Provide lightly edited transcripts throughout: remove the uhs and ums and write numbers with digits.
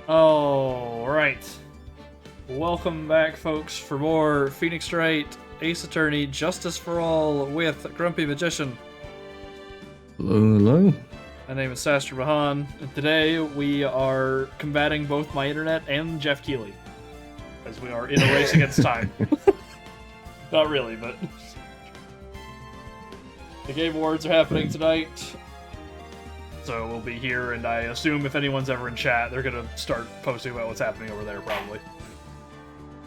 Oh, right. Welcome back, folks, for more Phoenix Wright, Ace Attorney, Justice for All with Grumpy Magician. Hello, hello. My name is Saster Bahan, and today we are combating both my internet and Jeff Keighley, as we are in a race against time. Not really, but... The Game Awards are happening tonight, so we'll be here, and I assume if anyone's ever in chat, they're gonna start posting about what's happening over there, probably.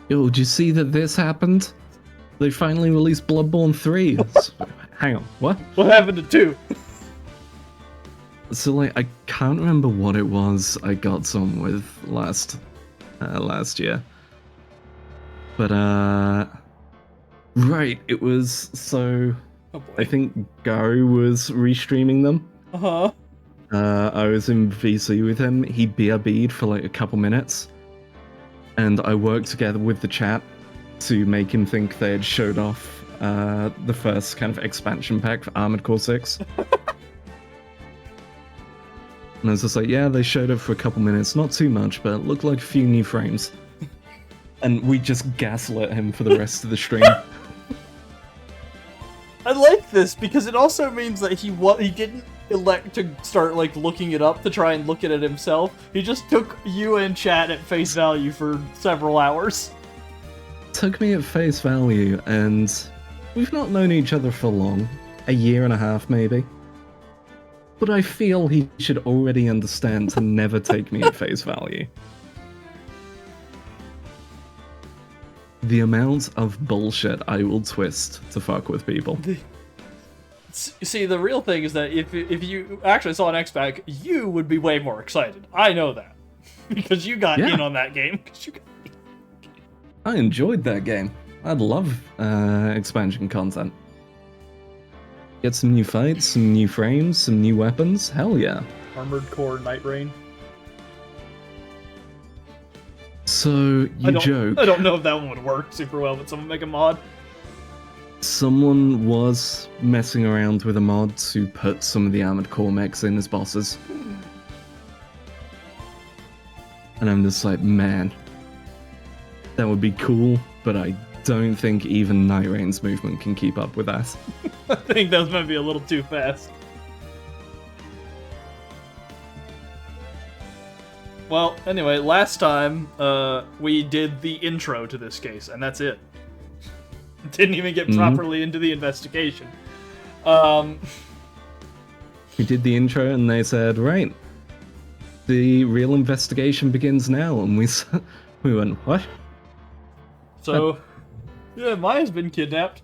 Yo, did you see that this happened? They finally released Bloodborne 3. Hang on, what? What happened to 2? So, I can't remember what it was I got some with last year. But, right, it was, so... Oh boy. I think Gary was restreaming them. Uh-huh. I was in VC with him. He BRB'd for like a couple minutes. And I worked together with the chat to make him think they had showed off the first kind of expansion pack for Armored Core 6. And I was just like, yeah, they showed it for a couple minutes. Not too much, but it looked like a few new frames. And we just gaslit him for the rest of the stream. I like this because it also means that he didn't elect to start like looking it up to try and look at it himself. He just took you and chat at face value for several hours. Took me at face value, and we've not known each other for long. A year and a half, maybe. But I feel he should already understand to never take me at face value. The amount of bullshit I will twist to fuck with people. See, the real thing is that if you actually saw an X-Pack, you would be way more excited. I know that. Because you got in on that game. I enjoyed that game. I'd love expansion content. Get some new fights, some new frames, some new weapons. Hell yeah. Armored Core Night Rain. So, joke. I don't know if that one would work super well, but someone make a mod. Someone was messing around with a mod to put some of the Armored Core mechs in as bosses. And I'm just like, man, that would be cool, but I don't think even Night Rain's movement can keep up with that. I think that might be a little too fast. Well, anyway, last time, we did the intro to this case, and that's it. Didn't even get properly into the investigation. We did the intro, and they said, right, the real investigation begins now, and we went, what? So, yeah, Maya's been kidnapped.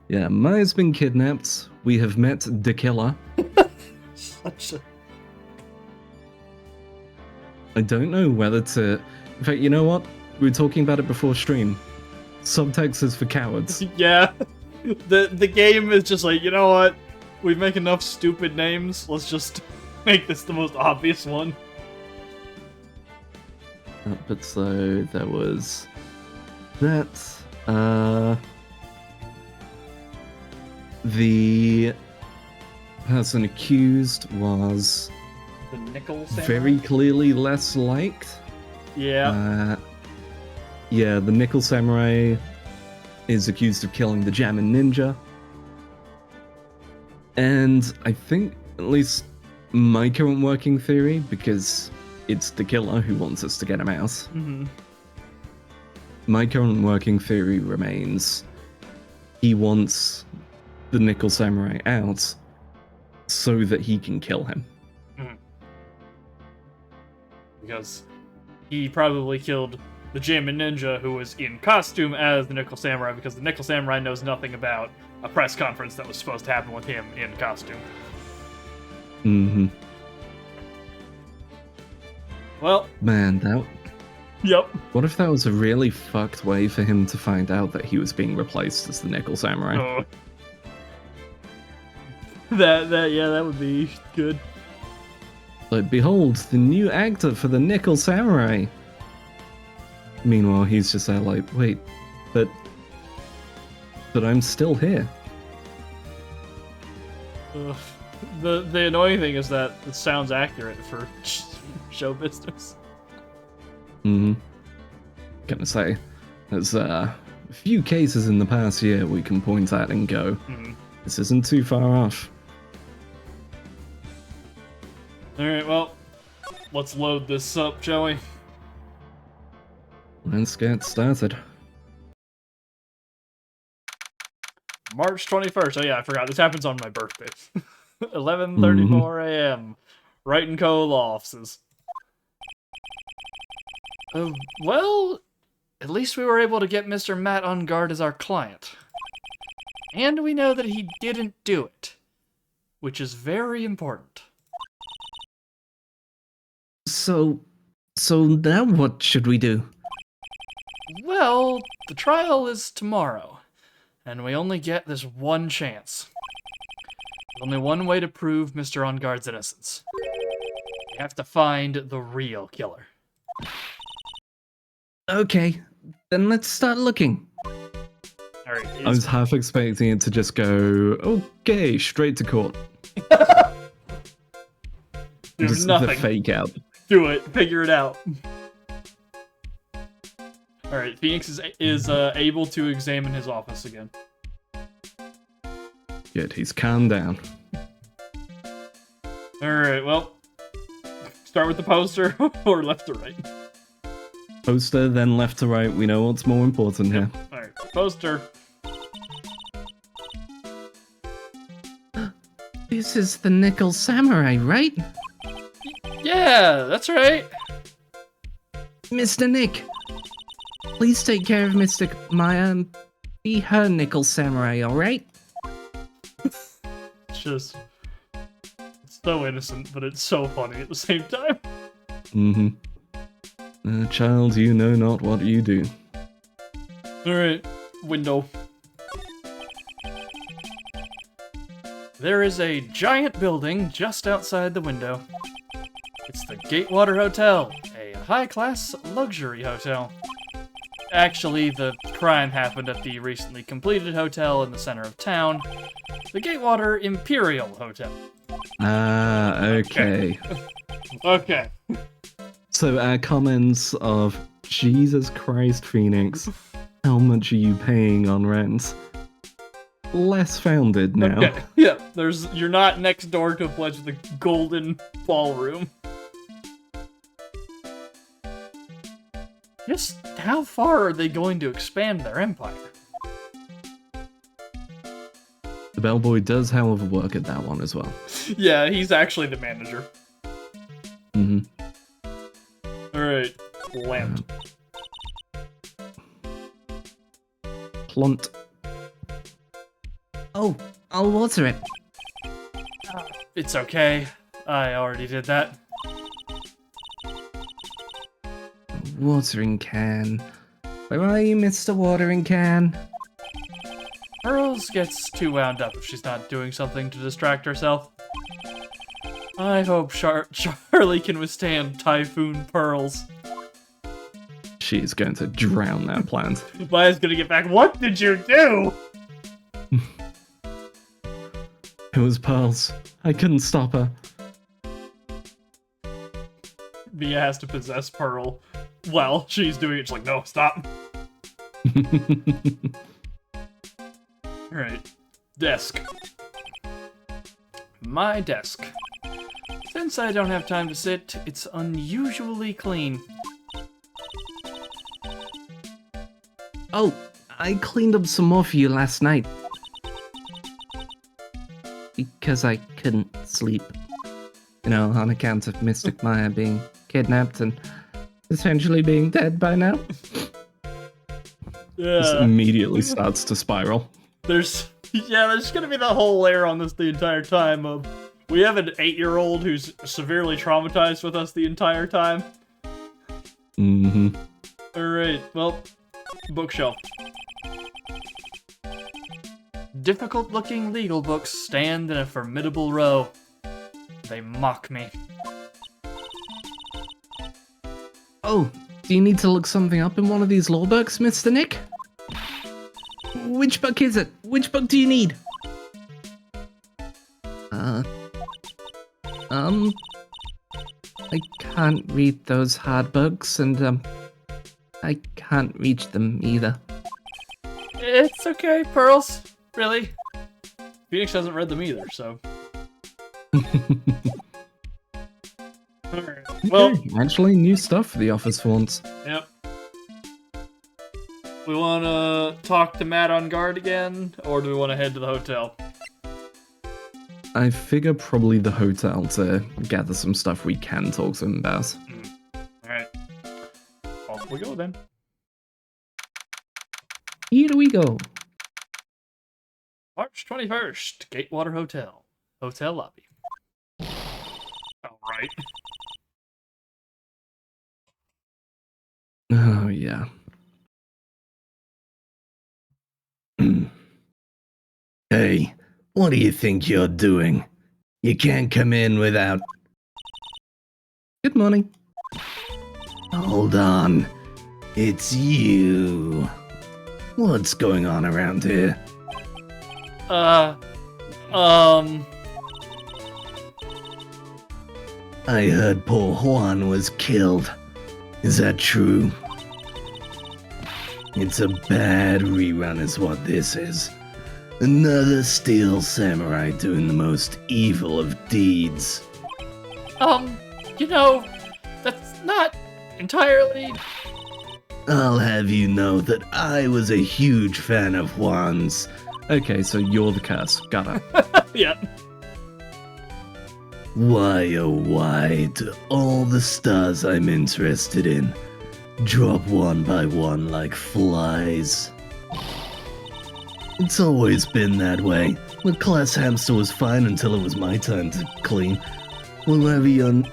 Yeah, Maya's been kidnapped. We have met the killer. Such a... I don't know whether to... In fact, you know what? We were talking about it before stream. Subtext is for cowards. Yeah. The game is just like, you know what? We make enough stupid names. Let's just make this the most obvious one. But so, there was... that... The person accused was... The Nickel Samurai? very clearly less liked. Yeah. Yeah, the Nickel Samurai is accused of killing the Jammin' Ninja. And I think, at least my current working theory, because it's the killer who wants us to get him out, my current working theory remains he wants the Nickel Samurai out so that he can kill him. Because he probably killed the Jammin' Ninja who was in costume as the Nickel Samurai, because the Nickel Samurai knows nothing about a press conference that was supposed to happen with him in costume. Well... Man, that... Yep. What if that was a really fucked way for him to find out that he was being replaced as the Nickel Samurai? Oh. That would be good. Like, behold, the new actor for the Nickel Samurai. Meanwhile, he's just there like, wait, but I'm still here. The annoying thing is that it sounds accurate for show business. Gonna say, there's a few cases in the past year we can point at and go, this isn't too far off. Alright, well, let's load this up, shall we? Let's get started. March 21st. Oh yeah, I forgot. This happens on my birthday. 11:34 a.m. Wright & Co. law offices. Well, at least we were able to get Mr. Matt on guard as our client. And we know that he didn't do it, which is very important. So now what should we do? Well, the trial is tomorrow, and we only get this one chance. There's only one way to prove Mr. On Guard's innocence. We have to find the real killer. Okay, then let's start looking. Alright, I was half expecting it to just go, okay, straight to court. do just nothing. The fake out. Do it. Figure it out. Alright, Phoenix is able to examine his office again. Good, he's calmed down. Alright, well, start with the poster, or left to right? Poster, then left to right. We know what's more important here. Alright, poster. This is the Nickel Samurai, right? Yeah, that's right. Mr. Nick, please take care of Mr. Maya and be her Nickel Samurai, alright? It's so innocent, but it's so funny at the same time. Child, you know not what you do. Alright, window. There is a giant building just outside the window. It's the Gatewater Hotel, a high-class luxury hotel. Actually, the crime happened at the recently completed hotel in the center of town, the Gatewater Imperial Hotel. Ah, okay. Okay. So our comments of, Jesus Christ, Phoenix, how much are you paying on rent? Less founded now. Okay. Yeah, you're not next door to a place with a golden ballroom. Just how far are they going to expand their empire? The bellboy does, however, work at that one as well. Yeah, he's actually the manager. Alright, lamp. Plunt. Oh, I'll water it. It's okay. I already did that. Watering can. Where are you, Mr. Watering Can? Pearls gets too wound up if she's not doing something to distract herself. I hope Charlie can withstand Typhoon Pearls. She's going to drown that plant. Maya's gonna get back. What did you do? It was Pearls. I couldn't stop her. Mia has to possess Pearl while she's doing it. She's like, no, stop. Alright. Desk. My desk. Since I don't have time to sit, it's unusually clean. Oh, I cleaned up some more for you last night. Because I couldn't sleep. You know, on account of Mystic Maya being kidnapped and essentially being dead by now. This immediately starts to spiral. There's gonna be that whole layer on this the entire time of, we have an 8-year-old who's severely traumatized with us the entire time. Alright, well, bookshelf. Difficult-looking legal books stand in a formidable row. They mock me. Oh, do you need to look something up in one of these law books, Mr. Nick? Which book is it? Which book do you need? I can't read those hard books, and, I can't reach them either. It's okay, Pearls. Really. Phoenix hasn't read them either, so. Alright. Well, actually, new stuff for the office for once. Yep. We want to talk to Matt on guard again, or do we want to head to the hotel? I figure probably the hotel to gather some stuff we can talk to him about. Alright. Off we go then. Here we go. March 21st, Gatewater Hotel. Hotel lobby. Alright. Oh, yeah. Hey, what do you think you're doing? You can't come in without... Good morning. Hold on. It's you. What's going on around here? I heard poor Juan was killed. Is that true? It's a bad rerun is what this is. Another steel samurai doing the most evil of deeds. You know, that's not entirely... I'll have you know that I was a huge fan of Juan's. Okay, so you're the curse. Got it. Yeah. Why, oh why, do all the stars I'm interested in drop one by one like flies? It's always been that way. The class hamster was fine until it was my turn to clean. Whenever you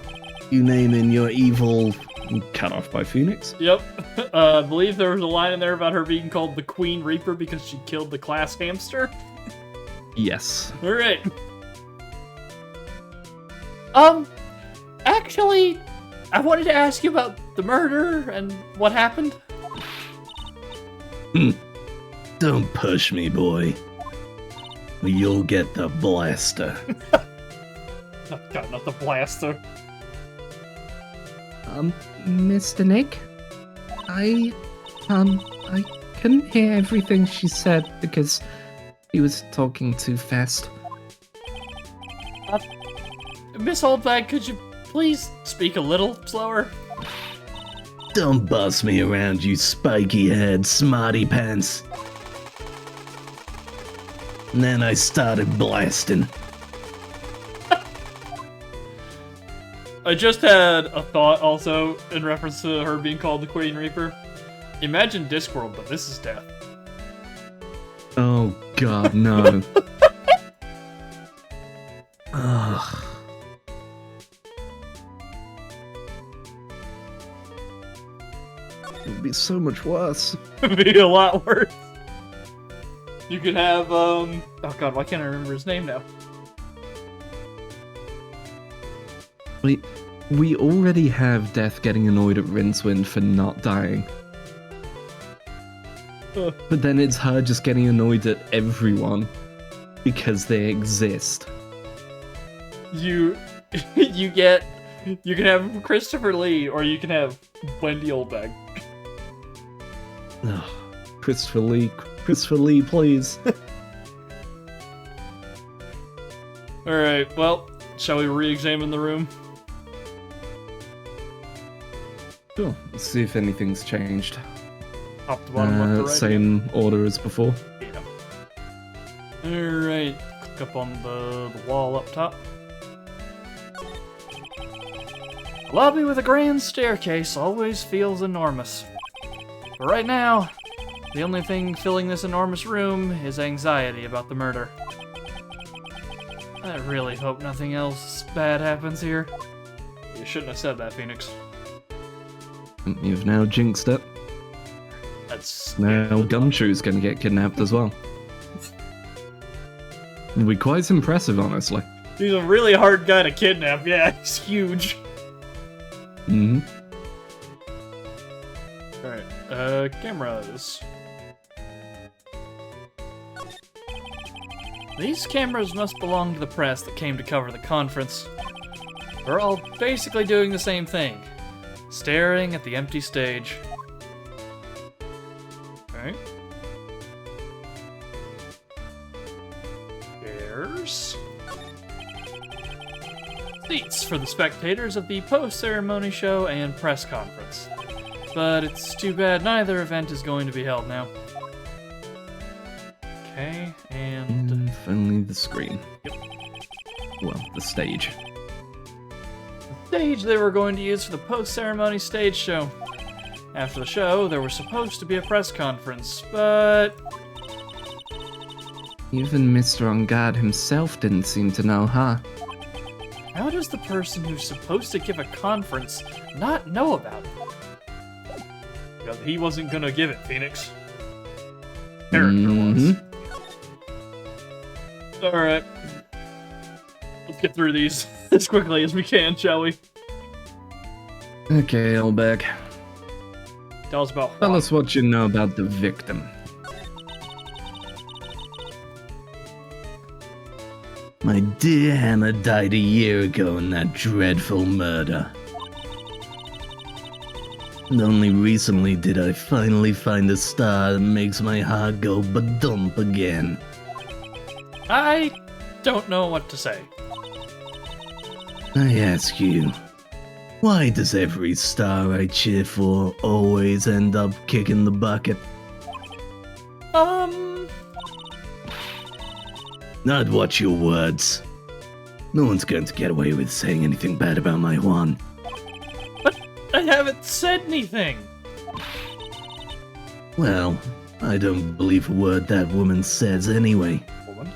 name in your evil... Cut off by Phoenix? Yep. I believe there was a line in there about her being called the Queen Reaper because she killed the class hamster. Yes. Alright. Actually, I wanted to ask you about the murder and what happened. Don't push me, boy. You'll get the blaster. Oh, God, not the blaster. Mr. Nick? I couldn't hear everything she said because he was talking too fast. Miss Oldbag, could you please speak a little slower? Don't boss me around, you spiky head smarty pants. And then I started blasting. I just had a thought also in reference to her being called the Queen Reaper. Imagine Discworld, but this is death. Oh god, no. Ugh. It would be so much worse. It'd be a lot worse. You could have, oh god, why can't I remember his name now? We already have Death getting annoyed at Rincewind for not dying. But then it's her just getting annoyed at everyone because they exist. You can have Christopher Lee, or you can have Wendy Oldbag. Ugh, Christopher Lee, please. Alright, well, shall we re-examine the room? Sure, let's see if anything's changed. Top to bottom, left to right. Same order as before. Yeah. Alright, click up on the wall up top. A lobby with a grand staircase always feels enormous. But right now, the only thing filling this enormous room is anxiety about the murder. I really hope nothing else bad happens here. You shouldn't have said that, Phoenix. You've now jinxed it. That's... Now Gumshoe's gonna get kidnapped as well. It'll be quite impressive, honestly. He's a really hard guy to kidnap, yeah, he's huge. Mm-hmm. Alright, cameras. These cameras must belong to the press that came to cover the conference. We're all basically doing the same thing. Staring at the empty stage. Okay. There's seats for the spectators of the post-ceremony show and press conference. But it's too bad neither event is going to be held now. Okay, and... If only the screen. Yep. Well, the stage. The stage they were going to use for the post-ceremony stage show. After the show, there was supposed to be a press conference, but... Even Mr. On Guard himself didn't seem to know, huh? How does the person who's supposed to give a conference not know about it? Because he wasn't gonna give it, Phoenix. Character was. Alright. Let's get through these as quickly as we can, shall we? Okay, Elbeck. Tell us about Tell Juan. us what you know about the victim. My dear Hannah died a year ago in that dreadful murder. And only recently did I finally find a star that makes my heart go ba-dump again. I don't know what to say. I ask you, why does every star I cheer for always end up kicking the bucket? Not watch your words. No one's going to get away with saying anything bad about my Juan. But I haven't said anything. Well, I don't believe a word that woman says anyway. Woman?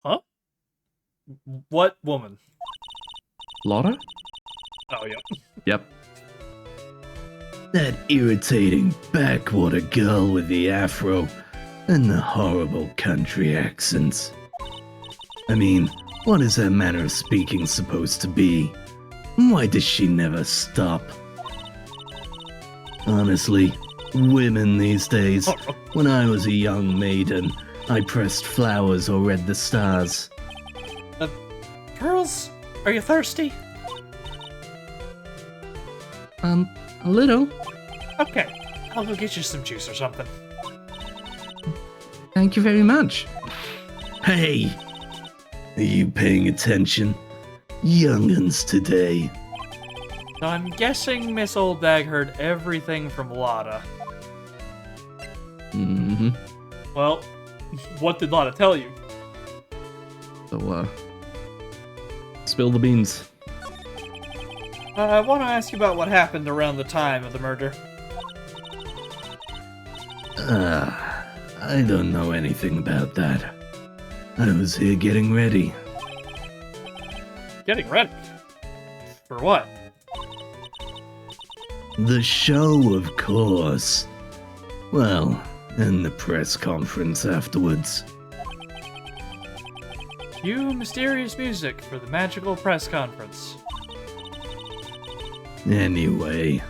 Huh? What woman? Laura? Oh, yeah. Yep. That irritating backwater girl with the afro and the horrible country accents. I mean, what is her manner of speaking supposed to be? Why does she never stop? Honestly, women these days. When I was a young maiden, I pressed flowers or read the stars. Pearls, are you thirsty? A little. Okay, I'll go get you some juice or something. Thank you very much. Hey! Are you paying attention? Young'uns today. So I'm guessing Miss Oldbag heard everything from Lotta. Mm-hmm. Well, what did Lotta tell you? So, spill the beans. I want to ask you about what happened around the time of the murder. I don't know anything about that. I was here getting ready. Getting ready? For what? The show, of course. Well, and the press conference afterwards. Cue mysterious music for the magical press conference. Anyway,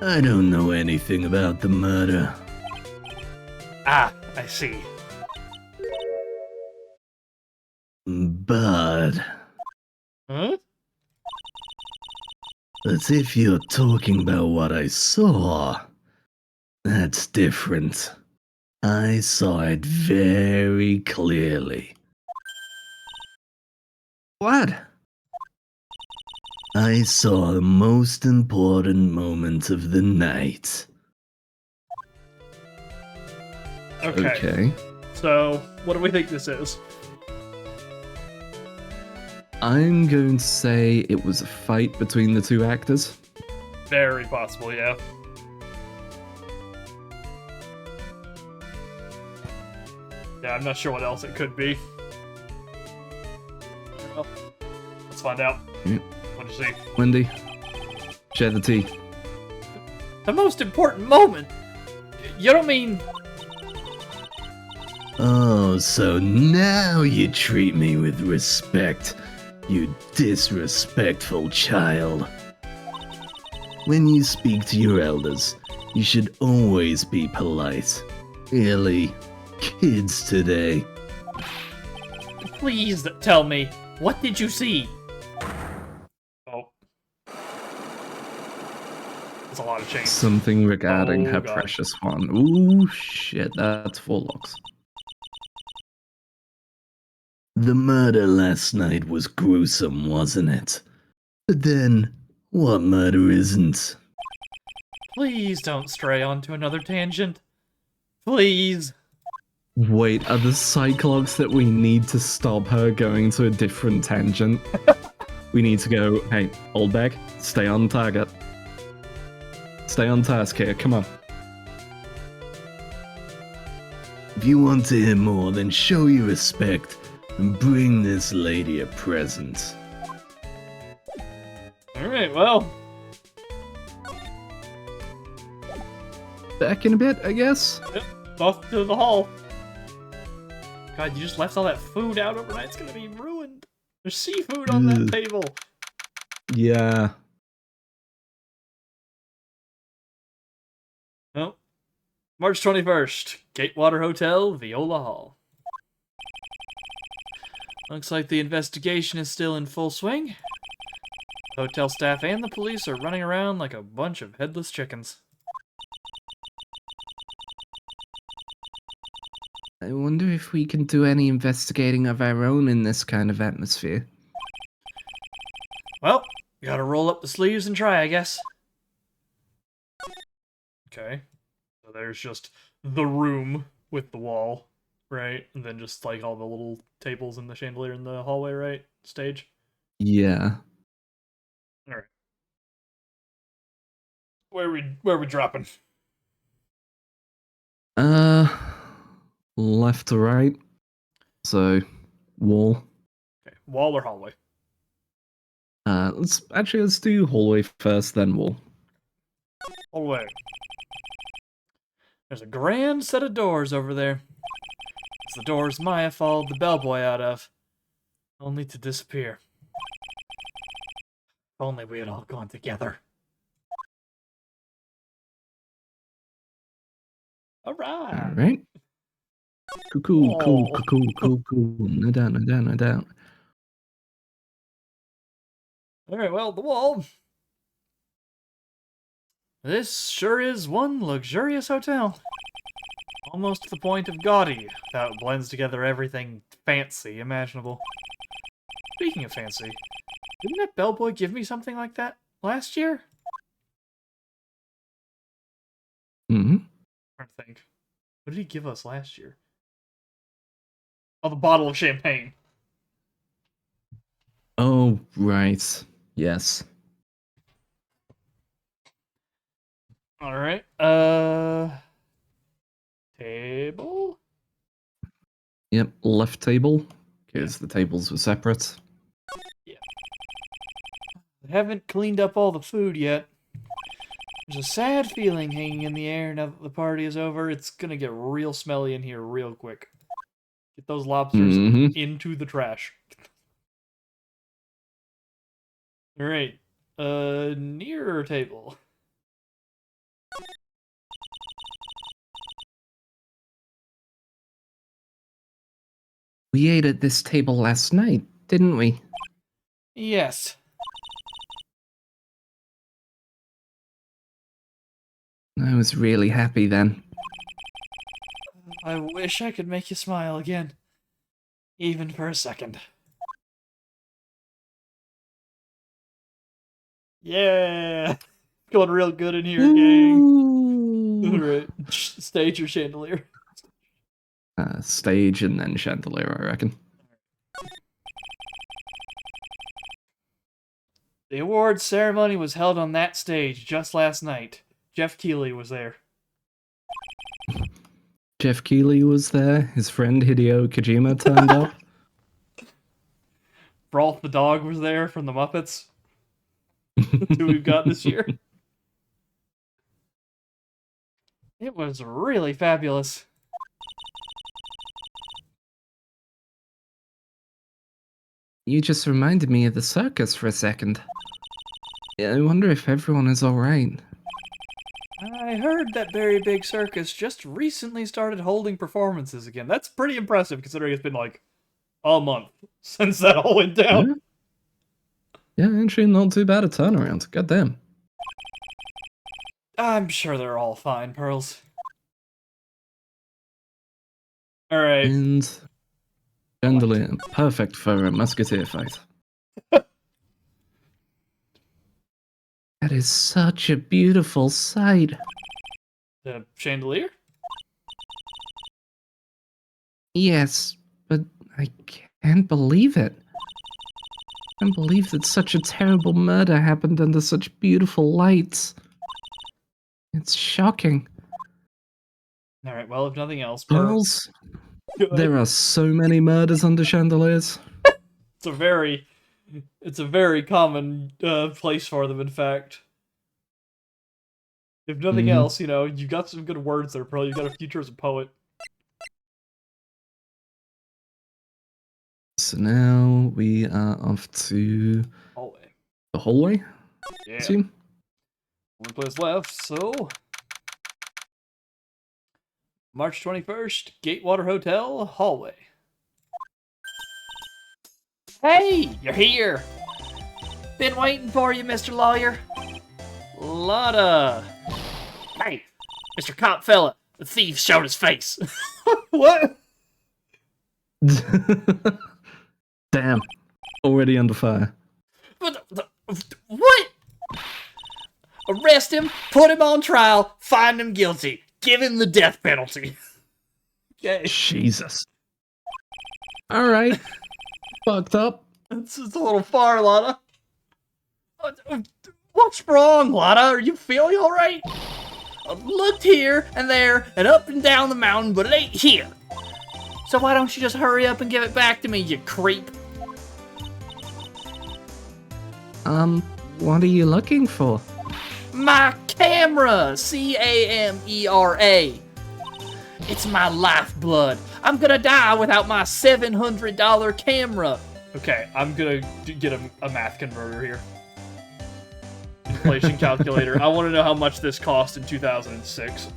I don't know anything about the murder. Ah, I see. But Huh? if you're talking about what I saw, that's different. I saw it very clearly. What? I saw the most important moment of the night. Okay. So, what do we think this is? I'm going to say it was a fight between the two actors. Very possible, yeah. Yeah, I'm not sure what else it could be. Well, let's find out. Yep. What'd you see? Wendy, share the tea. The most important moment? You don't mean... Oh, so now you treat me with respect, you disrespectful child. When you speak to your elders, you should always be polite. Really, kids today. Please tell me, what did you see? That's a lot of change. Something regarding Oh, her God. precious one. Ooh, shit, that's 4 locks. The murder last night was gruesome, wasn't it? But then, what murder isn't? Please don't stray onto another tangent. Please. Wait, are the Cyclops that we need to stop her going to a different tangent? We need to go, hey, old bag, stay on target. Stay on task here, come on. If you want to hear more, then show your respect and bring this lady a present. Alright, well. Back in a bit, I guess? Yep, off to the hall. God, you just left all that food out overnight. It's gonna be ruined. There's seafood on that Ugh. table. Yeah. Well, March 21st, Gatewater Hotel, Viola Hall. Looks like the investigation is still in full swing. Hotel staff and the police are running around like a bunch of headless chickens. I wonder if we can do any investigating of our own in this kind of atmosphere. Well, gotta roll up the sleeves and try, I guess. Okay. So there's just the room with the wall, right? And then just like all the little tables and the chandelier in the hallway, right? Stage. Yeah. Alright. Where are we dropping? Left to right. So, wall. Okay. Wall or hallway? Let's do hallway first, then wall. Hallway. There's a grand set of doors over there. It's the doors Maya followed the bellboy out of. Only to disappear. If only we had all gone together. Alright. Alright. Cool. No doubt. Alright, well, the wall. This sure is one luxurious hotel. Almost to the point of gaudy, how it blends together everything fancy imaginable. Speaking of fancy, didn't that bellboy give me something like that last year? Mm-hmm. I'm trying to think. What did he give us last year? Oh, the bottle of champagne. Oh, right. Yes. Alright, table? Yep, left table, because the tables were separate. Yeah. I haven't cleaned up all the food yet. There's a sad feeling hanging in the air now that the party is over. It's gonna get real smelly in here real quick. Get those lobsters into the trash. Alright, nearer table. We ate at this table last night, didn't we? Yes. I was really happy then. I wish I could make you smile again. Even for a second. Yeah! Going real good in here, gang. Alright, stage your chandelier. Stage and then chandelier, I reckon. The awards ceremony was held on that stage just last night. Jeff Keighley was there. Jeff Keighley was there. His friend Hideo Kojima turned up. Rolf the dog was there from the Muppets. That's who we've got this year. It was really fabulous. You just reminded me of the circus for a second. I wonder if everyone is alright. I heard that very big circus just recently started holding performances again. That's pretty impressive considering it's been like a month since that all went down. Yeah, actually not too bad a turnaround. Goddamn. I'm sure they're all fine, Pearls. Alright. And chandelier, perfect for a musketeer fight. That is such a beautiful sight. The chandelier? Yes, but I can't believe it. I can't believe that such a terrible murder happened under such beautiful lights. It's shocking. Alright, well, if nothing else, Pearls, there are so many murders under chandeliers. It's a very common place for them, in fact. If nothing else, you know, you got some good words there, Pearl. You got a future as a poet. So now we are off to Hallway. the hallway. Yeah. Assume? Only place left, so... March 21st, Gatewater Hotel, hallway. Hey, you're here! Been waiting for you, Mr. Lawyer. Lotta. Hey, Mr. Cop fella, the thief showed his face. What? Damn. Already under fire. What? Arrest him, put him on trial, find him guilty, give him the death penalty. Okay. Jesus. Alright. Fucked up. It's a little far, Lotta. What's wrong, Lotta? Are you feeling alright? I've looked here and there and up and down the mountain, but it ain't here. So why don't you just hurry up and give it back to me, you creep? What are you looking for? My camera! C-A-M-E-R-A. It's my lifeblood. I'm gonna die without my $700 camera. Okay, I'm gonna get a math converter here. Inflation calculator. I want to know how much this cost in 2006.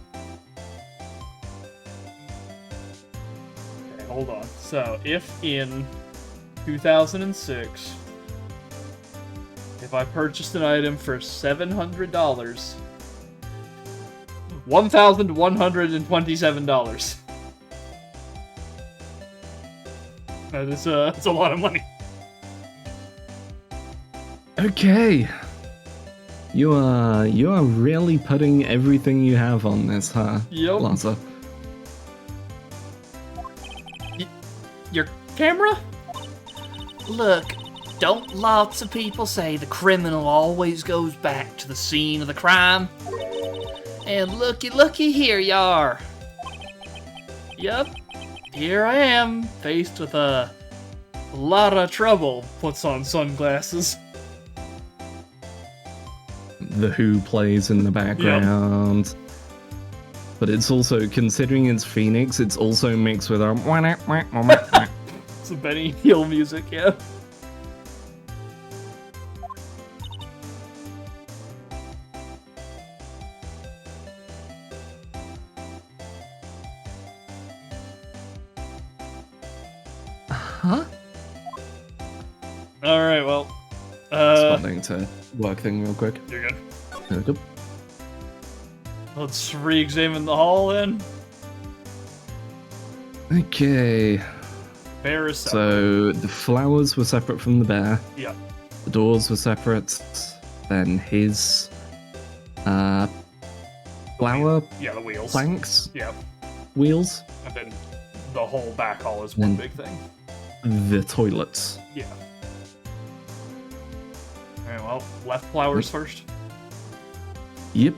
Okay, hold on. So, if in 2006, if I purchased an item for $700, $1,127. That is that's a lot of money. Okay. You are really putting everything you have on this, huh? Yep. Lanza? Your camera? Look, don't lots of people say the criminal always goes back to the scene of the crime? And looky here you are. Yep, here I am, faced with a lot of trouble. Puts on sunglasses. The Who plays in the background. Yep. But it's also, considering it's Phoenix, it's also mixed with a... Some Benny Hill music, yeah. Huh? Alright, well. Starting to work thing real quick. You're good. There we go. Let's re-examine the hall then. Okay. Bear is separate. So the flowers were separate from the bear. Yep. The doors were separate. Then his flower the wheels. planks. Yeah. Wheels. And then the whole back hall is one big thing. The toilets. Yeah. Alright, well, left flowers first. Yep.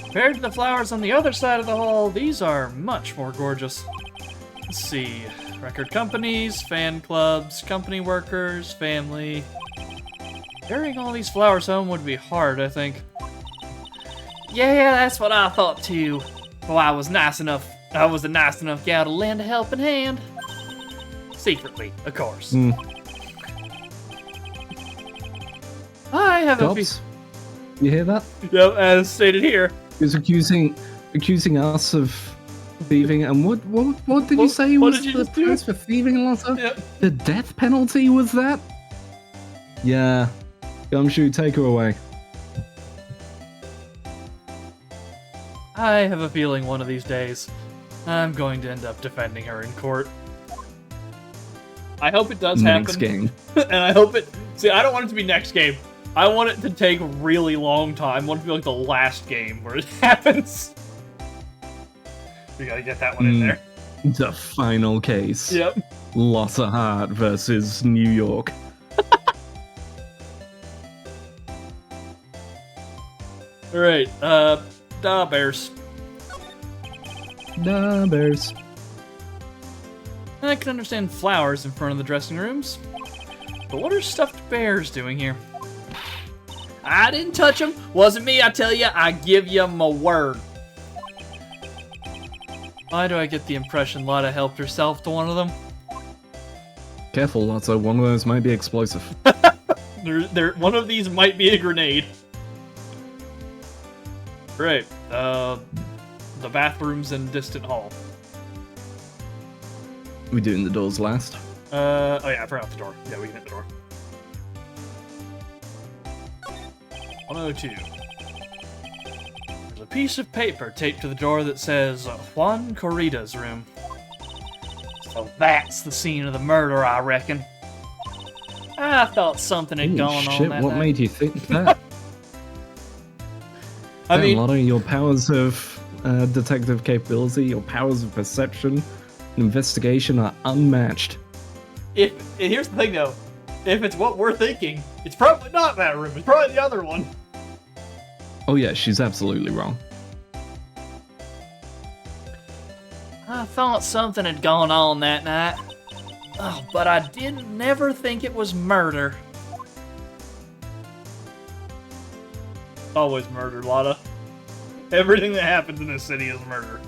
Compared to the flowers on the other side of the hall, these are much more gorgeous. Let's see. Record companies, fan clubs, company workers, family. Carrying all these flowers home would be hard, I think. Yeah, that's what I thought too. Well, I was a nice enough gal to lend a helping hand. Secretly, of course. I have Dobbs, you hear that? Yep, as stated here. He was accusing us of thieving, and what did you say what was did you the just do? price for thieving, Lanza? Yep. The death penalty was that? Yeah. Gumshoe, take her away. I have a feeling one of these days I'm going to end up defending her in court. I hope it does happen. Next game. And I hope it... See, I don't want it to be next game. I want it to take a really long time. I want it to be like the last game where it happens. We gotta get that one in there. The final case. Yep. Loss of Heart versus New York. Alright, da bears. Da bears. I can understand flowers in front of the dressing rooms, but what are stuffed bears doing here? I didn't touch them. Wasn't me, I tell you. I give you my word. Why do I get the impression Lotta helped herself to one of them? Careful, Lotso. One of those might be explosive. One of these might be a grenade. Right. The bathrooms in Distant Hall. We doing the doors last? Oh yeah, I forgot the door. Yeah, we can hit the door. 102. There's a piece of paper taped to the door that says Juan Corrida's room. So that's the scene of the murder, I reckon. I thought something had gone Shit, on that what night. made you think that? I mean, Lotta, your powers of detective capability, your powers of perception, and investigation are unmatched. here's the thing though. If it's what we're thinking, it's probably not that room. It's probably the other one. Oh yeah, she's absolutely wrong. I thought something had gone on that night. Oh, but I didn't never think it was murder. Always murder, Lotta. Everything that happens in this city is murder.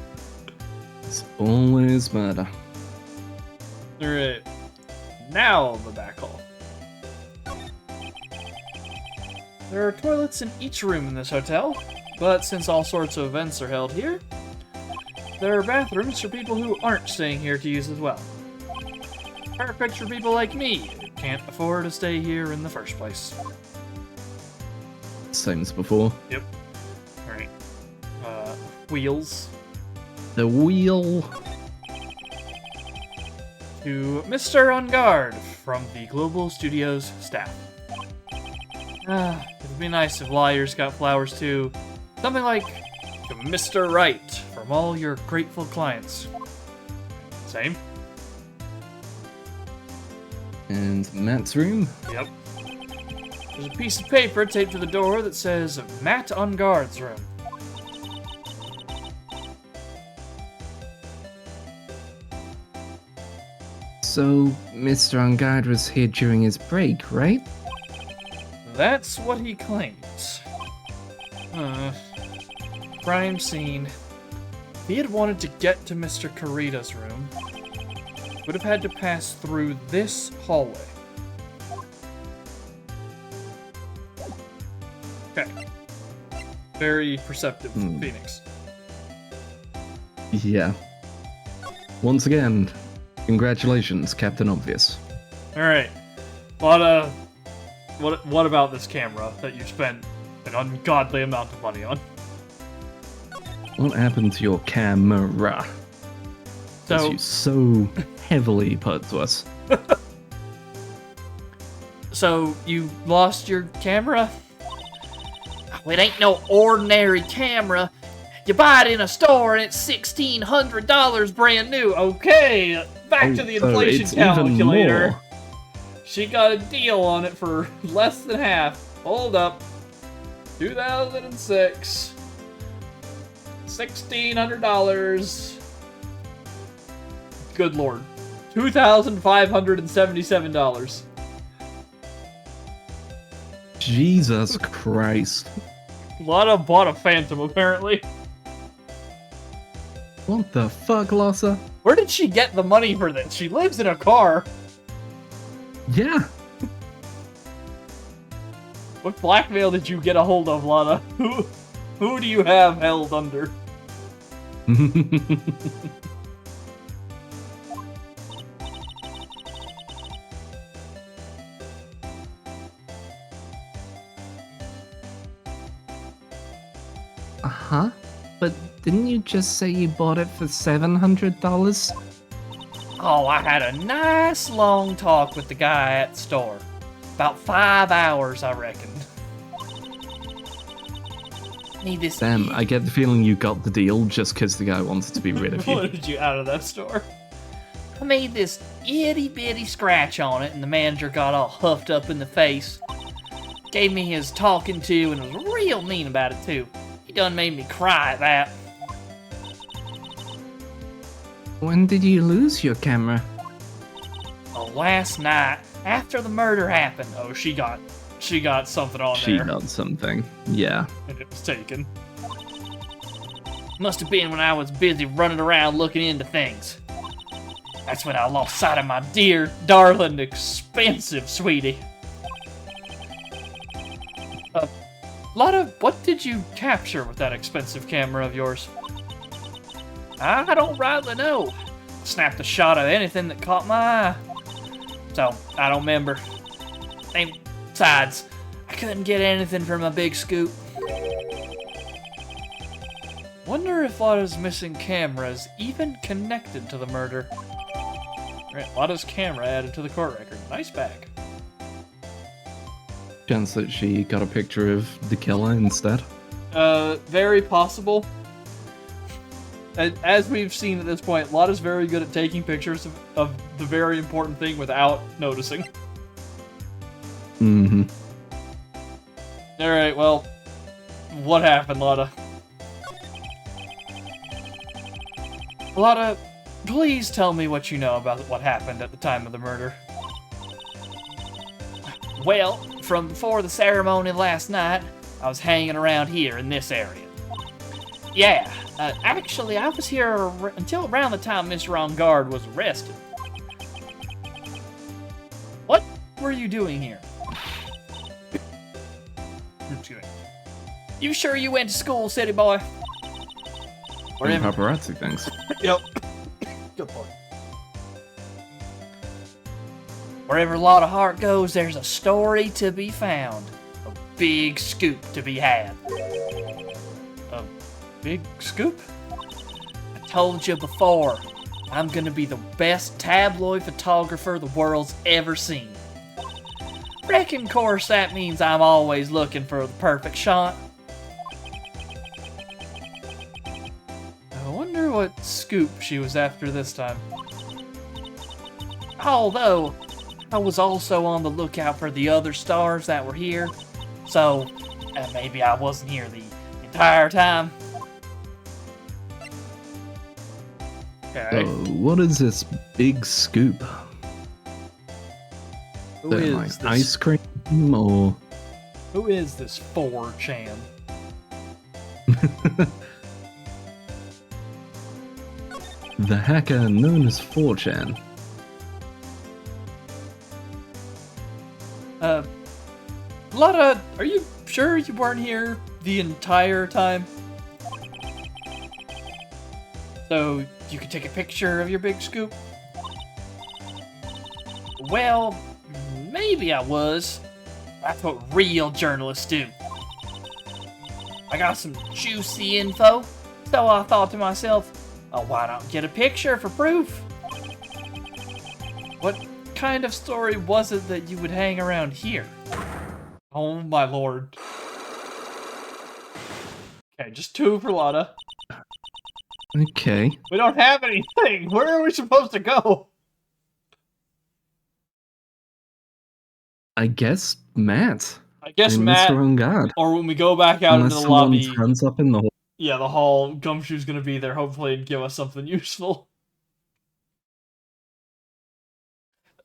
It's always murder. Alright. Now the back hall. There are toilets in each room in this hotel, but since all sorts of events are held here, there are bathrooms for people who aren't staying here to use as well. Perfect for people like me who can't afford to stay here in the first place. Same as before. Yep. Alright. Wheels. The wheel. To Mr. On Guard from the Global Studios staff. It'd be nice if lawyers got flowers too. Something like to Mr. Wright from all your grateful clients. Same? And Matt's room. Yep. There's a piece of paper taped to the door that says Matt On Guard's room. So, Mr. On Guard was here during his break, right? That's what he claims. Crime scene. If he had wanted to get to Mr. Corrida's room, he would have had to pass through this hallway. Okay. Very perceptive, Phoenix. Yeah. Once again, congratulations, Captain Obvious. Alright. What about this camera that you spent an ungodly amount of money on? What happened to your camera? As you so heavily put to us. So, you lost your camera? Oh, it ain't no ordinary camera. You buy it in a store and it's $1,600 brand new. Okay, back to the inflation calculator. She got a deal on it for less than half. Hold up. 2006. $1,600. Good lord. $2,577. Jesus Christ. Lotta bought a Phantom, apparently. What the fuck, Lossa? Where did she get the money for this? She lives in a car. Yeah. What blackmail did you get a hold of, Lotta? Who do you have held under? Uh-huh. but didn't you just say you bought it for $700? Oh, I had a nice long talk with the guy at the store. About 5 hours, I reckon. Need this. Damn, I get the feeling you got the deal just because the guy wanted to be rid of you. Wanted you out of that store. I made this itty bitty scratch on it, and the manager got all huffed up in the face. Gave me his talking to, and was real mean about it too. He done made me cry at that. When did you lose your camera? Oh, last night, after the murder happened. Oh, she got something on She there. got something, yeah. And it was taken. Must have been when I was busy running around looking into things. That's when I lost sight of my dear, darling, expensive sweetie. Lotta, what did you capture with that expensive camera of yours? I don't rightly know. Snapped a shot of anything that caught my eye. So, I don't remember. And besides, I couldn't get anything from a big scoop. Wonder if Lotta's missing camera is even connected to the murder. Right, Lotta's camera added to the court record. Nice bag. Chance that she got a picture of the killer instead. Very possible. As we've seen at this point, Lotta's very good at taking pictures of the very important thing without noticing. Mm-hmm. Alright, well, what happened, Lotta? Lotta, please tell me what you know about what happened at the time of the murder. Well, from before the ceremony last night, I was hanging around here in this area. Yeah, actually, I was here until around the time Mr. On Guard was arrested. What were you doing here? Excuse me. You sure you went to school, city boy? Doing paparazzi things. Yep. Good point. Wherever Lotta Hart goes, there's a story to be found. A big scoop to be had. A big scoop? I told you before, I'm gonna be the best tabloid photographer the world's ever seen. Reckon, course, that means I'm always looking for the perfect shot. I wonder what scoop she was after this time. Although, I was also on the lookout for the other stars that were here, so maybe I wasn't here the entire time. Okay. So, what is this big scoop? Who Is it is like this? ice cream or? Who is this 4chan? The hacker known as 4chan. Lotta, are you sure you weren't here the entire time? So, you could take a picture of your big scoop? Well, maybe I was. That's what real journalists do. I got some juicy info, so I thought to myself, oh, why not get a picture for proof? What kind of story was it that you would hang around here? Oh my lord. Okay, just 2 for Lotta. Okay. We don't have anything! Where are we supposed to go? I guess Matt. I guess And Matt, Mr. On Guard. or when we go back out Unless into the someone lobby, turns up in the hall. yeah, the hall, Gumshoe's gonna be there, hopefully, and give us something useful.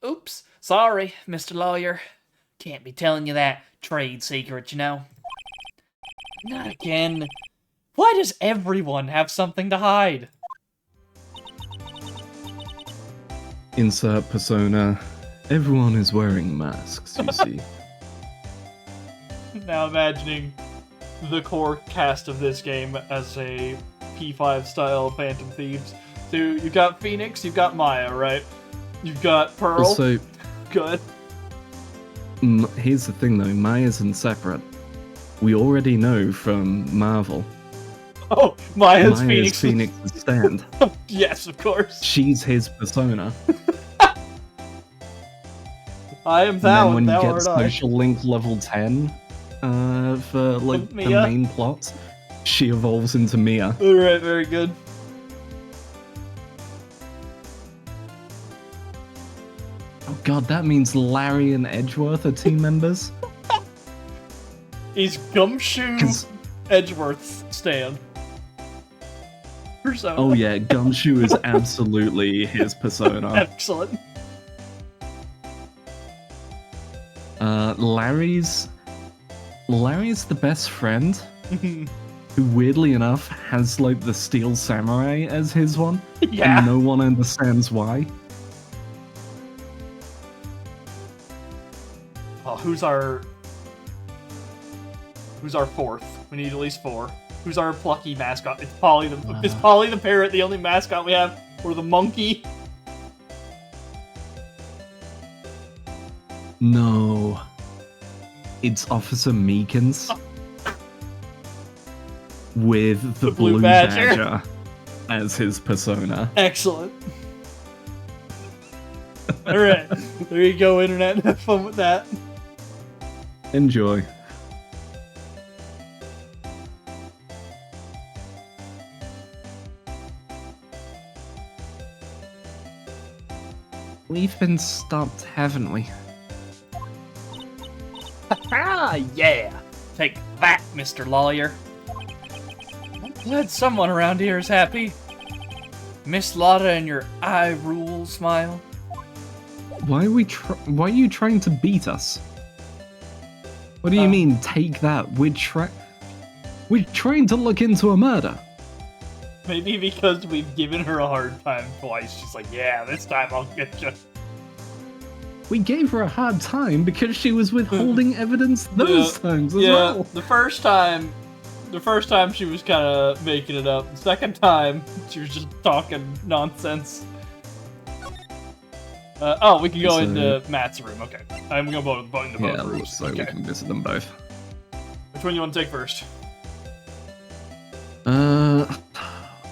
Oops, sorry, Mr. Lawyer. Can't be telling you that trade secret, you know. Not again. Why does everyone have something to hide? Insert persona. Everyone is wearing masks, you see. Now imagining the core cast of this game as a P5 style Phantom Thieves. So you've got Phoenix, you've got Maya, right? You've got Pearl. Also, Good. here's the thing though, Maya isn't separate. We already know from Marvel Oh, Maya's Maya's Phoenix. Phoenix's stand. Yes, of course. She's his persona. I am And then thou, when and you thou get art I. Social Link level 10, for like Of the Mia. main plot, she evolves into Mia. Alright, very good. Oh god, that means Larry and Edgeworth are team members? He's Gumshoe 'Cause- Edgeworth's stand. Persona. Oh yeah, Gumshoe is absolutely his persona. Excellent. Larry's the best friend, who weirdly enough has like the Steel Samurai as his one, Yeah. and no one understands why. Oh, who's our fourth? We need at least 4. Who's our plucky mascot? It's Polly the parrot the only mascot we have? Or the monkey? No. It's Officer Meekins. With the Blue Badger as his persona. Excellent. Alright. There you go, internet. Have fun with that. Enjoy. We've been stopped, haven't we? Ah, yeah. Take that, Mr. Lawyer. I'm glad someone around here is happy. Miss Lotta and your eye rule smile. Why are you trying to beat us? What do you mean, take that? We're trying to look into a murder. Maybe because we've given her a hard time twice. She's like, yeah, this time I'll get you. We gave her a hard time because she was withholding evidence those times as well. The first time she was kind of making it up. The second time, she was just talking nonsense. Oh, we can go So- into Matt's room. Okay, I'm gonna go into both Yeah, rooms. so Okay. we can visit them both. Which one you want to take first?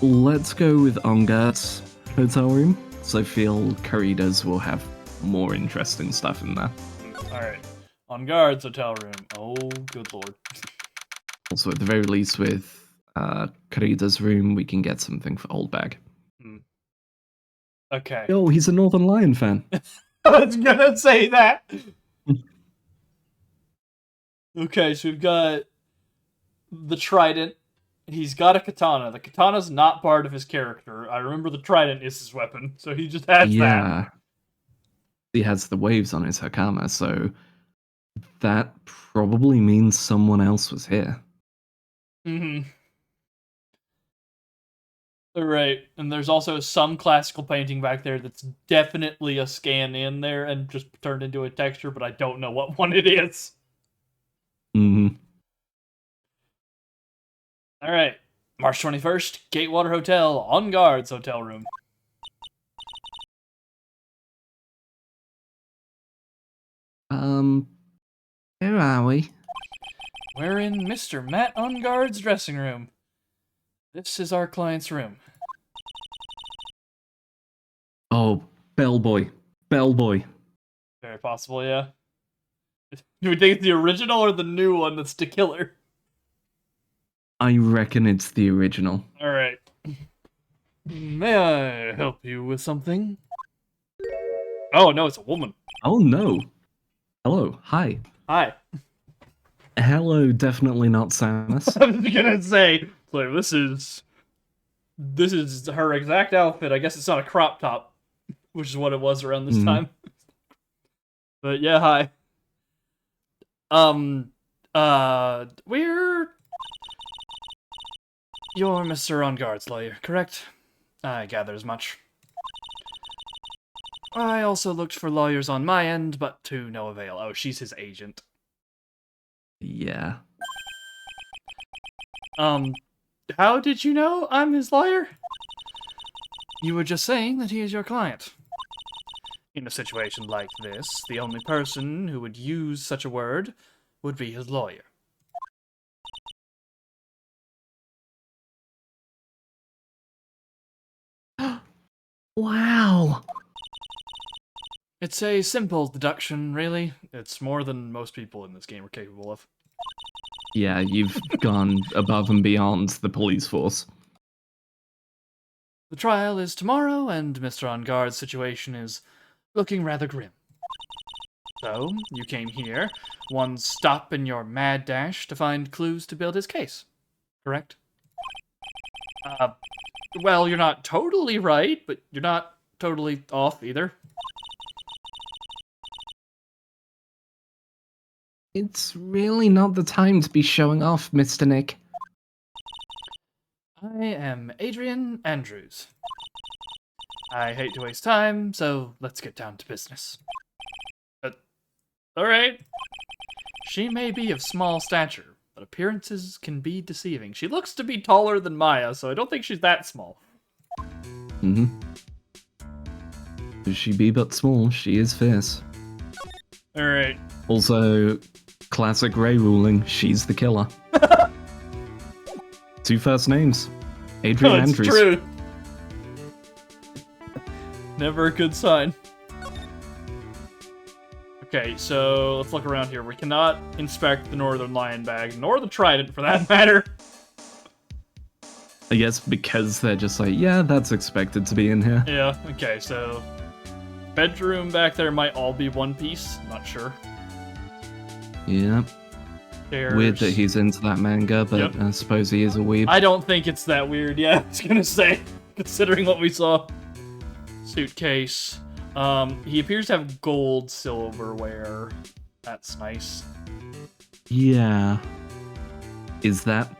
Let's go with Ongar's hotel room. So I feel Karida's will have more interesting stuff in there. All right, on guard's hotel room. Oh, good lord. Also, at the very least, with Karida's room, we can get something for Old Bag. Okay. Oh, he's a Northern Lion fan. I was gonna say that. Okay, so we've got the trident. He's got a katana. The katana's not part of his character. I remember the trident is his weapon, so he just has that. Yeah. He has the waves on his Hakama, so that probably means someone else was here. Mm-hmm. Alright, and there's also some classical painting back there that's definitely a scan in there and just turned into a texture, but I don't know what one it is. Mm-hmm. Alright, March 21st, Gatewater Hotel, on guard's hotel room. Where are we? We're in Mr. Matt on guard's dressing room. This is our client's room. Oh, Bellboy. Bellboy. Very possible, yeah. Do we think it's the original or the new one that's the killer? I reckon it's the original. Alright. May I help you with something? Oh, no, it's a woman. Oh no. Hello. Hi. Hi. Hello, definitely not Samus. I was gonna say, like, this is her exact outfit. I guess it's not a crop top, which is what it was around this time. But yeah, hi. You're Mr. On Guard's lawyer, correct? I gather as much. I also looked for lawyers on my end, but to no avail. Oh, she's his agent. Yeah. How did you know I'm his lawyer? You were just saying that he is your client. In a situation like this, the only person who would use such a word would be his lawyer. Wow. It's a simple deduction, really. It's more than most people in this game are capable of. Yeah, you've gone above and beyond the police force. The trial is tomorrow, and Mr. On Guard's situation is looking rather grim. So, you came here, one stop in your mad dash to find clues to build his case, correct? Well, you're not totally right, but you're not totally off either. It's really not the time to be showing off, Mr. Nick. I am Adrian Andrews. I hate to waste time, so let's get down to business. Alright. She may be of small stature, but appearances can be deceiving. She looks to be taller than Maya, so I don't think she's that small. Mm-hmm. She be but small, she is fierce. Alright. Also, classic Ray ruling, she's the killer. 2 first names. Adrian Oh, it's Andrews. true. Never a good sign. Okay, so let's look around here. We cannot inspect the Northern Lion bag, nor the Trident for that matter. I guess because they're just like, yeah, that's expected to be in here. Yeah, okay, so bedroom back there might all be one piece. Not sure. Yeah. Stairs. Weird that he's into that manga, but Yep. I suppose he is a weeb. I don't think it's that weird, yeah, I was gonna say, considering what we saw. Suitcase. He appears to have gold silverware. That's nice. Yeah. Is that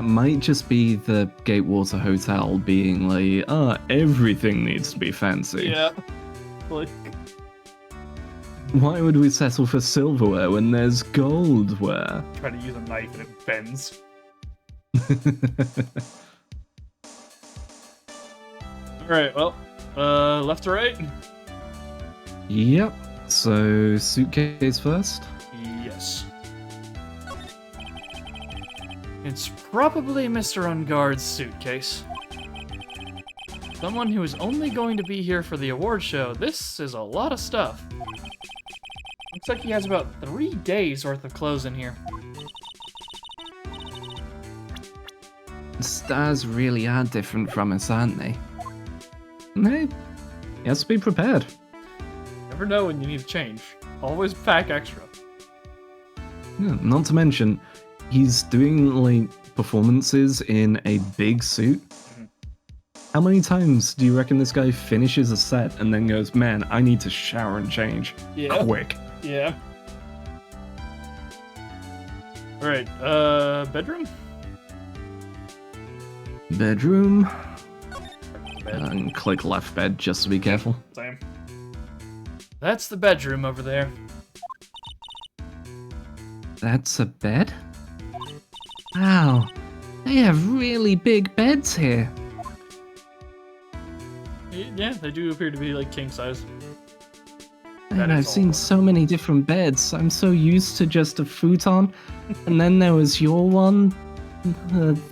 might just be the Gatewater Hotel being like, everything needs to be fancy. Yeah. Like, Why would we settle for silverware when there's goldware? try to use a knife and it bends. Alright, well, left or right? Yep. So, suitcase first? Yes. It's probably Mr. Unguard's suitcase. Someone who is only going to be here for the award show. This is a lot of stuff. Looks like he has about 3 days worth of clothes in here. Stars really are different from us, aren't they? Hey, he has to be prepared. Never know when you need to change. Always pack extra. Yeah, not to mention, he's doing like performances in a big suit. How many times do you reckon this guy finishes a set and then goes, man, I need to shower and change? Yeah. Quick. Yeah. Alright, bedroom? Bedroom. Bed. And click left bed just to be careful. Same. That's the bedroom over there. That's a bed? Wow, they have really big beds here. Yeah, they do appear to be like king size. And That is I've all seen one. so many different beds. I'm so used to just a futon. And then there was your one.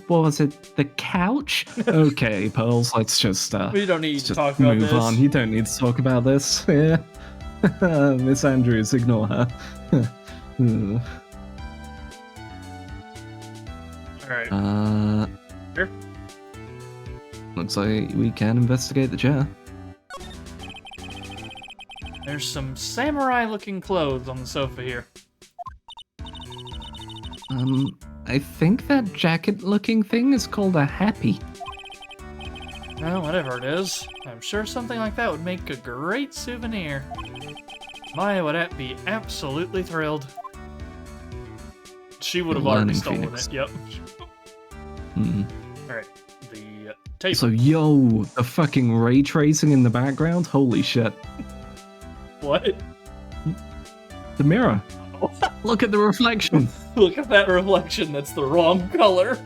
What was it? The couch? Okay, Pearls, let's just We don't need let's to just talk about move this. on. You don't need to talk about this. Yeah. Miss Andrews, ignore her. Alright. Sure. Looks like we can investigate the chair. There's some samurai-looking clothes on the sofa here. I think that jacket-looking thing is called a happy. Well, whatever it is, I'm sure something like that would make a great souvenir. Maya would be absolutely thrilled. She would have already Learning stolen Phoenix. it, yep. Hmm. Alright, the table. So, yo, the fucking ray tracing in the background? Holy shit. What? The mirror. Look at the reflection. Look at that reflection, that's the wrong color.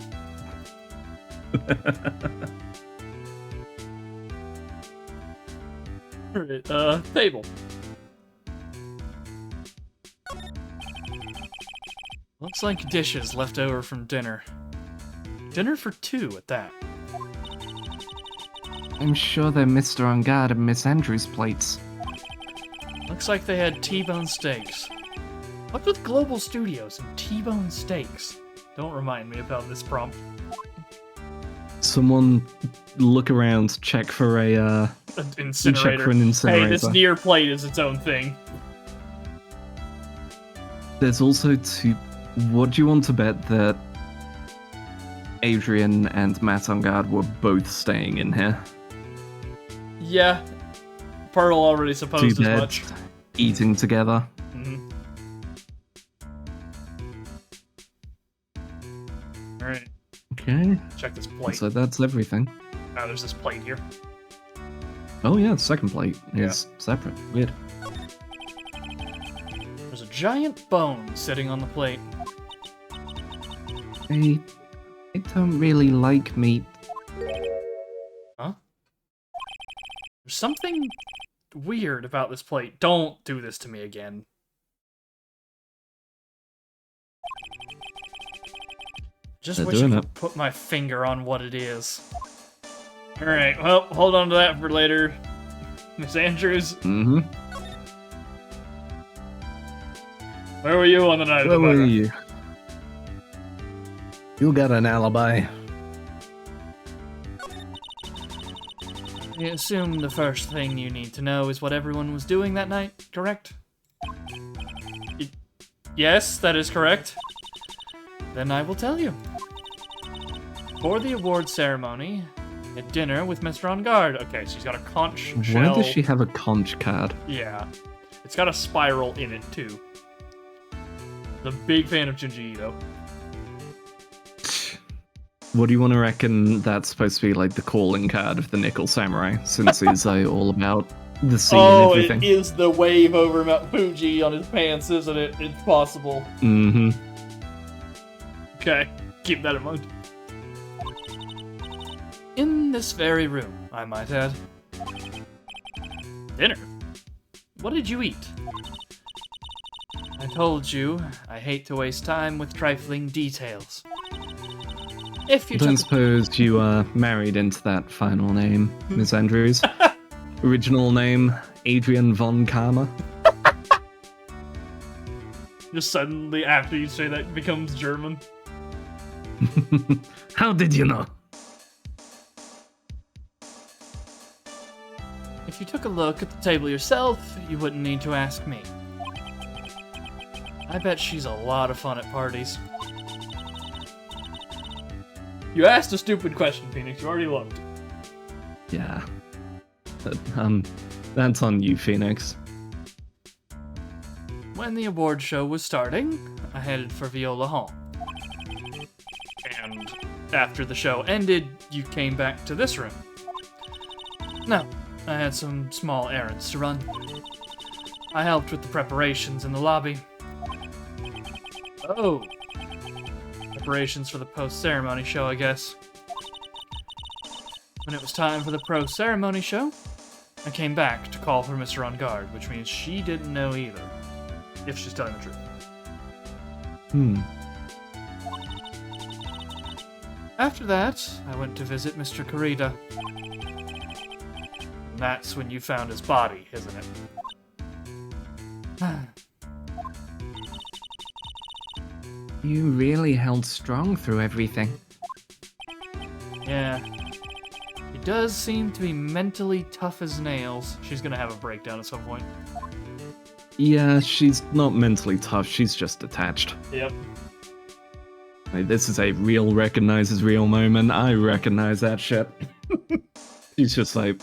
Alright, table. Looks like dishes left over from dinner. Dinner for 2 at that. I'm sure they're Mr. On Guard and Miss Andrews plates. Looks like they had T-bone steaks. What's with Global Studios and T-bone steaks? Don't remind me about this prompt. Someone look around, check for a An incinerator. check for an incinerator. Hey, this near plate is its own thing. There's also two. What do you want to bet that Adrian and Matt on Guard were both staying in here? Yeah. Pearl already Two supposed as beds, much. eating together. Mm-hmm. Alright, Okay, check this plate. so that's everything. Oh, there's this plate here. Oh yeah, the second plate is separate. Weird. There's a giant bone sitting on the plate. I don't really like meat. Huh? There's something weird about this plate. Don't do this to me again. Just They're wish I doing could it. put my finger on what it is. Alright, well, hold on to that for later. Miss Andrews, Mm-hmm. where were you on the night of Where the were murder? you? You got an alibi. I assume the first thing you need to know is what everyone was doing that night, correct? Yes, that is correct. Then I will tell you. For the award ceremony, at dinner with Mr. On Guard. Okay, she's got a conch shell. Why does she have a conch card? Yeah. It's got a spiral in it, too. I'm a big fan of Junji Ito. What do you want to reckon that's supposed to be like the calling card of the Nickel Samurai, since he's all about the sea and Oh, it everything? is the wave over Mount Fuji on his pants, isn't it? It's possible. Mm-hmm. Okay, keep that in mind. In this very room, I might add. Dinner? What did you eat? I told you, I hate to waste time with trifling details. If you Don't took suppose you married into that final name, Miss Andrews? Original name, Adrian von Karma? just suddenly after you say that it becomes German. How did you know? If you took a look at the table yourself, you wouldn't need to ask me. I bet she's a lot of fun at parties. You asked a stupid question, Phoenix. You already looked. Yeah. That's on you, Phoenix. When the award show was starting, I headed for Viola Hall. And after the show ended, you came back to this room. No, I had some small errands to run. I helped with the preparations in the lobby. Oh. Preparations for the post-ceremony show, I guess. When it was time for the pro-ceremony show, I came back to call for Mr. On Guard, which means she didn't know either. If she's telling the truth. After that, I went to visit Mr. Kurita. And that's when you found his body, isn't it? You really held strong through everything. Yeah. He does seem to be mentally tough as nails. She's gonna have a breakdown at some point. Yeah, she's not mentally tough, she's just attached. Yep. Like, this is a real recognizes real moment. I recognize that shit. She's just like,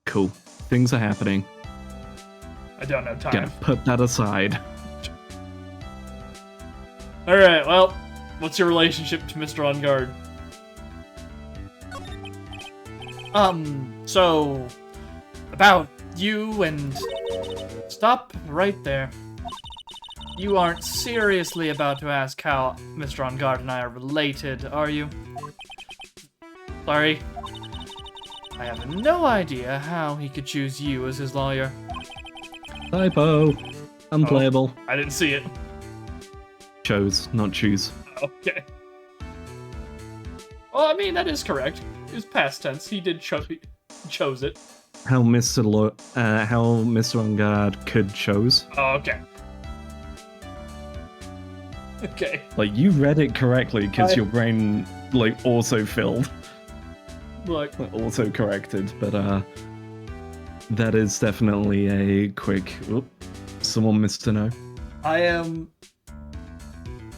cool, things are happening. I don't have time. Gonna put that aside. Alright, well, what's your relationship to Mr. On Guard? So, about you and... Stop right there. You aren't seriously about to ask how Mr. On Guard and I are related, are you? Sorry. I have no idea how he could choose you as his lawyer. Typo. Unplayable. I didn't see it. Chose, not choose. Okay. Well, I mean, that is correct. It was past tense. He did choose. chose it. How Mr. Ungard could chose. Oh, okay. Okay. Like, you read it correctly because your brain, like, auto-filled. Look. Auto-corrected, but, that is definitely a quick... Oop, someone missed a no.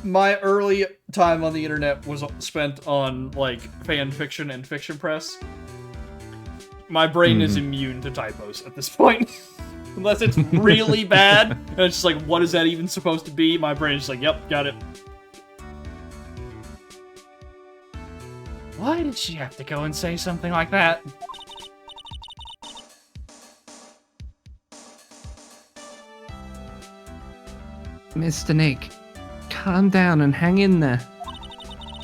My early time on the internet was spent on, like, fan fiction and fiction press. My brain is immune to typos at this point. Unless it's really bad, and it's just like, what is that even supposed to be? My brain is just like, yep, got it. Why did she have to go and say something like that? Mr. Nick, calm down and hang in there.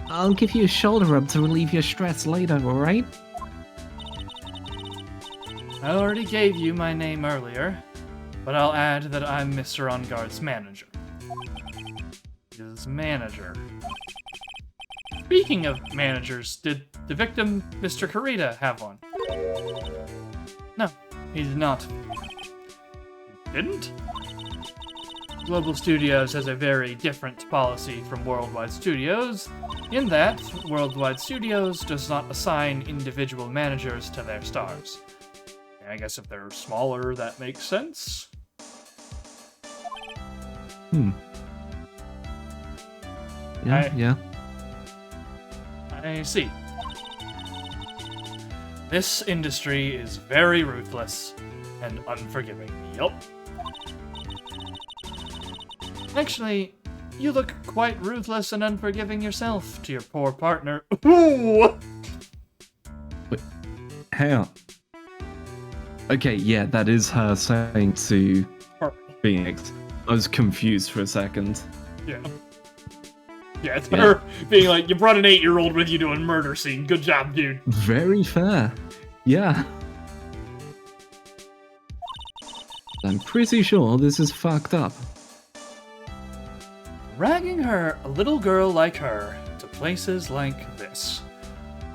I'll give you a shoulder rub to relieve your stress later, alright? I already gave you my name earlier, but I'll add that I'm Mr. Ungard's manager. His manager. Speaking of managers, did the victim, Mr. Kurita, have one? No, he did not. He didn't? Global Studios has a very different policy from Worldwide Studios, in that Worldwide Studios does not assign individual managers to their stars. I guess if they're smaller, that makes sense. Yeah. I see. This industry is very ruthless and unforgiving. Yup. Actually, you look quite ruthless and unforgiving yourself to your poor partner. Ooh! Wait, hang on. Okay, yeah, that is her saying to Phoenix. I was confused for a second. Yeah. Yeah, it's her being like, you brought an 8-year-old with you to a murder scene. Good job, dude. Very fair. Yeah. I'm pretty sure this is fucked up. Dragging her, a little girl like her, to places like this.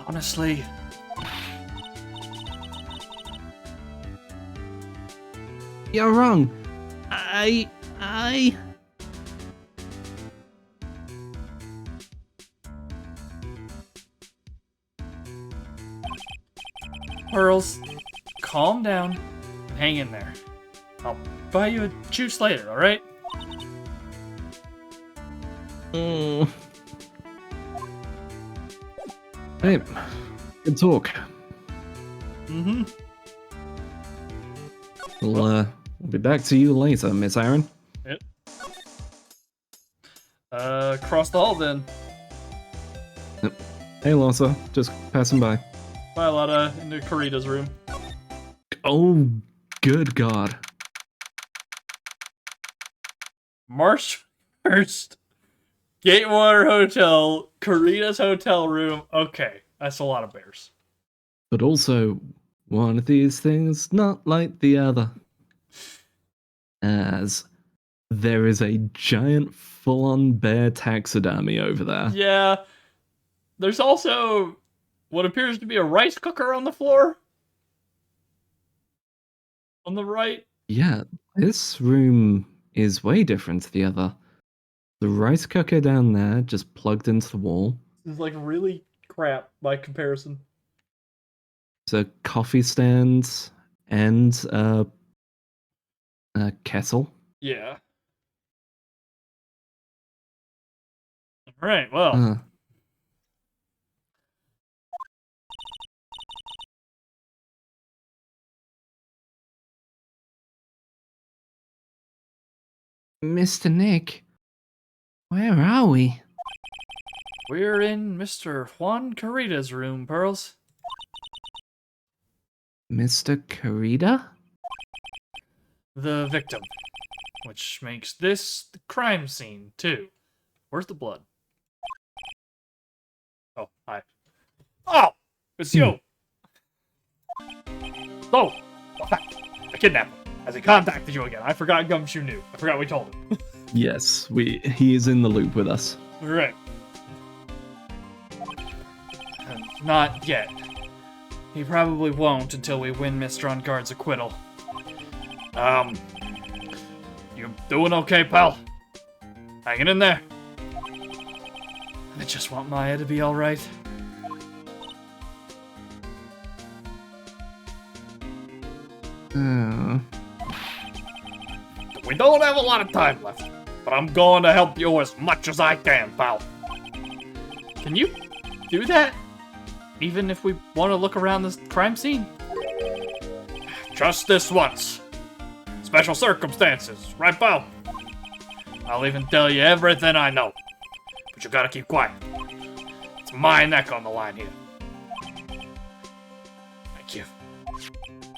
Honestly... You're wrong. Pearls, calm down and hang in there. I'll buy you a juice later, alright? Hey, good talk. Mm-hmm. We'll be back to you later, Miss Aaron. Yep. Across the hall then. Yep. Hey, Lossa, just passing by. Bye, Lotta, into Kurita's room. Oh, good God. March 1st. Gatewater Hotel, Kurita's hotel room. Okay, that's a lot of bears. But also, one of these things not like the other. As there is a giant full-on bear taxidermy over there. Yeah. There's also what appears to be a rice cooker on the floor. On the right. Yeah, this room is way different to the other. The rice cooker down there just plugged into the wall. It's like really crap by comparison. There's a coffee stand and a kettle. Yeah. Alright, well. Mr. Nick, where are we? We're in Mr. Juan Kurita's room, Pearls. Mr. Kurita? The victim. Which makes this the crime scene, too. Where's the blood? Oh, hi. Oh! It's you! So, what's that? I kidnapped him. Has he contacted you again? I forgot Gumshoe knew. I forgot we told him. Yes, he is in the loop with us. Right. Not yet. He probably won't until we win Mr. On Guard's acquittal. You doing okay, pal? Hanging in there? I just want Maya to be alright. We don't have a lot of time left, but I'm going to help you as much as I can, pal. Can you do that? Even if we want to look around this crime scene? Just this once. Special circumstances, right, pal? I'll even tell you everything I know. But you gotta keep quiet. It's my neck on the line here. Thank you.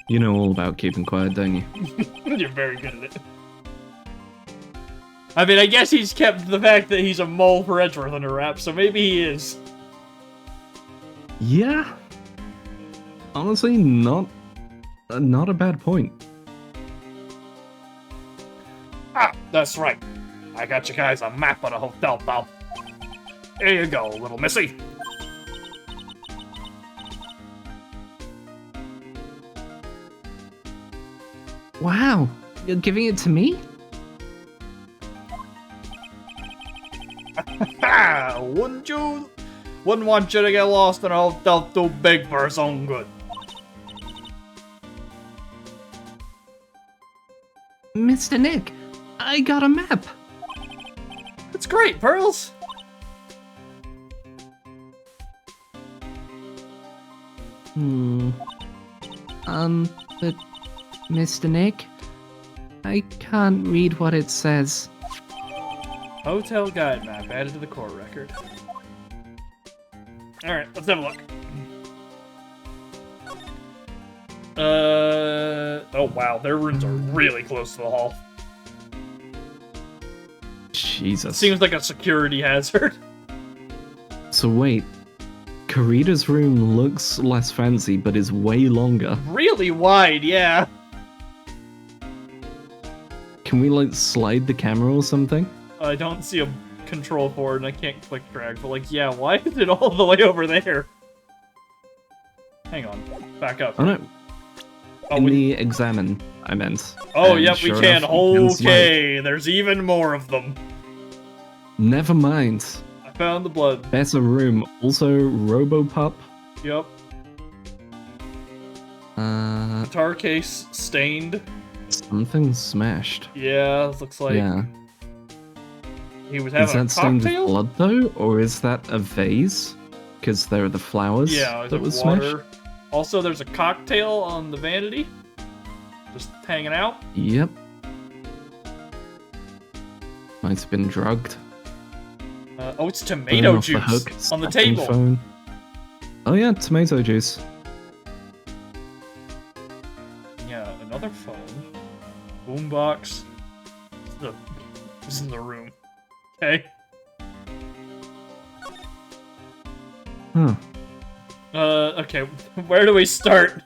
You know all about keeping quiet, don't you? You're very good at it. I mean, I guess he's kept the fact that he's a mole for Edgeworth under wraps, so maybe he is. Yeah. Honestly, not a bad point. Ah, that's right. I got you guys a map of the hotel, pal. Here you go, little missy. Wow, you're giving it to me? Ha! Wouldn't want you to get lost in a hotel too big for its own good. Mr. Nick, I got a map. It's great, Pearls. But Mr. Nick, I can't read what it says. Hotel guide map added to the court record. Alright, let's have a look. Oh wow, their rooms are really close to the hall. Jesus. Seems like a security hazard. So wait, Karita's room looks less fancy, but is way longer. Really wide, yeah. Can we, like, slide the camera or something? I don't see a control board and I can't click drag, but like, yeah, why is it all the way over there? Hang on, back up. Oh no. Oh, In the examine, I meant. oh And yep, we sure can. enough, we can slide. Okay, there's even more of them. Never mind. I found the blood. Better room. Also, Robopup. Yep. Guitar case stained. Something smashed. Yeah, looks like Yeah. he was Is having a that stained with cocktail. blood though, or is that a vase? Because there are the flowers Yeah, that there's was water. smashed. Also, there's a cocktail on the vanity, just hanging out. Yep. Might have been drugged. Oh, it's Burn tomato off the juice hook, on the second table. phone. Oh yeah, tomato juice. Yeah, another phone. Boombox. This is the room. Okay. Huh. Okay, where do we start?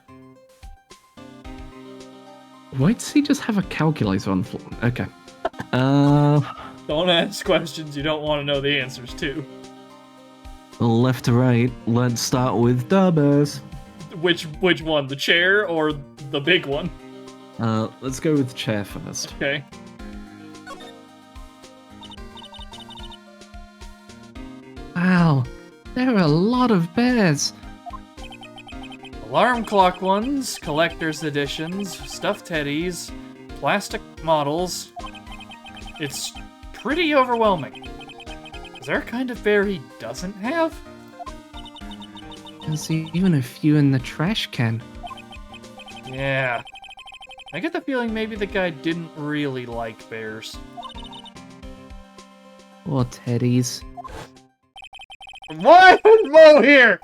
Why does he just have a calculator on the floor? Okay. Don't ask questions you don't want to know the answers to. Left to right. Let's start with Dubbers. Which one? The chair or the big one? Let's go with chair first. Okay. Wow, there are a lot of bears. Alarm clock ones, collector's editions, stuffed teddies, plastic models. It's pretty overwhelming. Is there a kind of bear he doesn't have? There's even a few in the trash can. Yeah. I get the feeling maybe the guy didn't really like bears. Or teddies. Why is Mo here?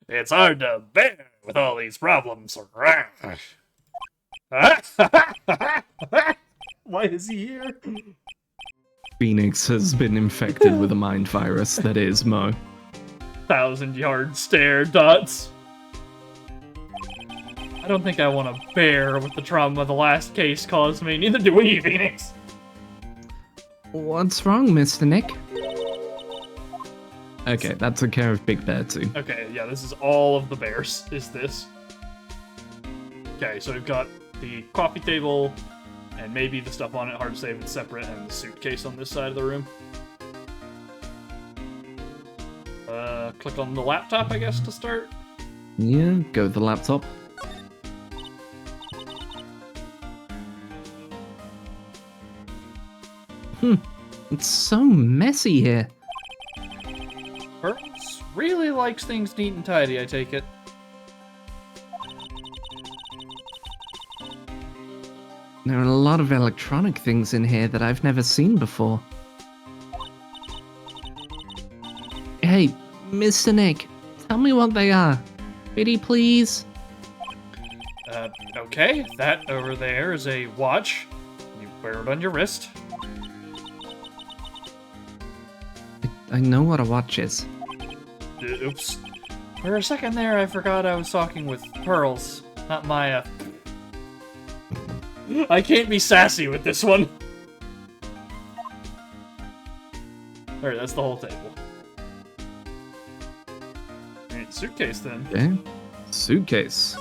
It's hard to bear with all these problems. Why is he here? Phoenix has been infected with a mind virus that is Mo. 1,000-yard stare, Dots. I don't think I want to bear with the trauma the last case caused me. Neither do we, Phoenix. What's wrong, Mr. Nick? Okay, that took care of Big Bear too. Okay, yeah, this is all of the bears, is this. Okay, so we've got the coffee table, and maybe the stuff on it, hard to say if it's separate, and the suitcase on this side of the room. Click on the laptop, I guess, to start. Yeah, go with the laptop. It's so messy here. Pearls really likes things neat and tidy, I take it. There are a lot of electronic things in here that I've never seen before. Hey, Mr. Nick, tell me what they are. Pretty please? Okay, that over there is a watch. You wear it on your wrist. I know what a watch is. Oops. For a second there, I forgot I was talking with Pearls, not Maya. I can't be sassy with this one. Alright, that's the whole table. Alright, suitcase then. Okay. Suitcase.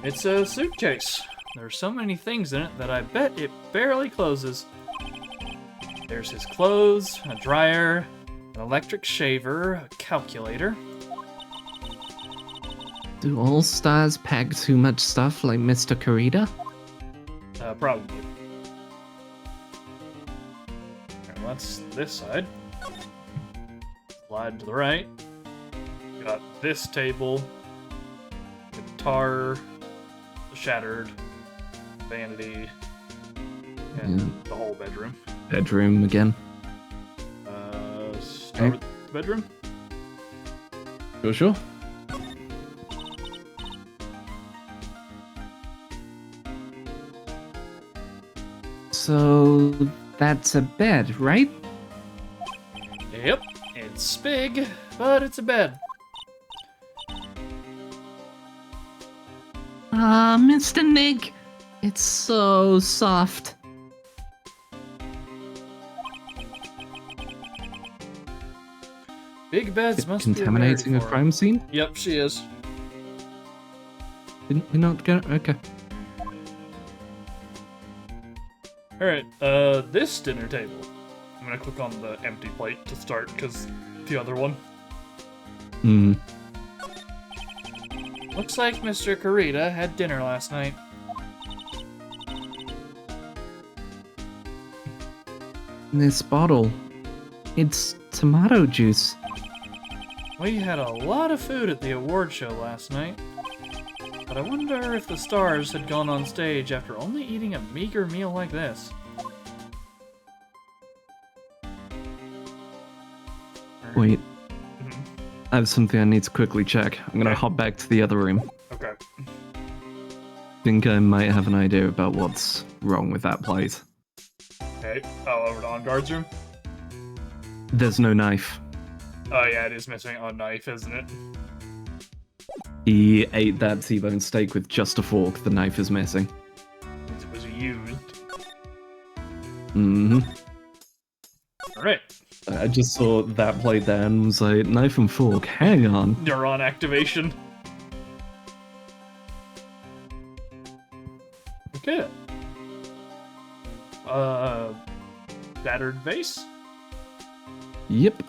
It's a suitcase. There's so many things in it that I bet it barely closes. There's his clothes, a dryer, an electric shaver, a calculator. Do all stars pack too much stuff like Mr. Kurita? Probably. Alright, well, that's this side. Slide to the right. Got this table. Guitar. Shattered. Vanity. And the whole bedroom. Bedroom again. Start with the bedroom. Sure. So that's a bed, right? Yep, it's big, but it's a bed. Ah, Mr. Nick, it's so soft. Big beds must be Contaminating a for crime scene? Yep, she is. Didn't we not go? Okay. Alright, this dinner table. I'm gonna click on the empty plate to start, because the other one. Looks like Mr. Kurita had dinner last night. This bottle, it's tomato juice. We had a lot of food at the award show last night. But I wonder if the stars had gone on stage after only eating a meager meal like this. Wait. I have something I need to quickly check. I'm gonna hop back to the other room. Okay. Think I might have an idea about what's wrong with that plate. Okay. Oh, over to On Guard's room? There's no knife. Oh yeah, it is missing a knife, isn't it? He ate that T-bone steak with just a fork. The knife is missing. It was used. Alright. I just saw that plate there and was like, knife and fork, hang on. Neuron activation. Okay. Battered vase? Yep.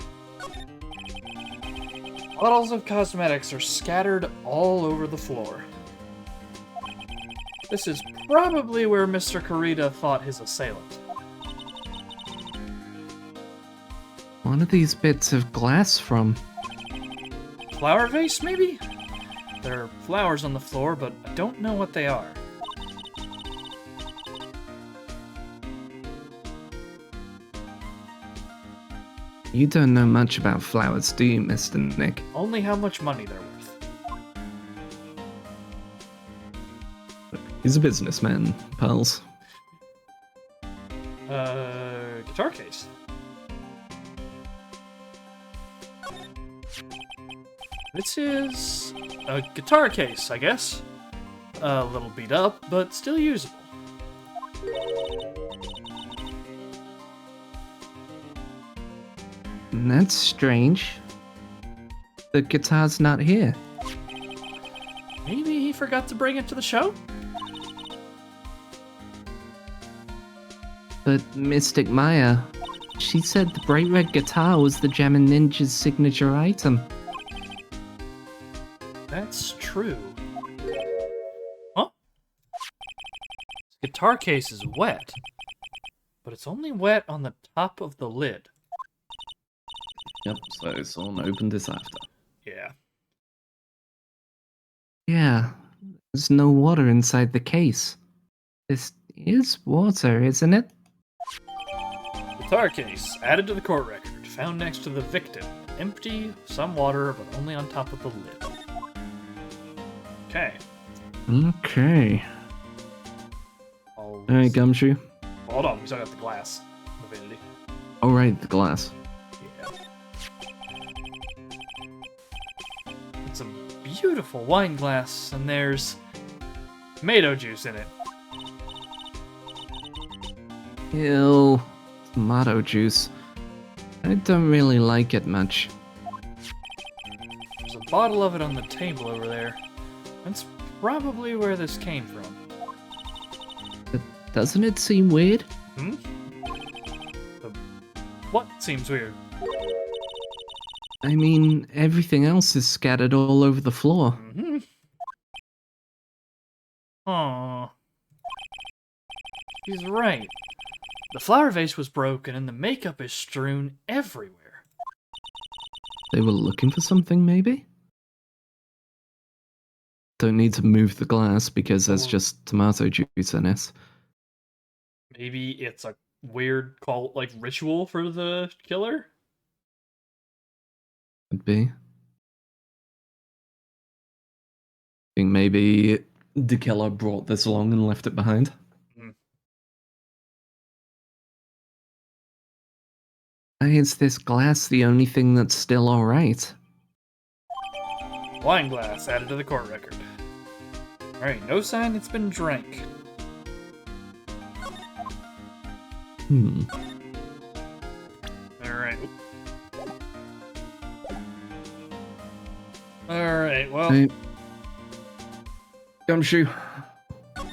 Bottles of cosmetics are scattered all over the floor. This is probably where Mr. Kurita fought his assailant. What are these bits of glass from? Flower vase, maybe? There are flowers on the floor, but I don't know what they are. You don't know much about flowers, do you, Mr. Nick? Only how much money they're worth. He's a businessman, pals. Guitar case. This is a guitar case, I guess. A little beat up, but still usable. That's strange. The guitar's not here. Maybe he forgot to bring it to the show? But Mystic Maya, she said the bright red guitar was the Gem and Ninja's signature item. That's true. Huh? This guitar case is wet, but it's only wet on the top of the lid. Yep, so someone opened this after. Yeah. Yeah, there's no water inside the case. This is water, isn't it? Guitar case added to the court record, found next to the victim. Empty, some water, but only on top of the lid. Okay. Okay. I'll... Alright, Gumshoe. Hold on, we still got the glass. Divinity. Alright, the glass. Yeah. It's a beautiful wine glass, and there's tomato juice in it. Ew. Tomato juice. I don't really like it much. There's a bottle of it on the table over there. That's probably where this came from. But doesn't it seem weird? Hmm? What seems weird? I mean, everything else is scattered all over the floor. Mm-hmm. Aw. He's right. The flower vase was broken and the makeup is strewn everywhere. They were looking for something, maybe? Don't need to move the glass because there's just tomato juice in it. Maybe it's a weird cult, like, ritual for the killer? Could be. Think maybe the killer brought this along and left it behind. Why is this glass the only thing that's still alright? Wine glass added to the court record. Alright, no sign it's been drank. Alright. Alright, well... Hey. Gumshoe,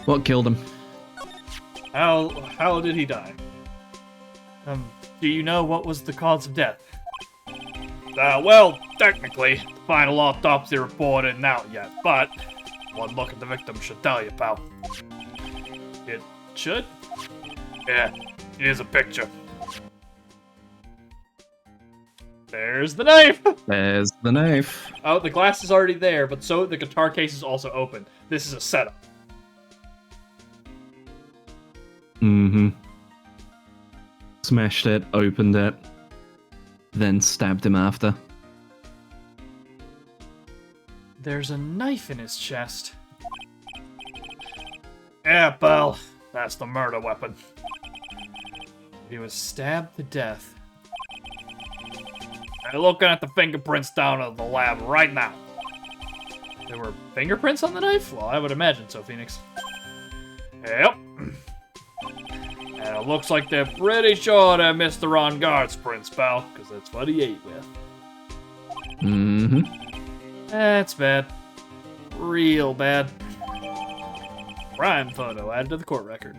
what killed him? How did he die? Do you know what was the cause of death? Well, technically, the final autopsy report isn't out yet, but one look at the victim should tell you, pal. It should? Yeah, here's a picture. There's the knife! There's the knife. Oh, the glass is already there, but so the guitar case is also open. This is a setup. Mm-hmm. Smashed it, opened it, then stabbed him after. There's a knife in his chest. Yeah, pal. That's the murder weapon. He was stabbed to death. I'm looking at the fingerprints down at the lab right now. There were fingerprints on the knife? Well, I would imagine so, Phoenix. Yep. And it looks like they're pretty sure they're Mr. Ron Guard's prints, pal, because that's what he ate with. Mm-hmm. That's bad. Real bad. Crime photo added to the court record.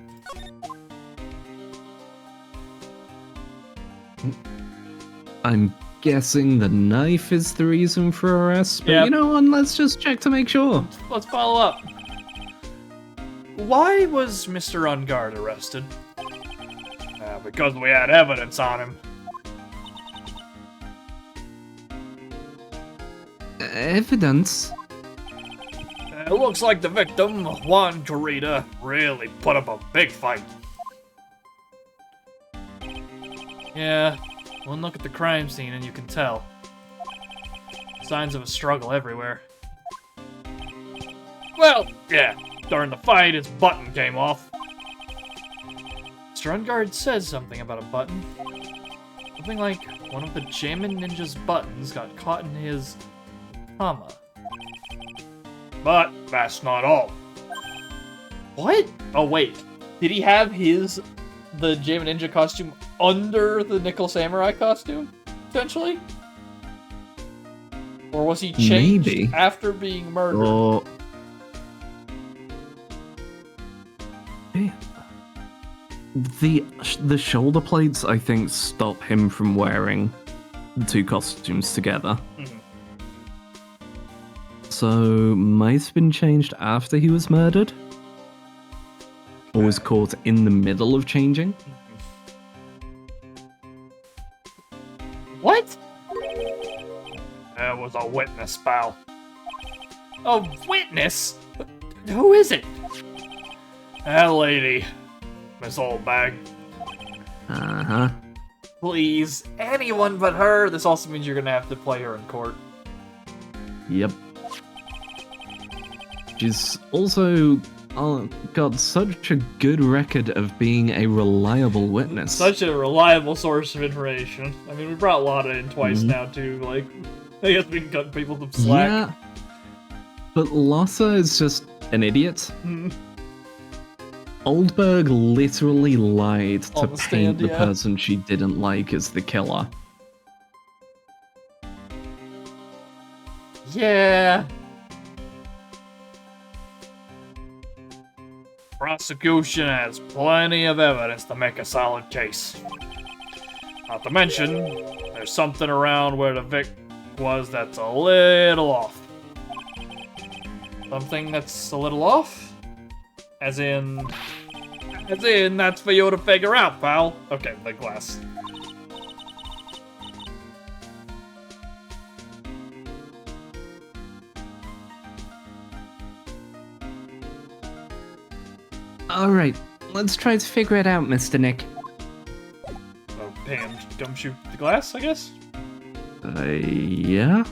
I'm guessing the knife is the reason for arrest, but Yep. you know what, let's just check to make sure. Let's follow up. Why was Mr. Ungard arrested? Because we had evidence on him. Evidence? It looks like the victim, Juan Carita, really put up a big fight. Yeah, one look at the crime scene and you can tell. Signs of a struggle everywhere. Well, yeah, during the fight his button came off. Mr. Ungard says something about a button. Something like one of the Jammin' Ninja's buttons got caught in his comma. But that's not all. What? Oh wait, did he have the Jammin' Ninja costume under the Nickel Samurai costume? potentially? Or was he changed Maybe. after being murdered? Or the shoulder plates, I think, stop him from wearing the two costumes together. Mhm. So might have been changed after he was murdered, or was caught in the middle of changing. What? That was a witness, pal. A witness? Who is it? That lady. Miss Oldbag. Uh-huh. Please, anyone but her. This also means you're gonna have to play her in court. Yep. She's also got such a good record of being a reliable witness. Such a reliable source of information. I mean, we brought Lana in twice now, too. Like, I guess we can cut people some slack. Yeah. But Lotta is just an idiot. Oldberg literally lied to On the stand, paint the yeah. person she didn't like as the killer. Yeah. Prosecution has plenty of evidence to make a solid case. Not to mention, there's something around where the Vic was that's a little off. Something that's a little off? As in, that's for you to figure out, pal. Okay, the glass. Alright, let's try to figure it out, Mr. Nick. Oh, hand gumshoe the glass, I guess? Yeah?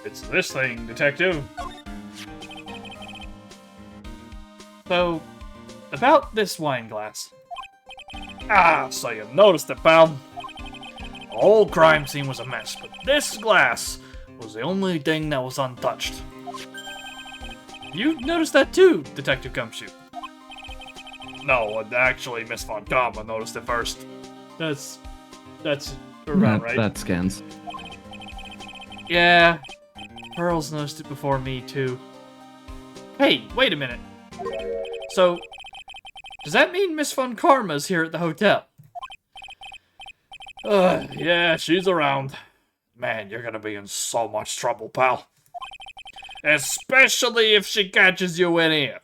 It's this thing, detective. So, about this wine glass. Ah, so you noticed it, pal. The whole crime scene was a mess, but this glass was the only thing that was untouched. You noticed that too, Detective Gumshoe. No, actually, Miss Von Karma noticed it first. That's around right. That scans. Yeah, Pearls noticed it before me too. Hey, wait a minute. So, does that mean Miss Von Karma's here at the hotel? Yeah, she's around. Man, you're gonna be in so much trouble, pal. Especially if she catches you in here.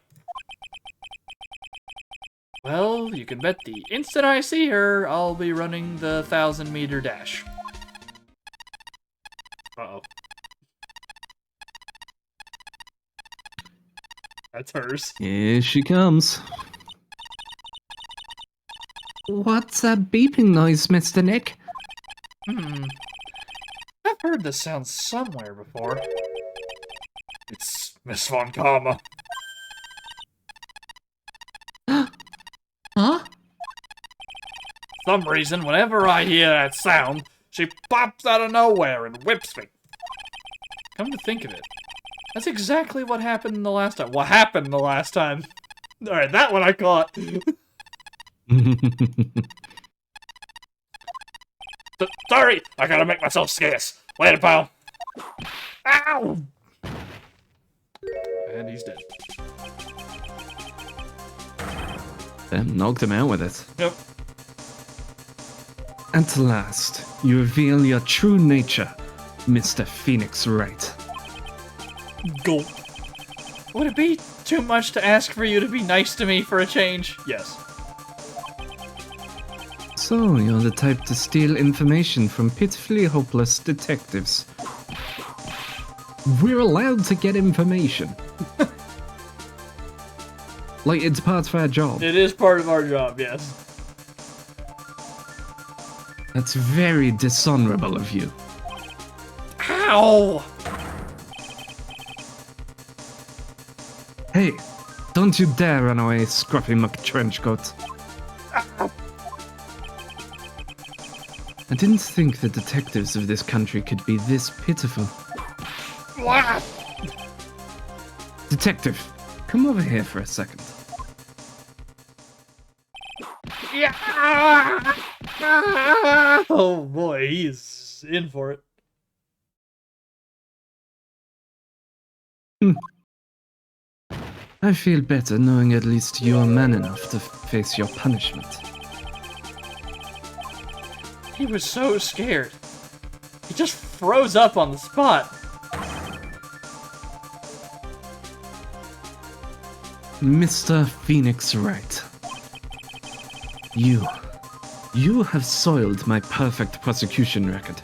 Well, you can bet the instant I see her, I'll be running the 1,000-meter dash. Uh-oh. That's hers. Here she comes. What's that beeping noise, Mr. Nick? I've heard this sound somewhere before. It's Miss Von Karma. Huh? For some reason, whenever I hear that sound, she pops out of nowhere and whips me. Come to think of it, that's exactly what happened the last time. What happened the last time? Alright, that one I caught. Sorry, I gotta make myself scarce. Later, pal. Ow! And he's dead. Then knocked him out with it. Yep. At last, you reveal your true nature, Mr. Phoenix Wright. Gulp. Would it be too much to ask for you to be nice to me for a change? Yes. So, you're the type to steal information from pitifully hopeless detectives. We're allowed to get information. Like, it's part of our job. It is part of our job, yes. That's very dishonorable of you. Ow! Hey, don't you dare run away, scruffy McTrenchcoat. I didn't think the detectives of this country could be this pitiful. What? Detective, come over here for a second. Yeah! Oh boy, he's in for it. I feel better knowing at least you are man enough to face your punishment. He was so scared. He just froze up on the spot. Mr. Phoenix Wright. You have soiled my perfect prosecution record.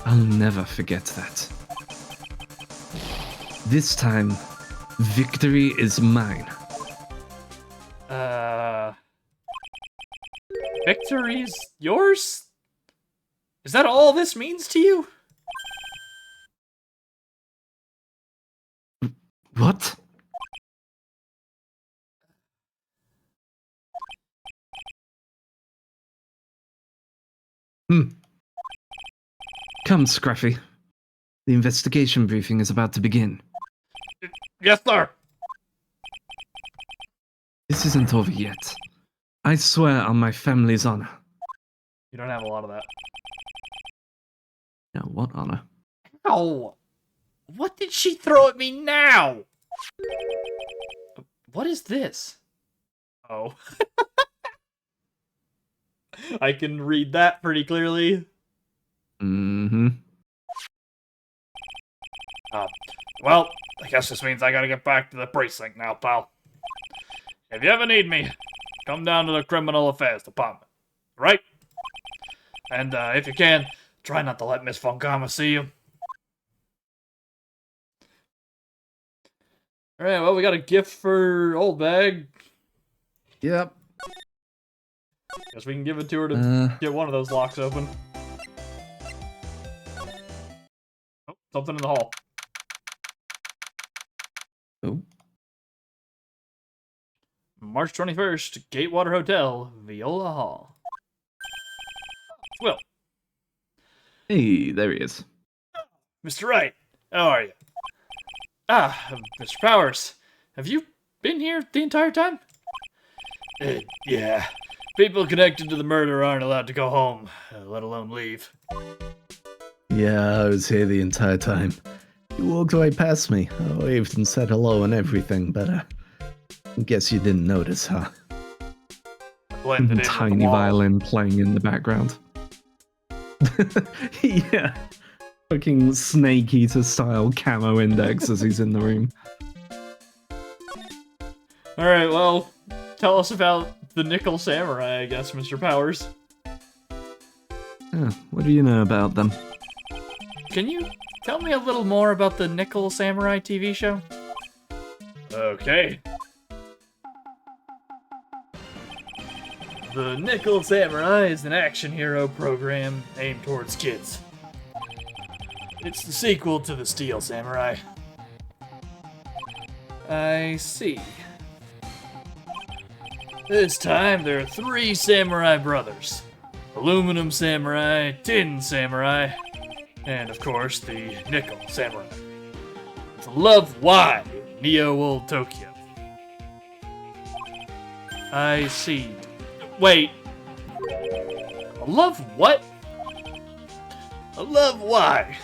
I'll never forget that. This time, victory is mine. Victory's yours? Is that all this means to you? What? Come, Scruffy. The investigation briefing is about to begin. Yes, sir. This isn't over yet. I swear on my family's honor. You don't have a lot of that. Now, what honor? Ow! What did she throw at me now? What is this? Oh. I can read that pretty clearly. Mm-hmm. Well, I guess this means I gotta get back to the precinct now, pal. If you ever need me, come down to the Criminal Affairs Department. Right? And, if you can, try not to let Miss Von Karma see you. Alright, well, we got a gift for Old Bag. Yep. Guess we can give it to her to get one of those locks open. Oh, something in the hall. Oh. March 21st, Gatewater Hotel, Viola Hall. Will. Hey, there he is. Mr. Wright, how are you? Mr. Powers, have you been here the entire time? Yeah. People connected to the murder aren't allowed to go home, let alone leave. Yeah, I was here the entire time. You walked right past me. I waved and said hello and everything, but I guess you didn't notice, huh? Blended in with the Tiny wall. violin playing in the background. Yeah. Fucking Snake Eater style camo index as he's in the room. Alright, well, tell us about the Nickel Samurai, I guess, Mr. Powers. What do you know about them? Can you tell me a little more about the Nickel Samurai TV show? Okay. The Nickel Samurai is an action hero program aimed towards kids. It's the sequel to the Steel Samurai. I see. This time there are 3 samurai brothers. Aluminum Samurai, Tin Samurai, and of course the Nickel Samurai. It's Love Y in Neo Old Tokyo. I see. Wait. A love what? A love Y.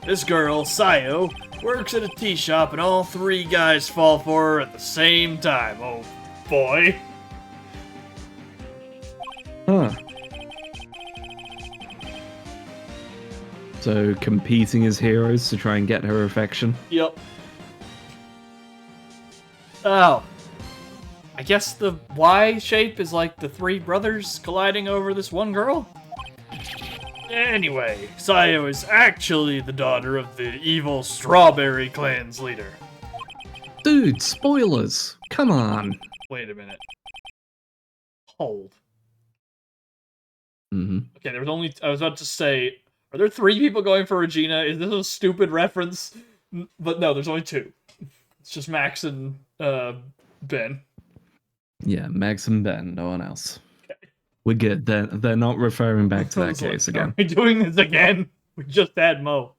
This girl, Sayo, works at a tea shop and all 3 guys fall for her at the same time. Oh boy. Huh. So, competing as heroes to try and get her affection? Yep. Oh. I guess the Y shape is like the 3 brothers colliding over this one girl? Anyway, Sayo is actually the daughter of the evil Strawberry Clan's leader. Dude, spoilers! Come on! Wait a minute. Hold. Mm-hmm. Okay, there was only... I was about to say, are there 3 people going for Regina? Is this a stupid reference? But no, there's only 2. It's just Max and, Ben. Yeah, Max and Ben, no one else. Okay. We're good. They're not referring back to I that was like, case are again. we doing this again? We just had Mo.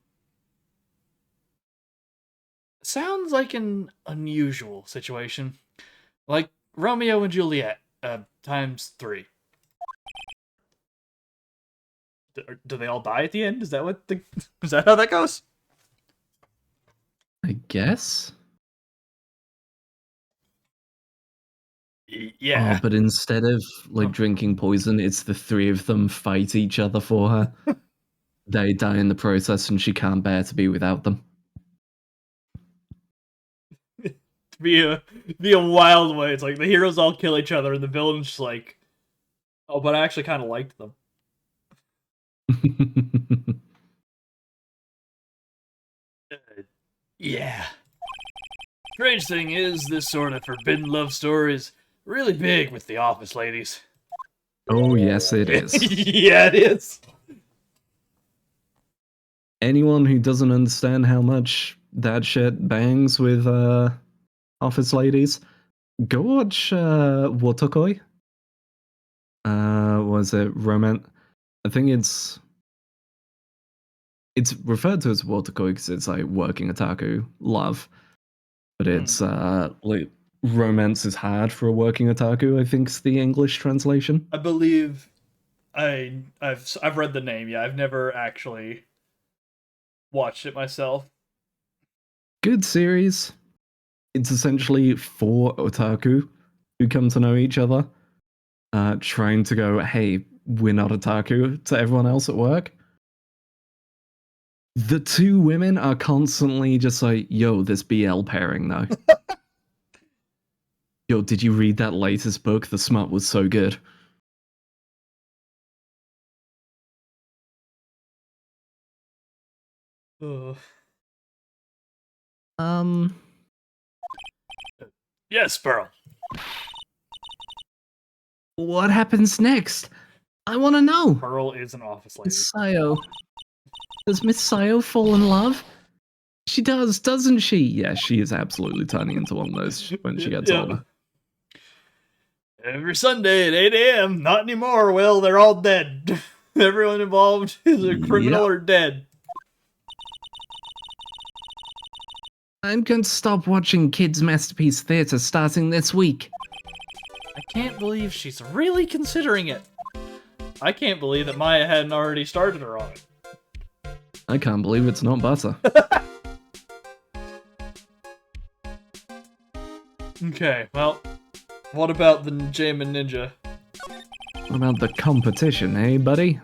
Sounds like an unusual situation. Like Romeo and Juliet, times 3. Do they all die at the end? Is that what the? Is that how that goes? I guess. Yeah. Oh, but instead of like drinking poison, it's the three of them fight each other for her. They die in the process, and she can't bear to be without them. Be a wild way. It's like the heroes all kill each other, and the villain's just like, oh, but I actually kind of liked them. Yeah. Strange thing is, this sort of forbidden love story is really big with the office ladies. Oh, yes, it is. Yeah, it is. Anyone who doesn't understand how much that shit bangs with office ladies, go watch Wotakoi. Was it Romance? I think it's referred to as Wotakoi because it's like working otaku love, but it's like romance is hard for a working otaku, I think's the English translation. I believe I've read the name. Yeah, I've never actually watched it myself. Good series. It's essentially 4 otaku who come to know each other, trying to go, hey, we're not otaku, to everyone else at work. The 2 women are constantly just like, yo, this BL pairing though. Yo, did you read that latest book? The smut was so good. Ugh. Yes, Pearl. What happens next? I want to know. Pearl is an office lady. Miss Sayo. Does Miss Sayo fall in love? She does, doesn't she? Yeah, she is absolutely turning into one of those when she gets older. Every Sunday at 8 a.m. Not anymore. Well, they're all dead. Everyone involved is a criminal or dead. I'm going to stop watching Kids Masterpiece Theatre starting this week. I can't believe she's really considering it. I can't believe that Maya hadn't already started her on it. I can't believe it's not butter. Okay, well, what about the Jamin Ninja? What about the competition, eh, buddy?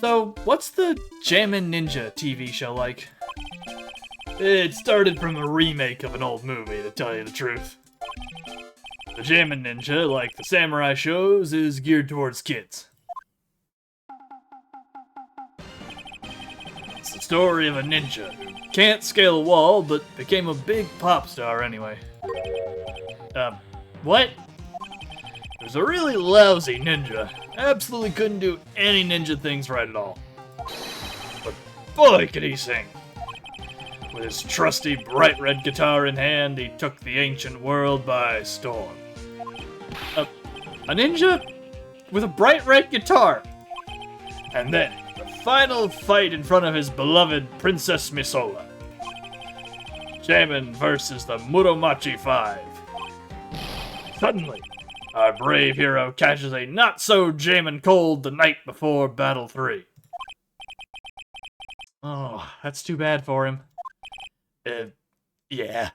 So, what's the Jamin Ninja TV show like? It started from a remake of an old movie, to tell you the truth. The Jamin Ninja, like the samurai shows, is geared towards kids. It's the story of a ninja who can't scale a wall, but became a big pop star anyway. What? He was a really lousy ninja. Absolutely couldn't do any ninja things right at all. But boy, could he sing! With his trusty bright red guitar in hand, he took the ancient world by storm. A ninja with a bright red guitar! And then, the final fight in front of his beloved Princess Misola. Jamin versus the Muromachi 5. Suddenly, our brave hero catches a not-so-Jamin cold the night before Battle 3. Oh, that's too bad for him. Yeah.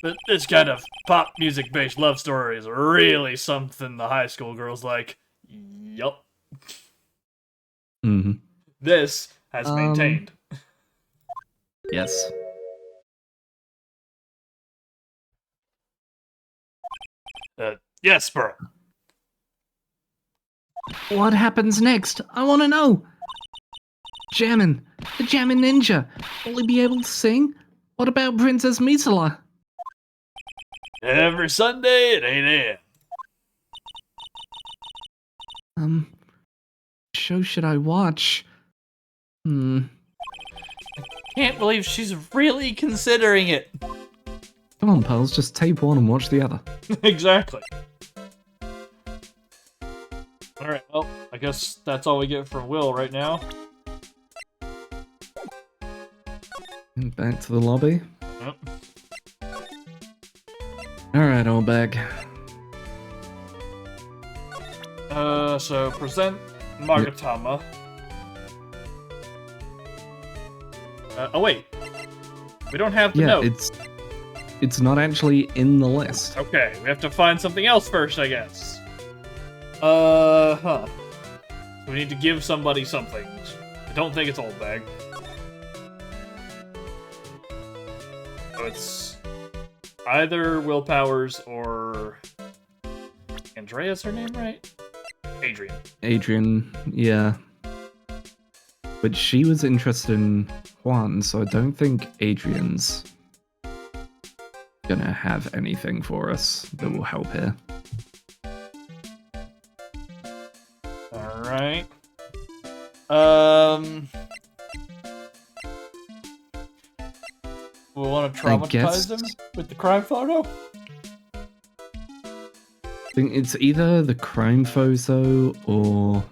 But this kind of pop music-based love story is really something the high school girls like. Yup. Mm-hmm. This has maintained. Yes. Yes, Pearl. What happens next? I want to know. Jamin, the Jamin Ninja. Will he be able to sing? What about Princess Misala? Every Sunday at 8 a.m. Show should I watch? Can't believe she's really considering it. Come on, pals, just tape one and watch the other. Exactly. Alright, well, I guess that's all we get from Will right now. And back to the lobby. Yep. Alright, old bag. So present Magatama. Oh wait, we don't have the Yeah, note. it's not actually in the list. Okay, we have to find something else first, I guess. Huh. We need to give somebody something. I don't think it's Old Bag. So it's either Will Powers or Andrea's her name, right? Adrian. Adrian, yeah. But she was interested in Juan, so I don't think Adrian's gonna have anything for us that will help here. Alright. We want to traumatize him with the crime photo? I think it's either the crime photo or...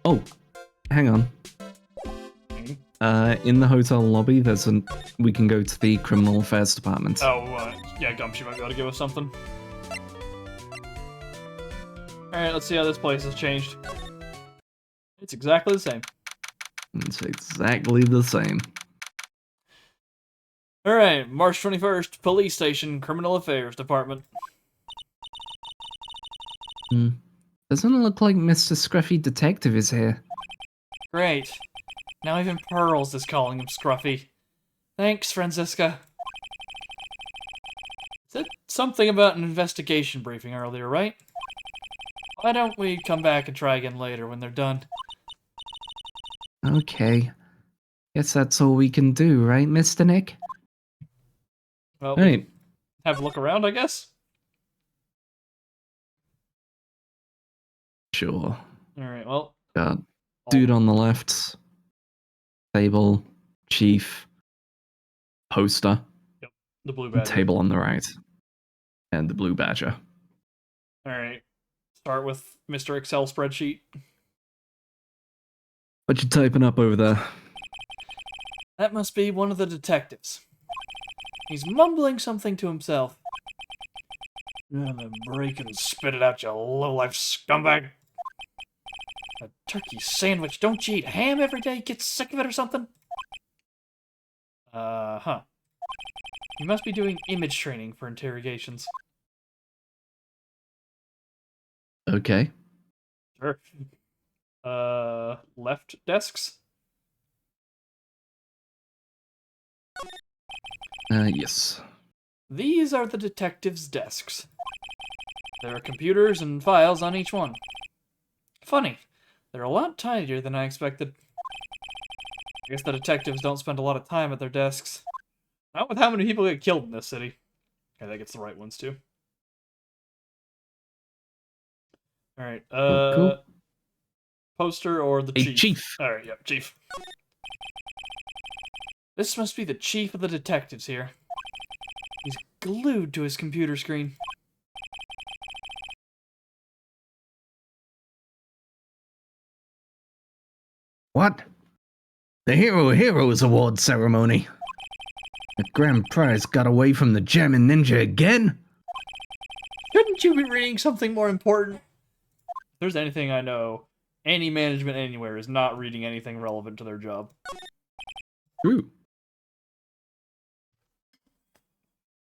Oh, hang on. In the hotel lobby, we can go to the criminal affairs department. Oh, yeah, Gumshoe might be able to give us something. Alright, let's see how this place has changed. It's exactly the same. It's exactly the same. Alright, March 21st, Police Station, Criminal Affairs Department. Doesn't look like Mr. Scruffy Detective is here. Great. Now even Pearls is calling him Scruffy. Thanks, Franziska. Said something about an investigation briefing earlier, right? Why don't we come back and try again later when they're done? Okay. Guess that's all we can do, right, Mr. Nick? Well, Right. have a look around, I guess? Sure. Alright, well... Dude on the left. Table. Chief. Poster. The Blue Badger. Table on the right. And the Blue Badger. Alright. Start with Mr. Excel spreadsheet. What you typing up over there? That must be one of the detectives. He's mumbling something to himself. And then break and spit it out, you low-life scumbag. A turkey sandwich. Don't you eat ham every day? Get sick of it or something? Huh. He must be doing image training for interrogations. Okay. Sure. Left desks? Yes. These are the detectives' desks. There are computers and files on each one. Funny, they're a lot tidier than I expected. I guess the detectives don't spend a lot of time at their desks. Not with how many people get killed in this city. I think it's the right ones, too. Alright, Cool. Poster or the A chief? chief. Alright, yep, chief. This must be the chief of the detectives here. He's glued to his computer screen. What? The Heroes Award ceremony. The grand prize got away from the German ninja again? Shouldn't you be reading something more important? If there's anything I know, any management anywhere is not reading anything relevant to their job. True.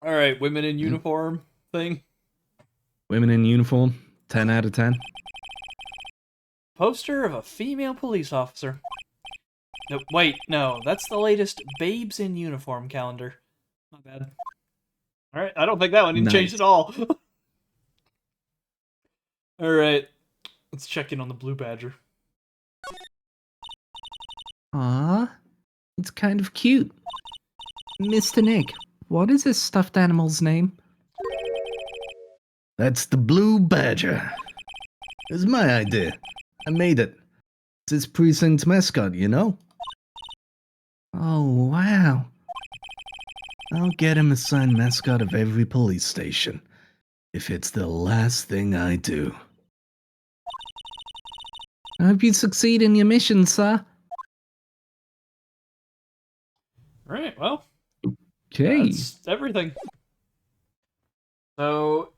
Alright, women in uniform thing. Women in uniform. 10 out of 10. Poster of a female police officer. No, wait, no, that's the latest Babes in Uniform calendar. Not bad. Alright, I don't think that one didn't change at all. Alright, let's check in on the Blue Badger. Ah, it's kind of cute. Mr. Nick, what is this stuffed animal's name? That's the Blue Badger. It was my idea. I made it. It's his precinct mascot, you know? Oh, wow. I'll get him assigned mascot of every police station. If it's the last thing I do. I hope you succeed in your mission, sir. Alright, well, Okay. that's everything. So,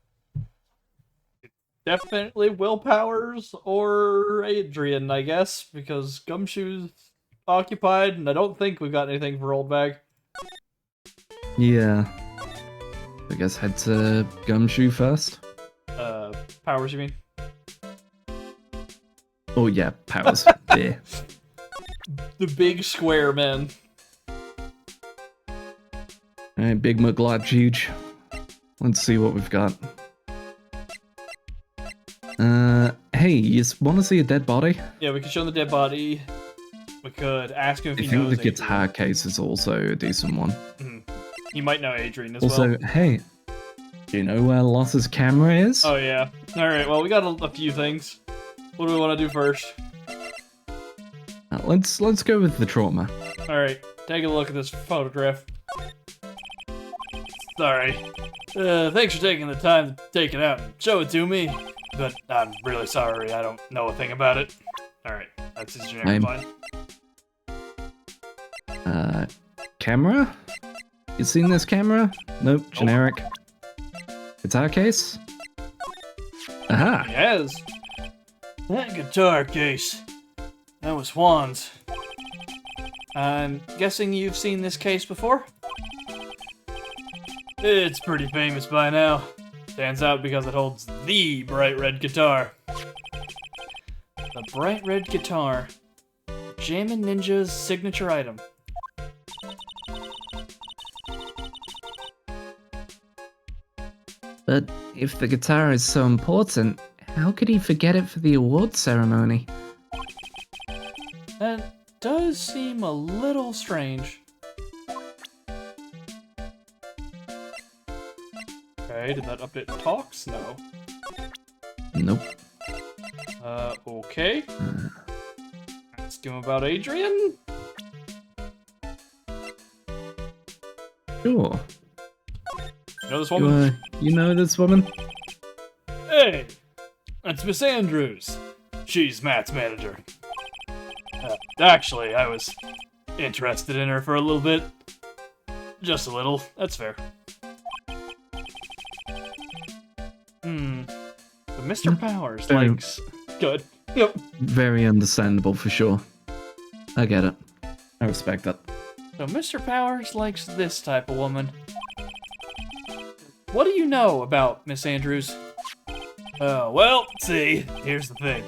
definitely Will Powers or Adrian, I guess, because Gumshoe's occupied, and I don't think we've got anything for Old Bag. Yeah. I guess head to Gumshoe first. Powers, you mean? Oh yeah, Powers. Yeah. The big square man. Alright, Big McLarge huge. Let's see what we've got. Hey, you want to see a dead body? Yeah, we could show him the dead body. We could ask him if I he think knows the guitar case is also a decent one. Adrian. He might know Adrian as Also, well. hey, do you know where Loss's camera is? Oh yeah. Alright, well we got a few things. What do we want to do first? Let's go with the trauma. Alright, take a look at this photograph. Sorry. Thanks for taking the time to take it out and show it to me. But I'm really sorry, I don't know a thing about it. Alright, that's his generic line. Camera? You seen this camera? Nope, generic. Guitar case? Aha! Yes. That guitar case. That was Juan's. I'm guessing you've seen this case before? It's pretty famous by now. Stands out because it holds the bright red guitar. The bright red guitar. Jammin' Ninja's signature item. But if the guitar is so important, how could he forget it for the award ceremony? That does seem a little strange. Okay, did that update the talks? No. Nope. Okay. Ask him about Adrian? Sure. You know this woman? You know this woman? Hey! That's Miss Andrews. She's Matt's manager. Actually, I was interested in her for a little bit. Just a little, that's fair. But Mr. Powers likes... Good. Yep. Very understandable for sure. I get it. I respect that. So Mr. Powers likes this type of woman. What do you know about Miss Andrews? Well, see, here's the thing.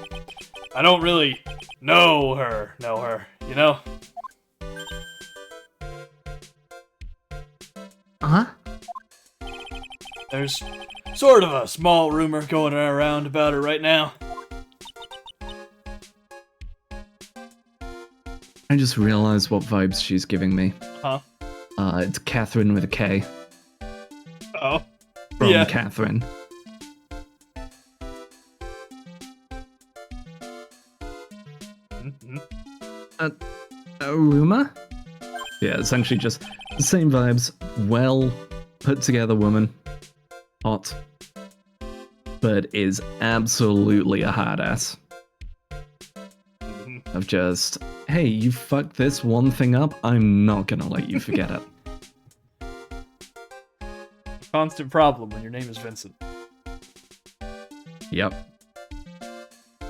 I don't really know her, you know? Huh? There's sort of a small rumor going around about her right now. I just realized what vibes she's giving me. Huh? It's Catherine with a K. Oh. From Yeah. Catherine. Mm-hmm. A rumor? Yeah, essentially just the same vibes. Well put together woman. Hot. But is absolutely a hard ass. Of just, hey, you fucked this one thing up, I'm not gonna let you forget it. Constant problem when your name is Vincent. Yep.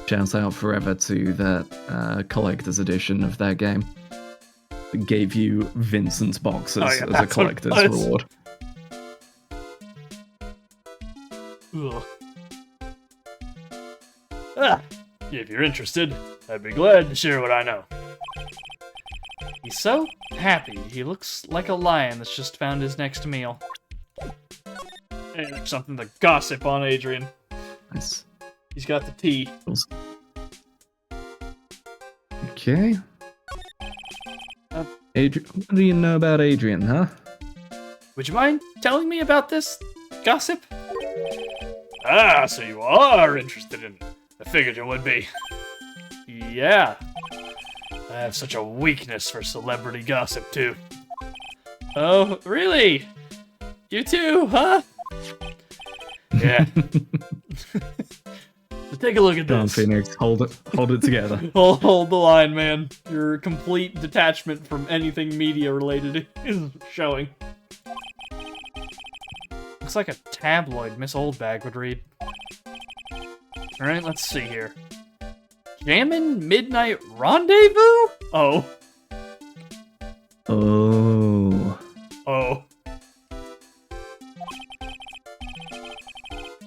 Shouts out forever to that collector's edition of that game. It gave you Vincent's boxes as a that's what it collector's was. reward. Ugh. If you're interested, I'd be glad to share what I know. He's so happy, he looks like a lion that's just found his next meal. Hey, there's something to gossip on Adrian. Nice. He's got the tea. Okay. Adrian, what do you know about Adrian, huh? Would you mind telling me about this gossip? Ah, so you are interested in it. I figured you would be. Yeah. I have such a weakness for celebrity gossip, too. Oh, really? You too, huh? Yeah. So take a look at Come on, this. Phoenix, hold it together. Hold the line, man. Your complete detachment from anything media related is showing. Looks like a tabloid Miss Oldbag would read. Alright, let's see here. Jammin' Midnight Rendezvous? Oh. Oh. Oh.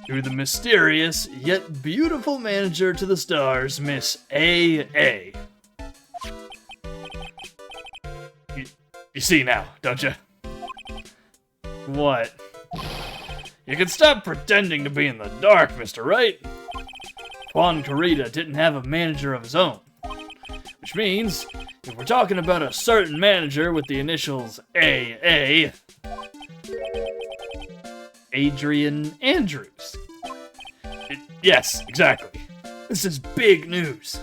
To the mysterious, yet beautiful manager to the stars, Miss A.A. You see now, don't you? What? You can stop pretending to be in the dark, Mr. Wright. Juan Corrida didn't have a manager of his own. Which means, if we're talking about a certain manager with the initials AA, Adrian Andrews. Yes, exactly. This is big news.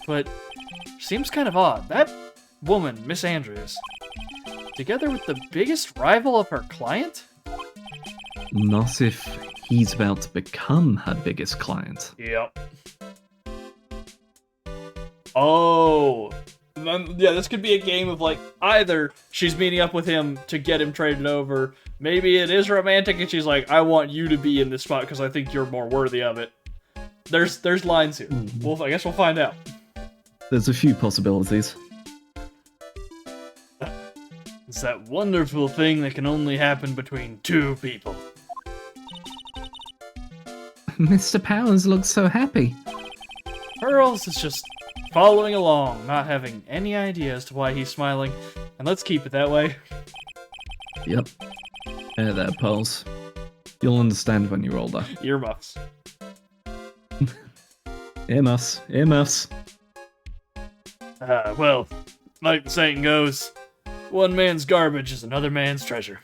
But seems kind of odd. That woman, Miss Andrews, together with the biggest rival of her client? Not if he's about to become her biggest client. Yep. Oh. Yeah, this could be a game of, like, either she's meeting up with him to get him traded over, maybe it is romantic and she's like, I want you to be in this spot because I think you're more worthy of it. There's lines here. I guess we'll find out. There's a few possibilities. It's that wonderful thing that can only happen between two people. Mr. Powers looks so happy. Pearls is just following along, not having any idea as to why he's smiling, and let's keep it that way. Yep. Hey there, Pearls. You'll understand when you're older. Earmuffs. Earmuffs. Earmuffs. Well, like the saying goes, one man's garbage is another man's treasure.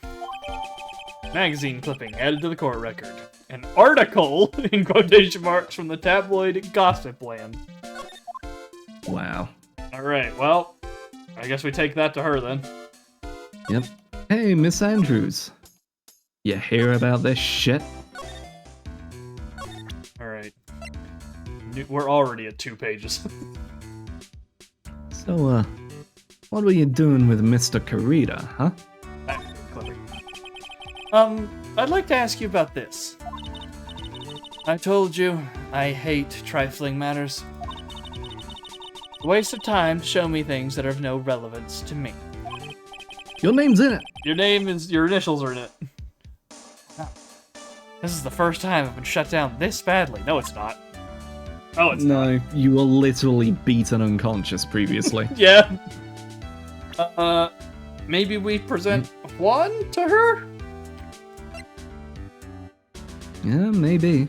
Magazine clipping added to the court record. An article, in quotation marks, from the tabloid gossip land. Wow. Alright, well, I guess we take that to her then. Yep. Hey, Miss Andrews. You hear about this shit? Alright. We're already at 2 pages. So, what were you doing with Mr. Corrida, huh? I'd like to ask you about this. I told you, I hate trifling matters. It's a waste of time to show me things that are of no relevance to me. Your name's in it! Your initials are in it. This is the first time I've been shut down this badly. No, it's not. Oh, it's not. No, you were literally beaten unconscious previously. Yeah. Maybe we present Juan to her? Yeah, maybe.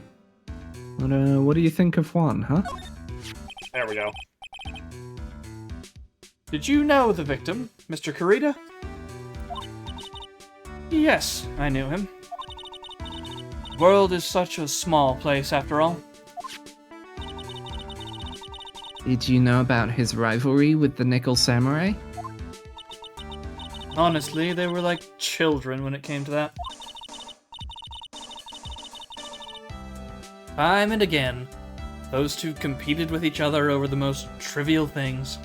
But, what do you think of Juan, huh? There we go. Did you know the victim, Mr. Corrida? Yes, I knew him. The world is such a small place, after all. Did you know about his rivalry with the Nickel Samurai? Honestly, they were like children when it came to that. Time and again, those two competed with each other over the most trivial things.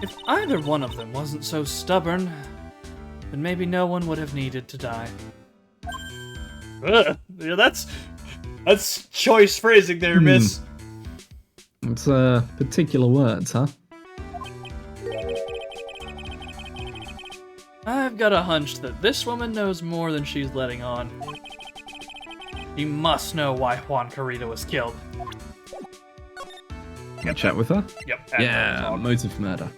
If either one of them wasn't so stubborn, then maybe no one would have needed to die. Yeah, that's choice phrasing there, miss. It's, particular words, huh? I've got a hunch that this woman knows more than she's letting on. She must know why Juan Corrida was killed. Can I chat with her? Yep. Yeah, motive murder.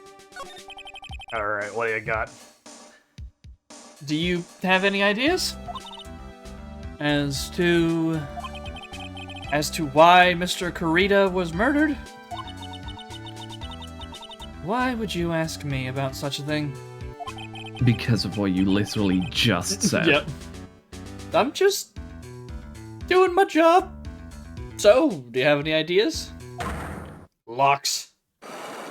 Alright, what do you got? Do you have any ideas? As to why Mr. Corrida was murdered? Why would you ask me about such a thing? Because of what you literally just said. Yep. I'm just doing my job. So, do you have any ideas? Locks.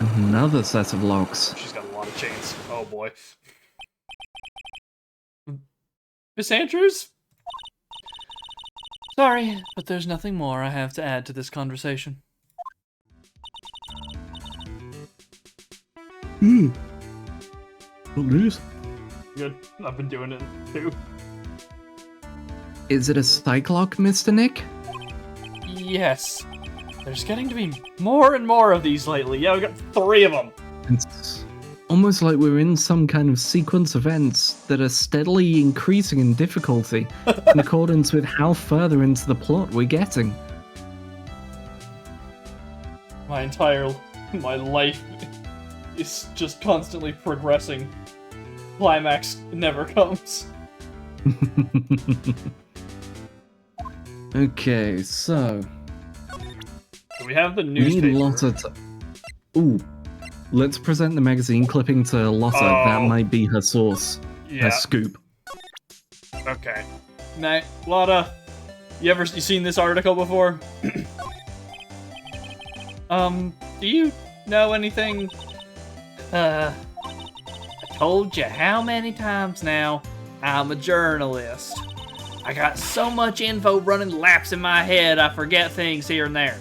Another set of locks. She's got a lot of chains. Oh boy. Miss Andrews? Sorry, but there's nothing more I have to add to this conversation. What, Liz? Good. I've been doing it too. Is it a Cyclock, Mr. Nick? Yes. There's getting to be more and more of these lately. Yeah, we got 3 of them. It's almost like we're in some kind of sequence of events that are steadily increasing in difficulty in accordance with how further into the plot we're getting. My life is just constantly progressing. Climax never comes. Okay, so Do we have the we newspaper? need Lotta to... Ooh, let's present the magazine clipping to Lotta. That Oh. might be her source, Yeah. her scoop. Okay. Now, Lotta, you seen this article before? Do you know anything? I told you how many times now, I'm a journalist. I got so much info running laps in my head, I forget things here and there.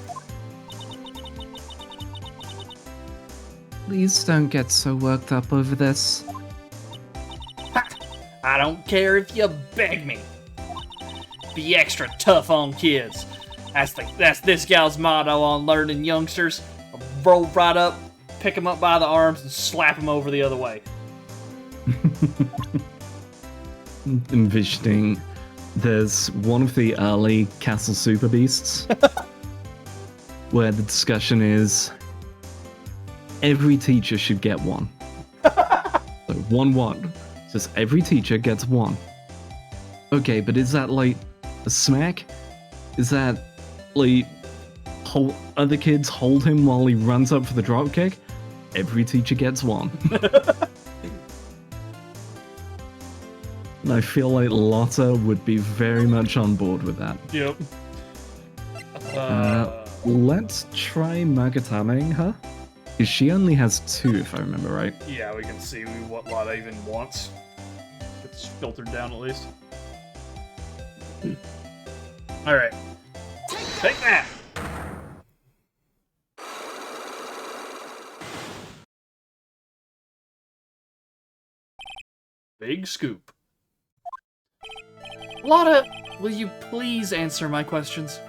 Please don't get so worked up over this. Ha! I don't care if you beg me. Be extra tough on kids. That's this gal's motto on learning youngsters. Roll right up, pick them up by the arms, and slap them over the other way. Envisioning there's one of the early Castle Super Beasts where the discussion is every teacher should get one. So 1-1. Just every teacher gets one. Okay, but is that like a smack? Is that like other kids hold him while he runs up for the dropkick? Every teacher gets one. And I feel like Lotta would be very much on board with that. Yep. Let's try Magataming her. Because she only has 2, if I remember right. Yeah, we can see what Lotta even wants. It's filtered down at least. Alright. Take that! Big scoop. Lotta, will you please answer my questions?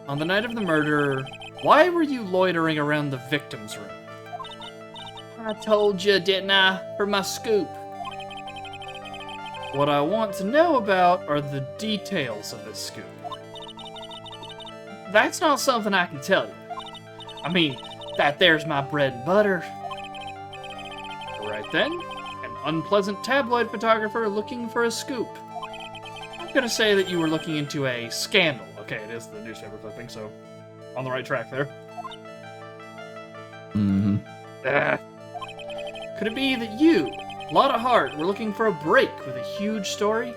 On the night of the murder, why were you loitering around the victim's room? I told you, didn't I? For my scoop. What I want to know about are the details of this scoop. That's not something I can tell you. I mean, that there's my bread and butter. Right then, an unpleasant tabloid photographer looking for a scoop. I'm gonna say that you were looking into a scandal. Okay, it is the newspaper clipping, so on the right track there. Mm-hmm. Could it be that you, Lotta Hart, were looking for a break with a huge story?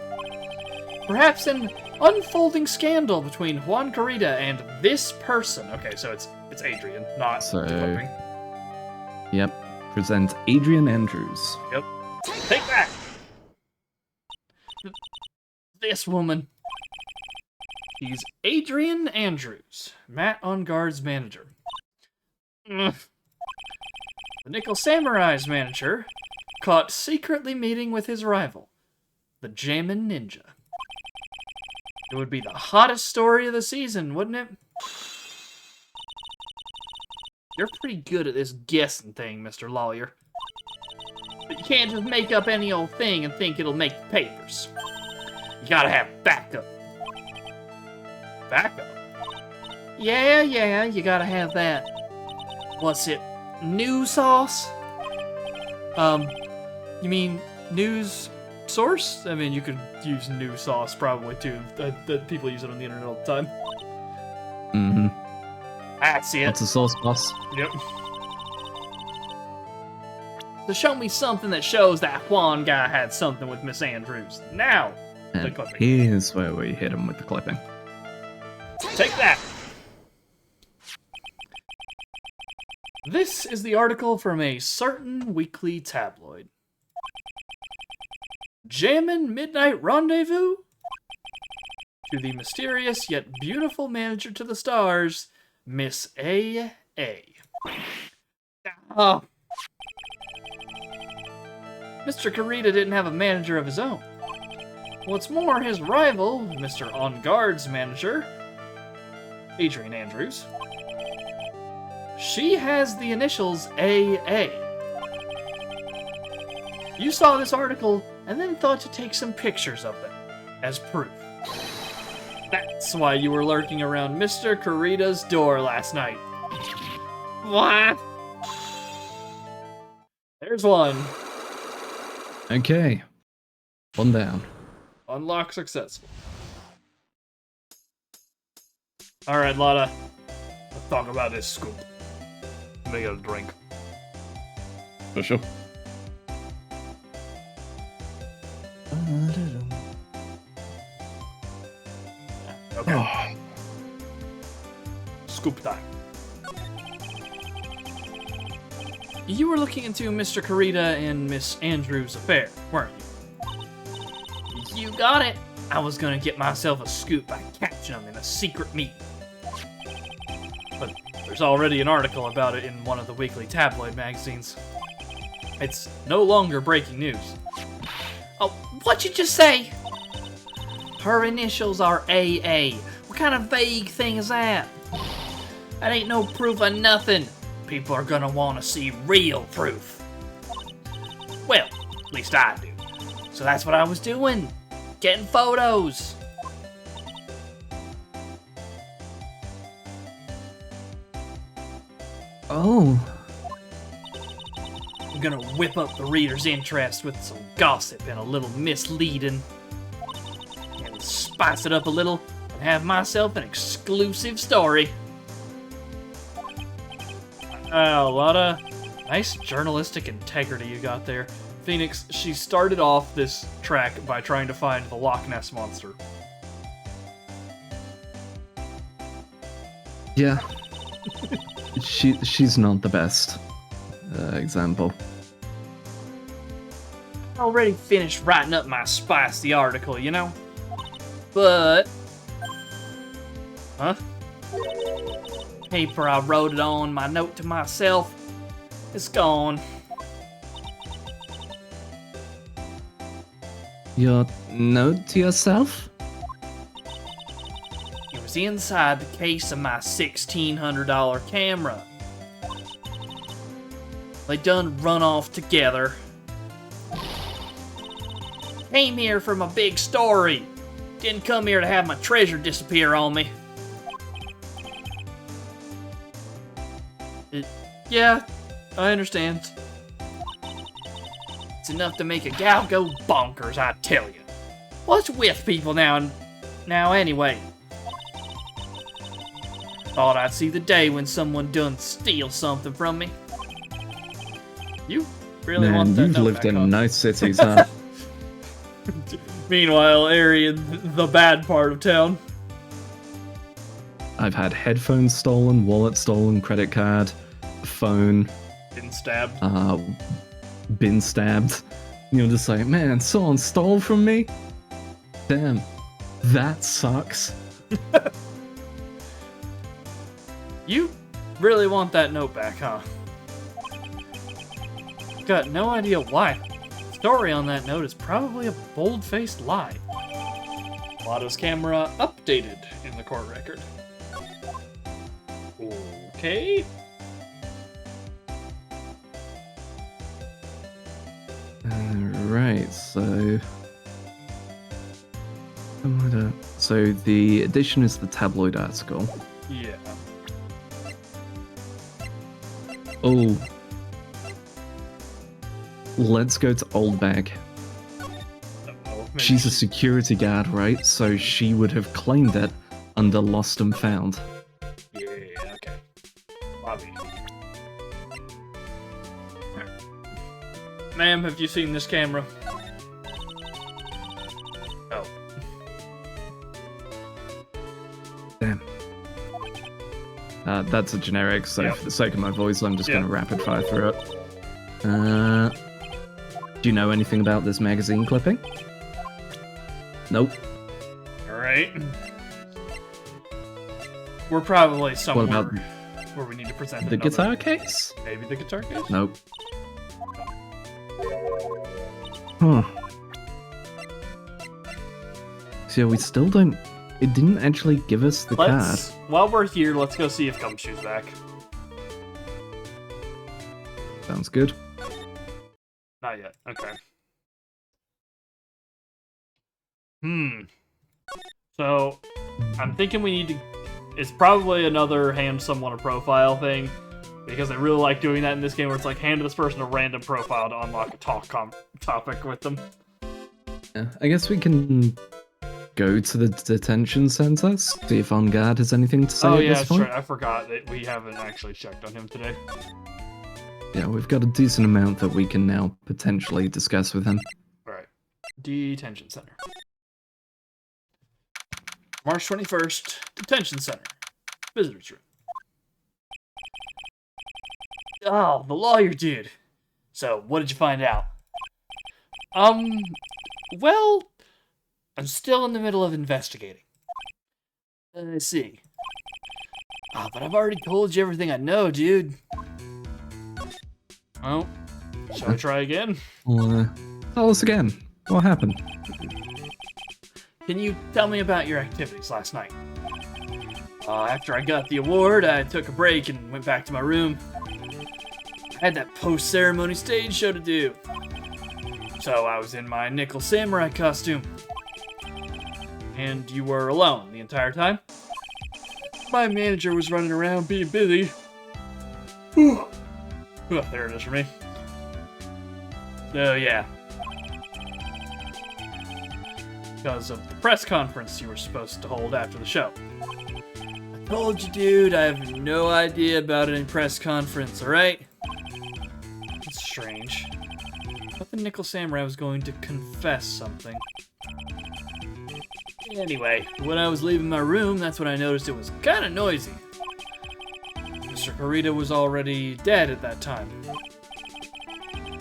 Perhaps an unfolding scandal between Juan Carita and this person. Okay, so it's Adrian, not the clipping. Yep. Present Adrian Andrews. Yep. Take that! This woman. He's Adrian Andrews, Matt on Guard's manager. The Nickel Samurai's manager caught secretly meeting with his rival, the Jamin Ninja. It would be the hottest story of the season, wouldn't it? You're pretty good at this guessing thing, Mr. Lawyer. But you can't just make up any old thing and think it'll make the papers. You gotta have backup. Backup? Yeah, you gotta have that. What's it? News sauce? You mean news source? I mean, you could use news sauce probably too. People use it on the internet all the time. Mm-hmm. That's it. What's the sauce, boss? Yep. So show me something that shows that Juan guy had something with Miss Andrews. Now, the And clipping. here's where we hit him with the clipping. Take that! This is the article from a certain weekly tabloid. Jammin' Midnight Rendezvous? To the mysterious yet beautiful manager to the stars, Miss A.A. Oh. Mr. Carita didn't have a manager of his own. What's more, his rival, Mr. On Guard's manager, Adrian Andrews, she has the initials AA. You saw this article and then thought to take some pictures of them as proof. That's why you were lurking around Mr. Kurita's door last night. What? There's one. Okay. One down. Unlock successful. Alright, Lotta. Let's talk about this scoop. Let me get a drink. For sure. Okay. Scoop time. You were looking into Mr. Kurita and Miss Andrews' affair, weren't you? You got it! I was gonna get myself a scoop by catching them in a secret meeting. But there's already an article about it in one of the weekly tabloid magazines. It's no longer breaking news. Oh, what'd you just say? Her initials are AA. What kind of vague thing is that? That ain't no proof of nothing. People are gonna want to see real proof. Well, at least I do. So that's what I was doing. Getting photos. Oh. I'm gonna whip up the reader's interest with some gossip and a little misleading. And spice it up a little and have myself an exclusive story. A lot of nice journalistic integrity you got there. Phoenix, she started off this track by trying to find the Loch Ness Monster. Yeah. She's not the best example. I already finished writing up my spicy article, you know? But... Huh? Paper I wrote it on, my note to myself, it's gone. Your note to yourself? It was inside the case of my $1,600 camera. They done run off together. Came here from a big story. Didn't come here to have my treasure disappear on me. Yeah, I understand. It's enough to make a gal go bonkers, I tell you. What's with people now anyway? Thought I'd see the day when someone done steal something from me. You really Man, want that you've note lived back, in huh? nice cities, huh? Meanwhile, Ari in the bad part of town. I've had headphones stolen, wallet stolen, credit card, phone, Been stabbed. been stabbed. You're just like, man, someone stole from me? Damn, that sucks. You really want that note back, huh? Got no idea why. The story on that note is probably a bold-faced lie. Lotto's camera updated in the court record. Okay. Right, so... So the edition is the tabloid article. Yeah. Oh. Let's go to Old Bag. Uh-oh, maybe She's a security guard, right? So she would have claimed it under Lost and Found. Yeah, okay. Bobby. Ma'am, have you seen this camera? Oh. Damn. That's a generic, so Yep. for the sake of my voice, I'm just Yep. going to rapid fire through it. Do you know anything about this magazine clipping? Nope. Alright. We're probably somewhere What about where we need to present the another- guitar case? Maybe the guitar case? Nope. Huh. yeah, we still don't... It didn't actually give us the card. While we're here, let's go see if Gumshoe's back. Sounds good. Not yet. Okay. So, I'm thinking we need to... It's probably another hand someone a profile thing, because I really like doing that in this game, where it's like, hand this person a random profile to unlock a topic with them. Yeah, I guess we can go to the detention center, see if On Guard has anything to say at this point. Right. I forgot that we haven't actually checked on him today. Yeah, we've got a decent amount that we can now potentially discuss with him. Alright. Detention Center. March 21st, Detention Center. Visitors room. Oh, the lawyer dude. So, what did you find out? Well, I'm still in the middle of investigating. I see. But I've already told you everything I know, dude. Oh, shall I try again? Well, tell us again. What happened? Can you tell me about your activities last night? After I got the award, I took a break and went back to my room. I had that post-ceremony stage show to do. So I was in my nickel samurai costume. And you were alone the entire time? My manager was running around being busy. Whew. Oh, there it is for me. So yeah. Because of the press conference you were supposed to hold after the show. I told you, dude, I have no idea about any press conference, alright? It's strange. I thought the Nickel Samurai was going to confess something. Anyway, when I was leaving my room, that's when I noticed it was kinda noisy. Mr. Kurita was already dead at that time.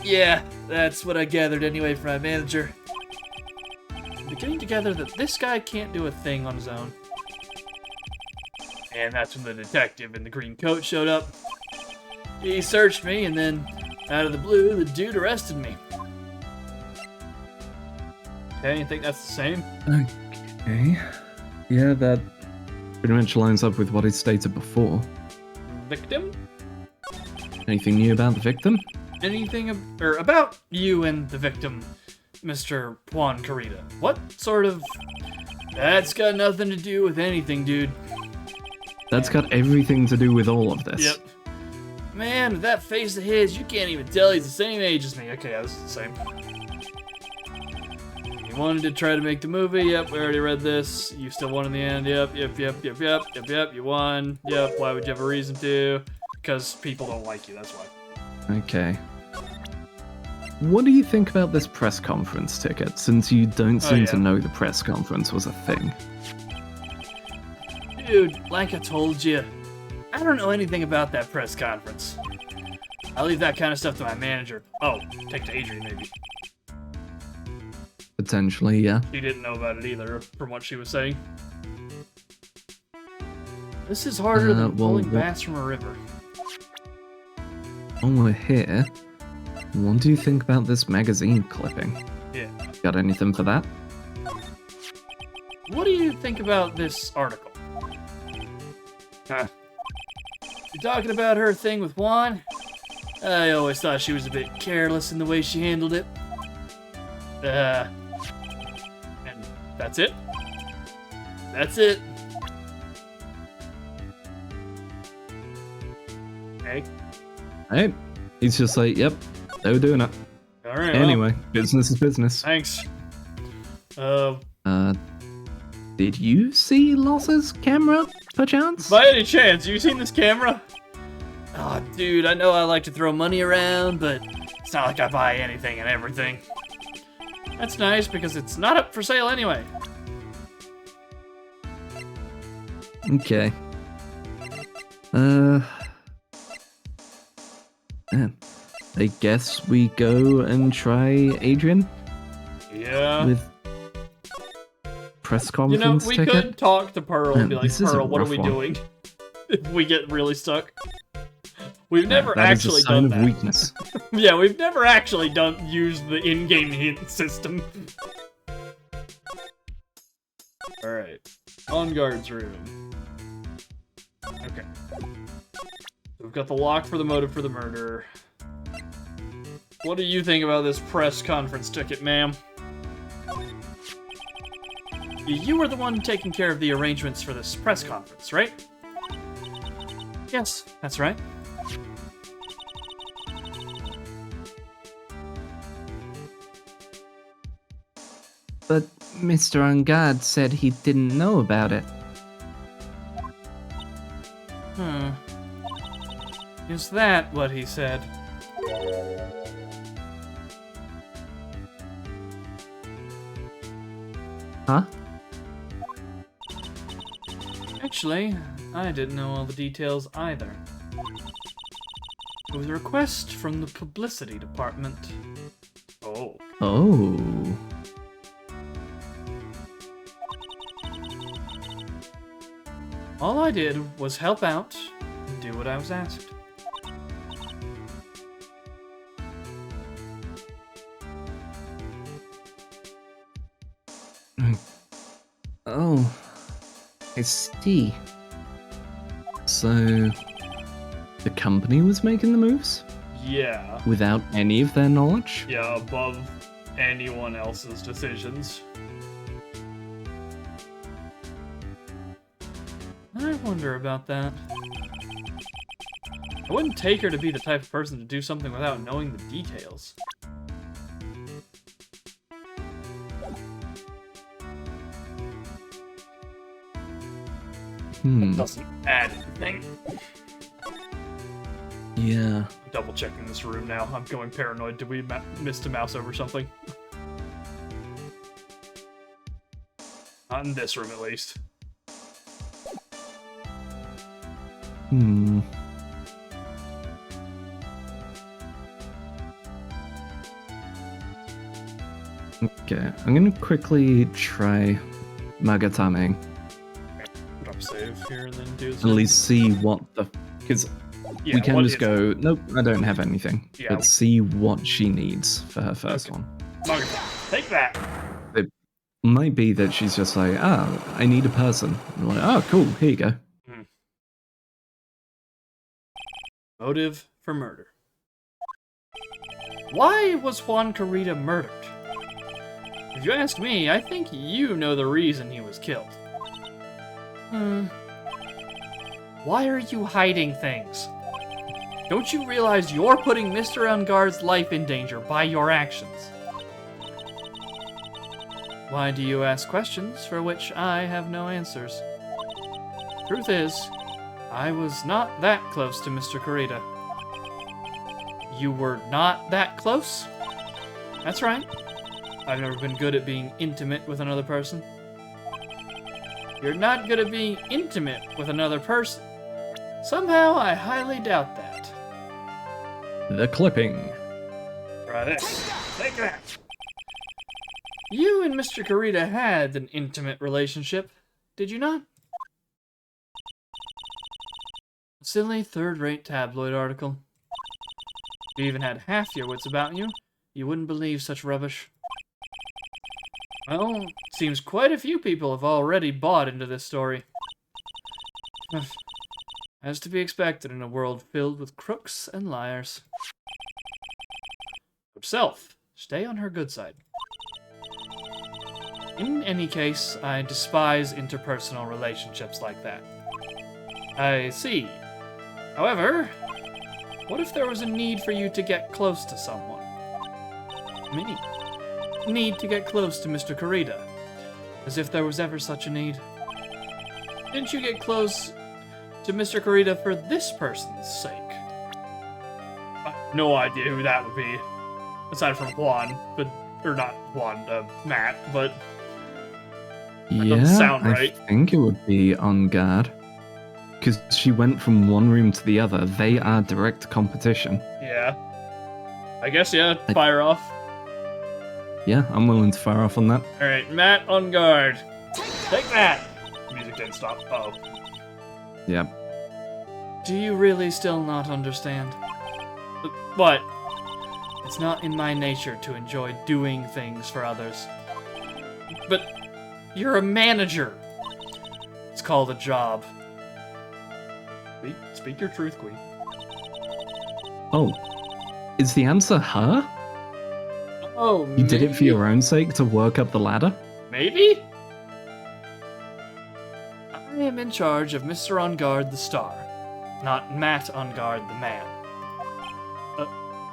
Yeah, that's what I gathered anyway from my manager. I'm beginning to gather that this guy can't do a thing on his own. And that's when the detective in the green coat showed up. He searched me, and then, out of the blue, the dude arrested me. Okay, you think that's the same? Okay. Yeah, that pretty much lines up with what he stated before. Victim? Anything new about the victim? Anything about you and the victim, Mr. Juan Kurita? What sort of... That's got nothing to do with anything, dude. That's got everything to do with all of this. Yep. Man, with that face of his, you can't even tell he's the same age as me. Okay, yeah, this is the same. You wanted to try to make the movie? Yep, we already read this. You still won in the end? Yep. You won. Yep, why would you have a reason to? Because people don't like you, that's why. Okay. What do you think about this press conference ticket, since you don't seem to know the press conference was a thing? Dude, like I told you, I don't know anything about that press conference. I leave that kind of stuff to my manager. Oh, take to Adrian, maybe. Potentially, yeah. She didn't know about it either, from what she was saying. This is harder than pulling bass from a river. While we're here, what do you think about this magazine clipping? Yeah. Got anything for that? What do you think about this article? Huh. You talking about her thing with Juan? I always thought she was a bit careless in the way she handled it. And that's it? That's it. Okay. Hey, he's just like, yep, they were doing it. Alright. Anyway, well, business is business. thanks. Did you see Loss's camera, perchance? By any chance, you seen this camera? Oh, dude, I know I like to throw money around, but it's not like I buy anything and everything. That's nice, because it's not up for sale anyway. Okay. I guess we go and try Adrian Yeah. with press You conference know, we ticket. could talk to Pearl and be like, This is a Pearl, what are rough we one. doing? If we get really stuck. We've never That is actually a sign done of that. weakness. Yeah, we've never actually used the in-game hint system. Alright. On guard's room. Okay. We've got the lock for the motive for the murder. What do you think about this press conference ticket, ma'am? You were the one taking care of the arrangements for this press conference, right? Yes, that's right. But Mr. Ungard said he didn't know about it. Is that what he said? Huh? Actually, I didn't know all the details either. It was a request from the publicity department. Oh. Oh. All I did was help out and do what I was asked. Oh. I see. So, the company was making the moves Yeah. without any of their knowledge? Yeah, above anyone else's decisions. I wonder about that. I wouldn't take her to be the type of person to do something without knowing the details. Doesn't add anything. Yeah. Double checking this room now. I'm going paranoid. Did we miss a mouse over something? Not in this room, at least. Okay, I'm gonna quickly try Magatame. Drop save here and then do this. At least see what the... Because Yeah, we can what just is- go, nope, I don't have anything. Yeah. Let's see what she needs for her first Okay. one. Magatame, take that! Might be that she's just like, I need a person. And we're like, oh, cool, here you go. Motive for murder. Why was Juan Carita murdered? If you ask me, I think you know the reason he was killed. Why are you hiding things? Don't you realize you're putting Mr. Ungard's life in danger by your actions? Why do you ask questions for which I have no answers? Truth is, I was not that close to Mr. Carita. You were not that close? That's right. I've never been good at being intimate with another person. You're not good at being intimate with another person. Somehow, I highly doubt that. The clipping. Try this. Take that. You and Mr. Carita had an intimate relationship, did you not? A silly third-rate tabloid article. If you even had half your wits about you, you wouldn't believe such rubbish. Well, seems quite a few people have already bought into this story. As to be expected in a world filled with crooks and liars. Self, stay on her good side. In any case, I despise interpersonal relationships like that. I see. However, what if there was a need for you to get close to someone? Me. Need to get close to Mr. Carita. As if there was ever such a need. Didn't you get close to Mr. Carita for this person's sake? I have no idea who that would be. Aside from Juan, but... Or not Juan, Matt, but... Yeah, sound I right. think it would be on guard. Because she went from one room to the other. They are direct competition. Yeah. I guess, yeah, fire off. Yeah, I'm willing to fire off on that. Alright, Matt on guard. Take that! Music didn't stop. Uh-oh. Yeah. Do you really still not understand? What? It's not in my nature to enjoy doing things for others. But You're a manager. It's called a job. Speak your truth, Queen. Oh, is the answer her? Oh, You did it for your own sake to work up the ladder? Maybe? I am in charge of Mr. On Guard the Star, not Matt On Guard the Man.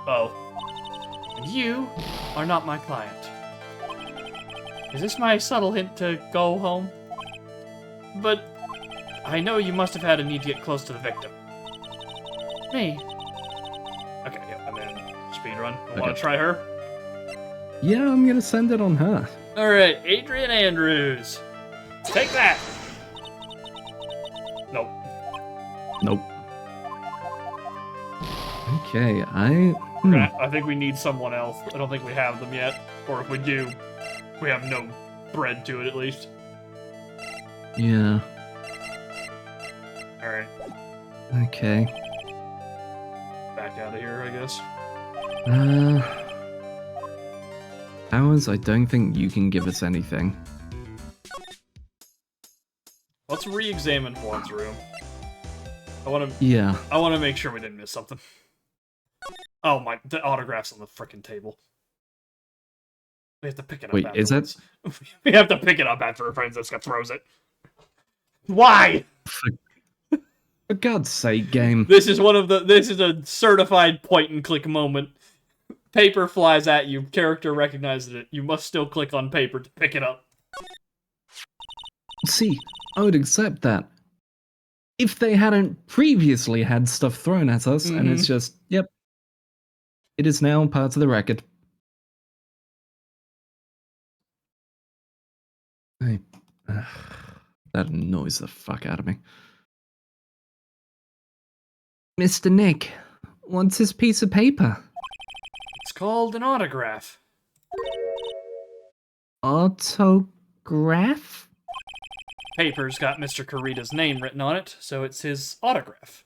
Oh. And you are not my client. Is this my subtle hint to go home? But I know you must have had a need to get close to the victim. Me? Okay, yeah, and then speedrun. Want to try her? Yeah, I'm gonna send it on her. Alright, Adrian Andrews. Take that! Nope. Nope. Okay, I think we need someone else. I don't think we have them yet. Or if we do, we have no bread to it at least. Yeah. Alright, Okay. back out of here, I guess. Powers, I don't think you can give us anything. Let's re-examine Juan's room. I want Yeah. to make sure we didn't miss something. Oh my, the autograph's on the frickin' table. We have to pick it up. Wait, is it? We have to pick it up after Franziska throws it. Why? For God's sake, game. This is a certified point and click moment. Paper flies at you, character recognizes it. You must still click on paper to pick it up. See, I would accept that. If they hadn't previously had stuff thrown at us, and it's just, yep. It is now part of the record. That annoys the fuck out of me. Mr. Nick, what's this piece of paper? It's called an autograph. Autograph? Paper's got Mr. Kurita's name written on it, so it's his autograph.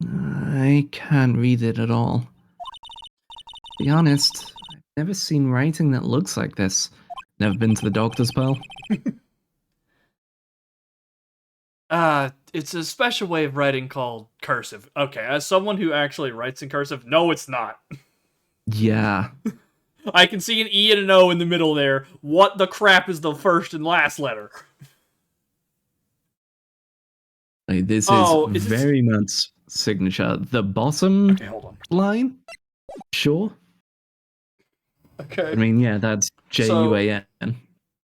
I can't read it at all. To be honest, I've never seen writing that looks like this. Never been to the doctor's, pal? It's a special way of writing called cursive. Okay, as someone who actually writes in cursive, no, it's not. Yeah. I can see an E and an O in the middle there. What the crap is the first and last letter? This is is very much signature. The bottom Okay, hold on. line? Sure. Okay. I mean, yeah, that's Juan.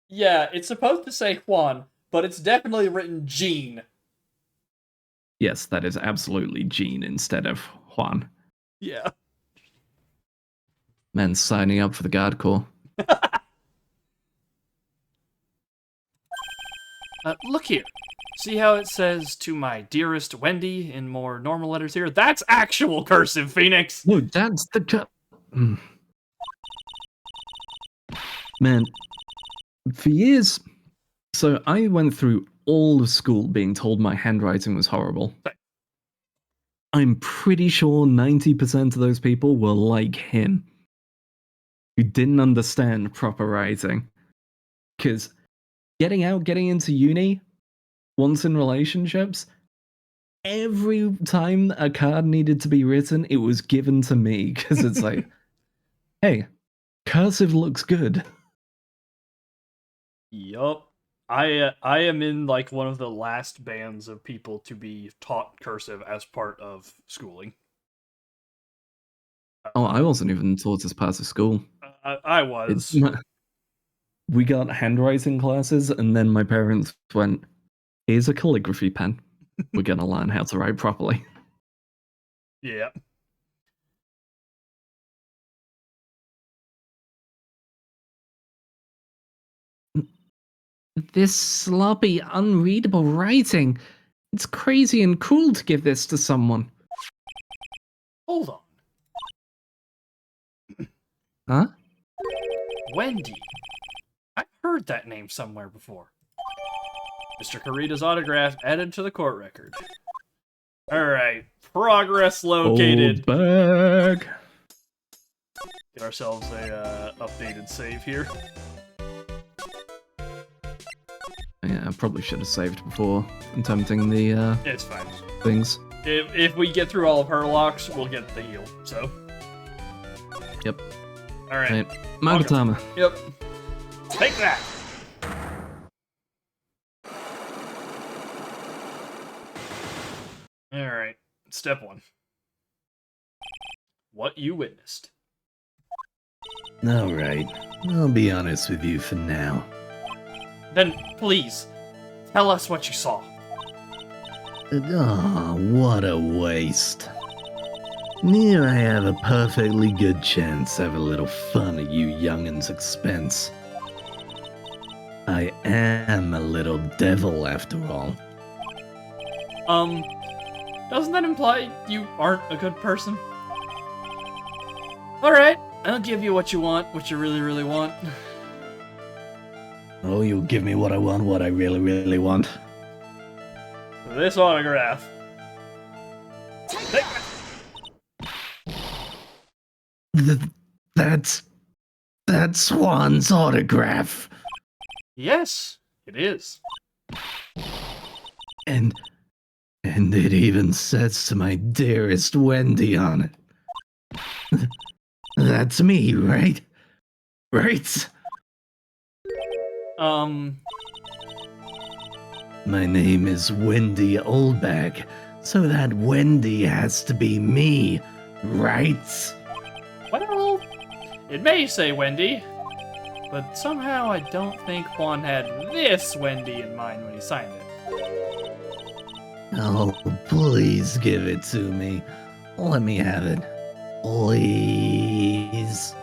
Yeah, it's supposed to say Juan, but it's definitely written Gene. Yes, that is absolutely Gene instead of Juan. Yeah. Man signing up for the Guard Corps. Look here. See how it says "to my dearest Wendy" in more normal letters here? That's actual cursive, Phoenix! No, that's the... Man, for years... So I went through all of school being told my handwriting was horrible. I'm pretty sure 90% of those people were like him, who didn't understand proper writing. Because getting into uni, once in relationships, every time a card needed to be written, it was given to me. Because it's like, hey, cursive looks good. Yup. I am in, like, one of the last bands of people to be taught cursive as part of schooling. Oh, I wasn't even taught as part of school. I was. We got handwriting classes, and then my parents went, here's a calligraphy pen. We're going to learn how to write properly. Yeah. This sloppy, unreadable writing. It's crazy and cruel to give this to someone. Hold on. Huh? Wendy. I've heard that name somewhere before. Mr. Kurita's autograph added to the court record. Alright. Progress located. Old bag. Get ourselves a updated save here. Yeah, I probably should have saved before attempting the It's fine. things. If we get through all of her locks, we'll get the heal. So. Yep. All right. Right. Magatama. Yep. Take that. All right. Step 1. What you witnessed. Alright, I'll be honest with you for now. Then, please, tell us what you saw. Oh, what a waste. Here I have a perfectly good chance to have a little fun at you young'uns' expense. I am a little devil after all. Doesn't that imply you aren't a good person? Alright, I'll give you what you want, what you really, really want. Oh, you'll give me what I want, what I really, really want. This autograph. Take that. That's Swan's autograph. Yes, it is. And it even says to my dearest Wendy on it. That's me, right? Right? My name is Wendy Oldbag, so that Wendy has to be me, right? Well, it may say Wendy, but somehow I don't think Juan had this Wendy in mind when he signed it. Oh, please give it to me. Let me have it. Please.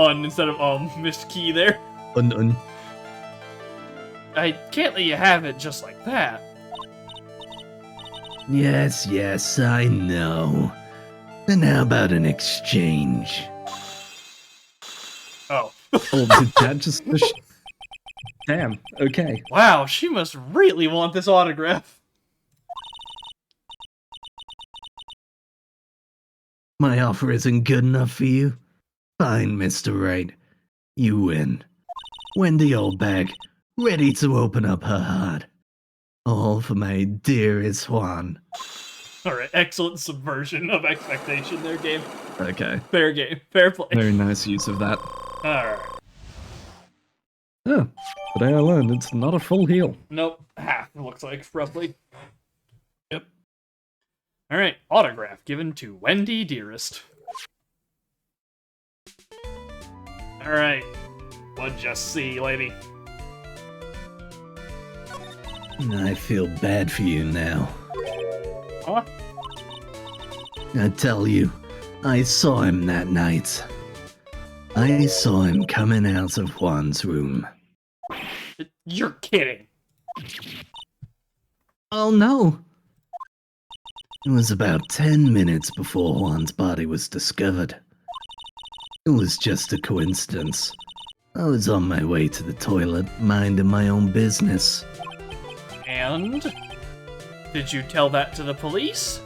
Instead of, missed key there. Un. I can't let you have it just like that. Yes, I know. Then how about an exchange? Oh. Oh, did that just... Damn, okay. Wow, she must really want this autograph. My offer isn't good enough for you? Fine, Mr. Wright. You win. Wendy Oldbag, ready to open up her heart. All for my dearest Juan. Alright, excellent subversion of expectation there, game. Okay. Fair game. Fair play. Very nice use of that. Alright. Oh, today I learned it's not a full heal. Nope. Half, it looks like, roughly. Yep. Alright, autograph given to Wendy Dearest. Alright. What'd you see, lady? I feel bad for you now. Huh? I tell you, I saw him that night. I saw him coming out of Juan's room. You're kidding. Oh no! It was about 10 minutes before Juan's body was discovered. It was just a coincidence. I was on my way to the toilet, minding my own business. And? Did you tell that to the police?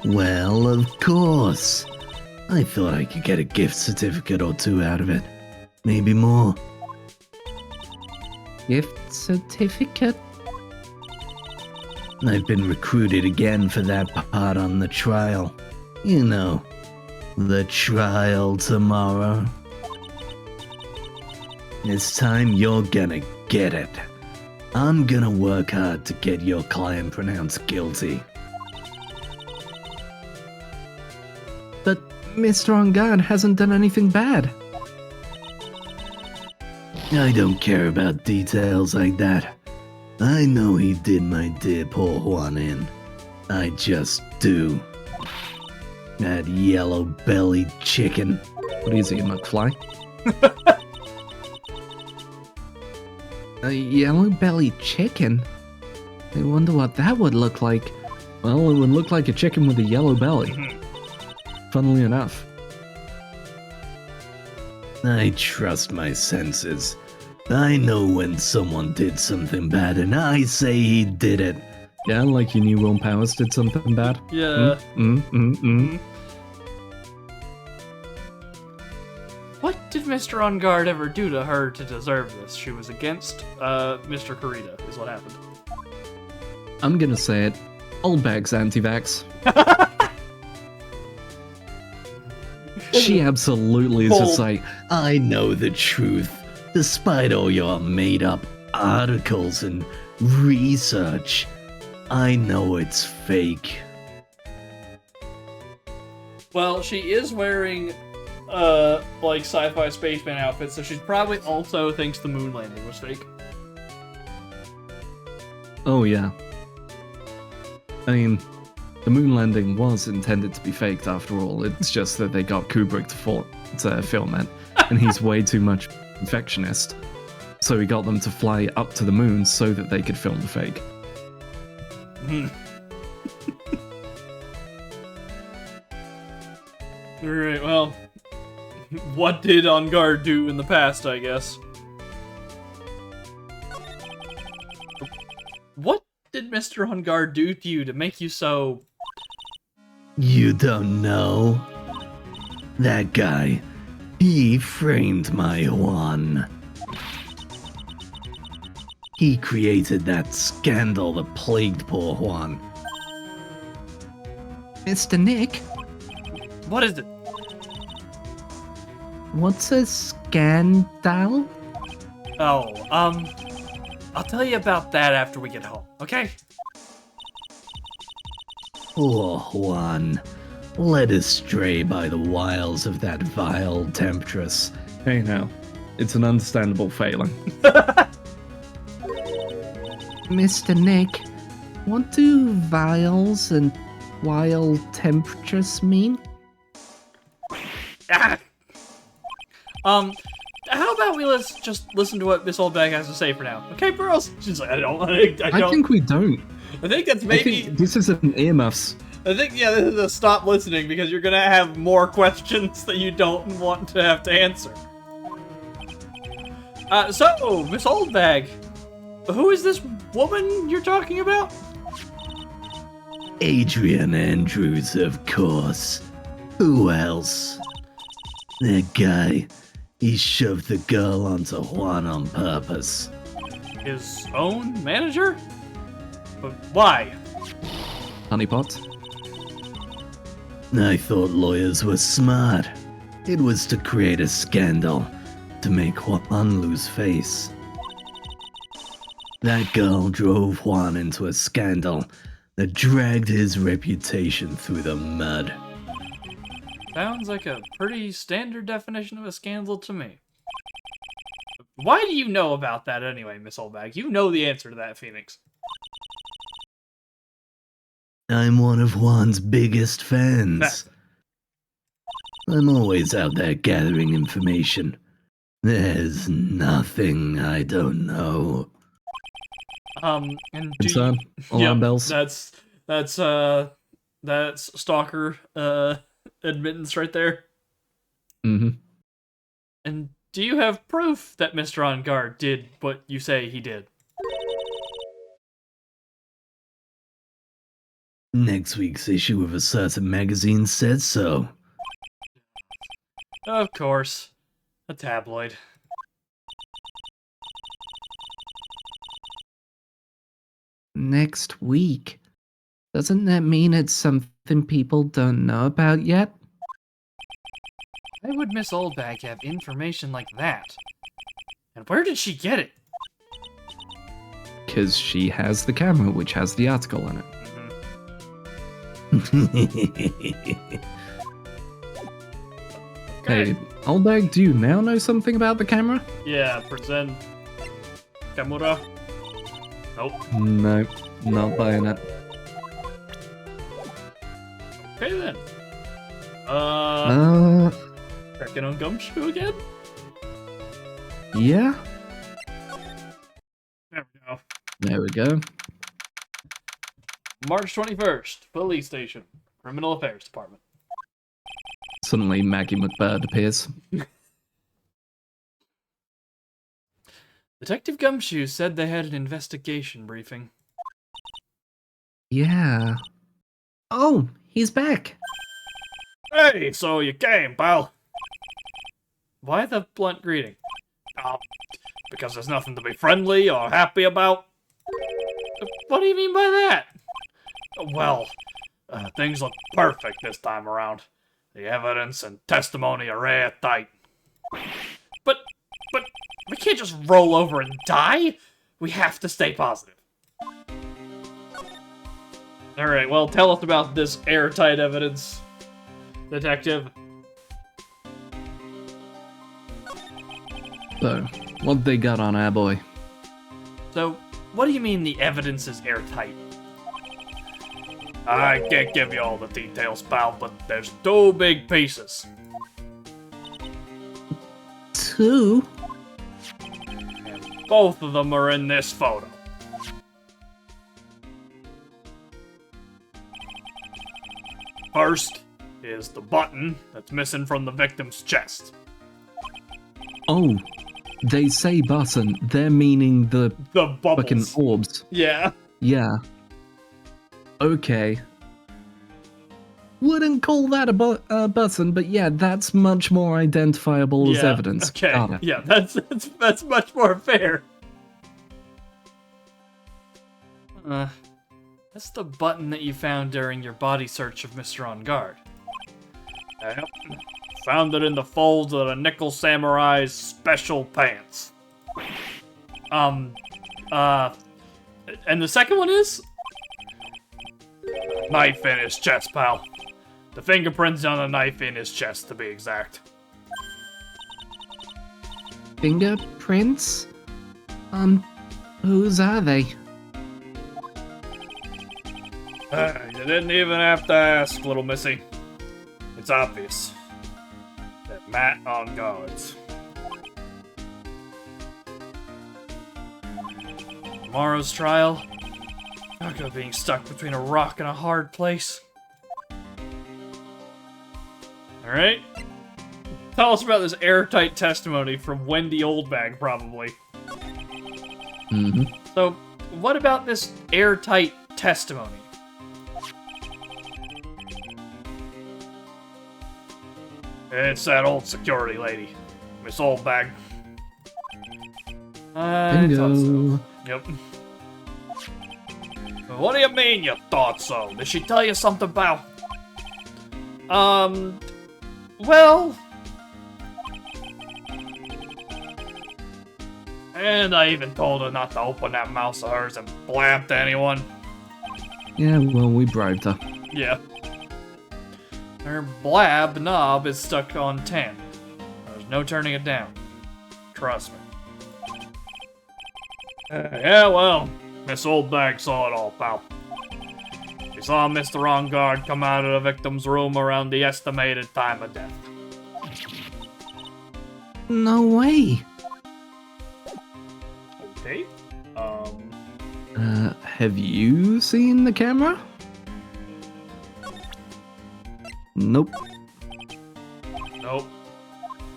Well, of course. I thought I could get a gift certificate or two out of it. Maybe more. Gift certificate? I've been recruited again for that part on the trial. You know, the trial tomorrow. This time you're gonna get it. I'm gonna work hard to get your client pronounced guilty. But Mr. On Guard hasn't done anything bad. I don't care about details like that. I know he did my dear poor Juan in. I just do. That yellow-bellied chicken. What is he, a McFly? A yellow-bellied chicken? I wonder what that would look like. Well, it would look like a chicken with a yellow belly. Funnily enough. I trust my senses. I know when someone did something bad and I say he did it. Yeah, like you knew Will Powers did something bad? Yeah. What did Mr. On Guard ever do to her to deserve this? She was against Mr. Kurita, is what happened. I'm gonna say it. Old bag's anti-vax. She absolutely is just like, I know the truth, despite all your made-up articles and research. I know it's fake. Well, she is wearing, like, sci-fi spaceman outfits, so she probably also thinks the moon landing was fake. oh yeah. I mean, the moon landing was intended to be faked after all. It's just that they got Kubrick to film it, and he's way too much perfectionist. So he got them to fly up to the moon so that they could film the fake. Alright, well, what did On Guard do in the past, I guess? What did Mr. On Guard do to you to make you so... You don't know? That guy, he framed my Juan. He created that scandal that plagued poor Juan. Mr. Nick, What is it? what's a scandal? Oh, I'll tell you about that after we get home, okay? Poor Juan, led astray by the wiles of that vile temptress. Hey now, it's an understandable failing. Mr. Nick, what do vials and wild temperatures mean? Ah! How about we just listen to what Miss Oldbag has to say for now? Okay, girls? She's like, I don't. I think we don't. I think that's I maybe... think this is an earmuffs. I think, yeah, this is a stop listening because you're gonna have more questions that you don't want to have to answer. So, Miss Oldbag, who is this woman you're talking about? Adrian Andrews, of course. Who else? That guy, he shoved the girl onto Juan on purpose. His own manager? But why? Honeypot? I thought lawyers were smart. It was to create a scandal, to make Juan lose face. That girl drove Juan into a scandal that dragged his reputation through the mud. Sounds like a pretty standard definition of a scandal to me. Why do you know about that anyway, Miss Oldbag? You know the answer to that, Phoenix. I'm one of Juan's biggest fans. That- I'm always out there gathering information. There's nothing I don't know. And do you... Concern? Alarm bells? That's stalker, admittance right there. Mm-hmm. And do you have proof that Mr. On Guard did what you say he did? Next week's issue of a certain magazine said so. Of course. A tabloid. Next week? Doesn't that mean it's something people don't know about yet? Why would Miss Oldbag have information like that? And where did she get it? Because she has the camera, which has the article in it. Okay. Hey, Oldbag, do you now know something about the camera? Yeah, present Kamura. Nope. No, not buying it. Okay then. Checking on Gumshoe again? Yeah? There we go. There we go. March 21st, Police Station, Criminal Affairs Department. Suddenly Maggie McBird appears. Detective Gumshoe said they had an investigation briefing. Yeah. Oh, he's back. Hey, so you came, pal. Why the blunt greeting? Because there's nothing to be friendly or happy about? What do you mean by that? Well, things look perfect this time around. The evidence and testimony are airtight. But we can't just roll over and die. We have to stay positive. Alright, well, tell us about this airtight evidence, detective. So, what they got on our boy? So, what do you mean the evidence is airtight? I can't give you all the details, pal, but there's 2 big pieces. 2? And both of them are in this photo. First is the button that's missing from the victim's chest. Oh, they say button. They're meaning the bubbles. fucking orbs. Yeah. Yeah. Okay. Wouldn't call that a button, but yeah, that's much more identifiable as evidence. Okay. Got it. Yeah, that's much more fair. That's the button that you found during your body search of Mr. On Guard. Yep. Found it in the folds of the Nickel Samurai's special pants. And the second one is? Knife in his chest, pal. The fingerprints on the knife in his chest, to be exact. Fingerprints? Whose are they? You didn't even have to ask, little missy. It's obvious. That Matt on Guards. Tomorrow's trial. Talk about being stuck between a rock and a hard place. Alright. Tell us about this airtight testimony from Wendy Oldbag, probably. Mm-hmm. So, what about this airtight testimony? It's that old security lady, Miss Oldbag. I thought so. Yep. What do you mean you thought so? Did she tell you something about... Well... And I even told her not to open that mouth of hers and blab to anyone. Yeah, well, we bribed her. Yeah. Her blab knob is stuck on 10. There's no turning it down. Trust me. Yeah, well, Miss Oldbag saw it all, pal. She saw Mr. On Guard come out of the victim's room around the estimated time of death. No way. Okay. Have you seen the camera? Nope. Nope.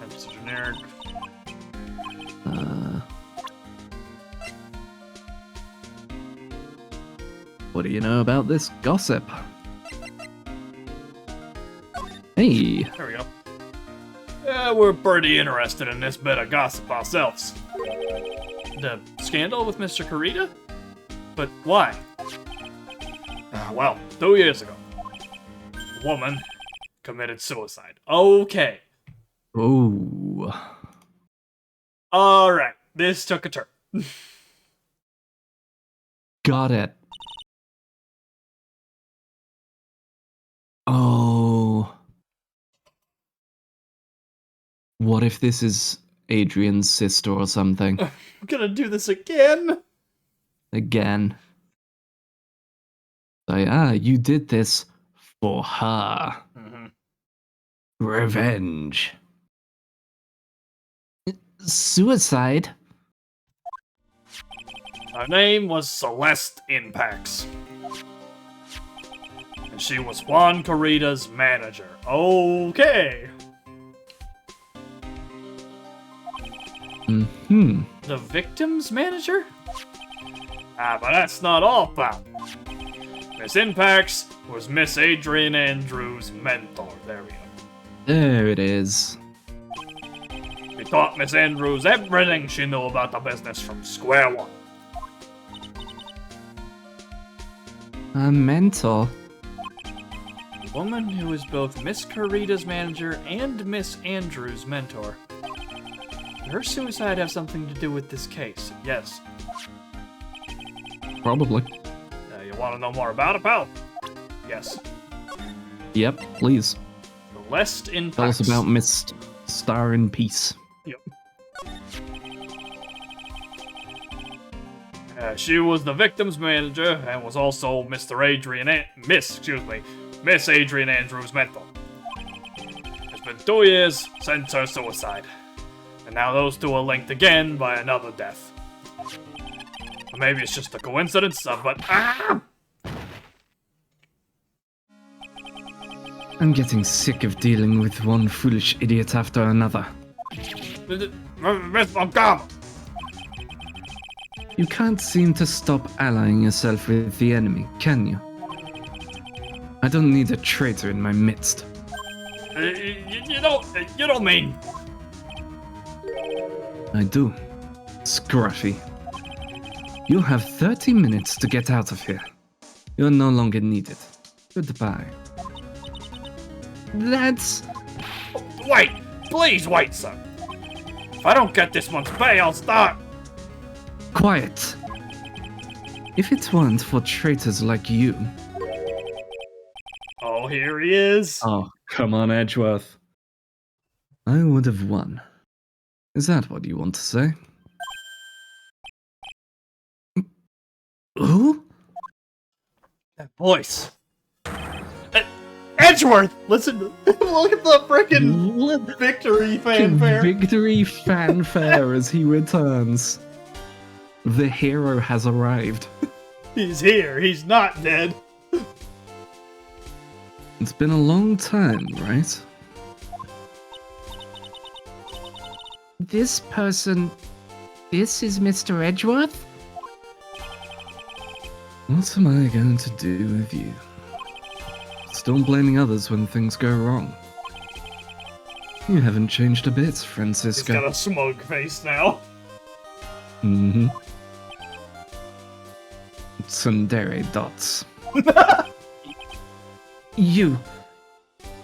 That's generic. What do you know about this gossip? Hey, There we go. Yeah, we're pretty interested in this bit of gossip ourselves. The scandal with Mr. Kurita? But why? Well, 2 years ago, a woman committed suicide. Okay. oh, Alright, this took a turn. got it. Oh, what if this is Adrian's sister or something? I'm gonna do this again? Again. So, yeah, you did this for her. Mm-hmm. Revenge. Suicide? Her name was Celeste Impax. And she was Juan Kurita's manager. Okay. Hmm. The victim's manager? But that's not all, pal. Miss Impax was Miss Adrian Andrews' mentor. There we go. There it is. He taught Miss Andrews everything she knew about the business from square one. A mentor? A woman who is both Miss Carita's manager and Miss Andrews' mentor. Did her suicide have something to do with this case? Yes. Probably. You want to know more about it, pal? Yes. Yep, please. Celeste in Tell us Pax. about Miss Star in Peace. Yep. She was the victim's manager and was also Miss Adrian Andrews' mentor. It's been 2 years since her suicide, and now those two are linked again by another death. Or maybe it's just a coincidence, but I'm getting sick of dealing with one foolish idiot after another. Miss Montgomery! You can't seem to stop allying yourself with the enemy, can you? I don't need a traitor in my midst. You don't mean... I do. Scruffy. You'll have 30 minutes to get out of here. You're no longer needed. Goodbye. That's... Wait! Please wait, sir! If I don't get this month's pay, I'll start... Quiet. If it weren't for traitors like you... Oh, here he is! Oh, come on, Edgeworth. I would have won. Is that what you want to say? Who? That voice. Edgeworth! Listen, look at the frickin' victory fanfare. Victory fanfare as he returns. The hero has arrived. He's here, he's not dead. It's been a long time, right? This person... This is Mr. Edgeworth? What am I going to do with you? Still blaming others when things go wrong. You haven't changed a bit, He's Francisco. got a smug face now. Mm-hmm. Tsundere dots. You!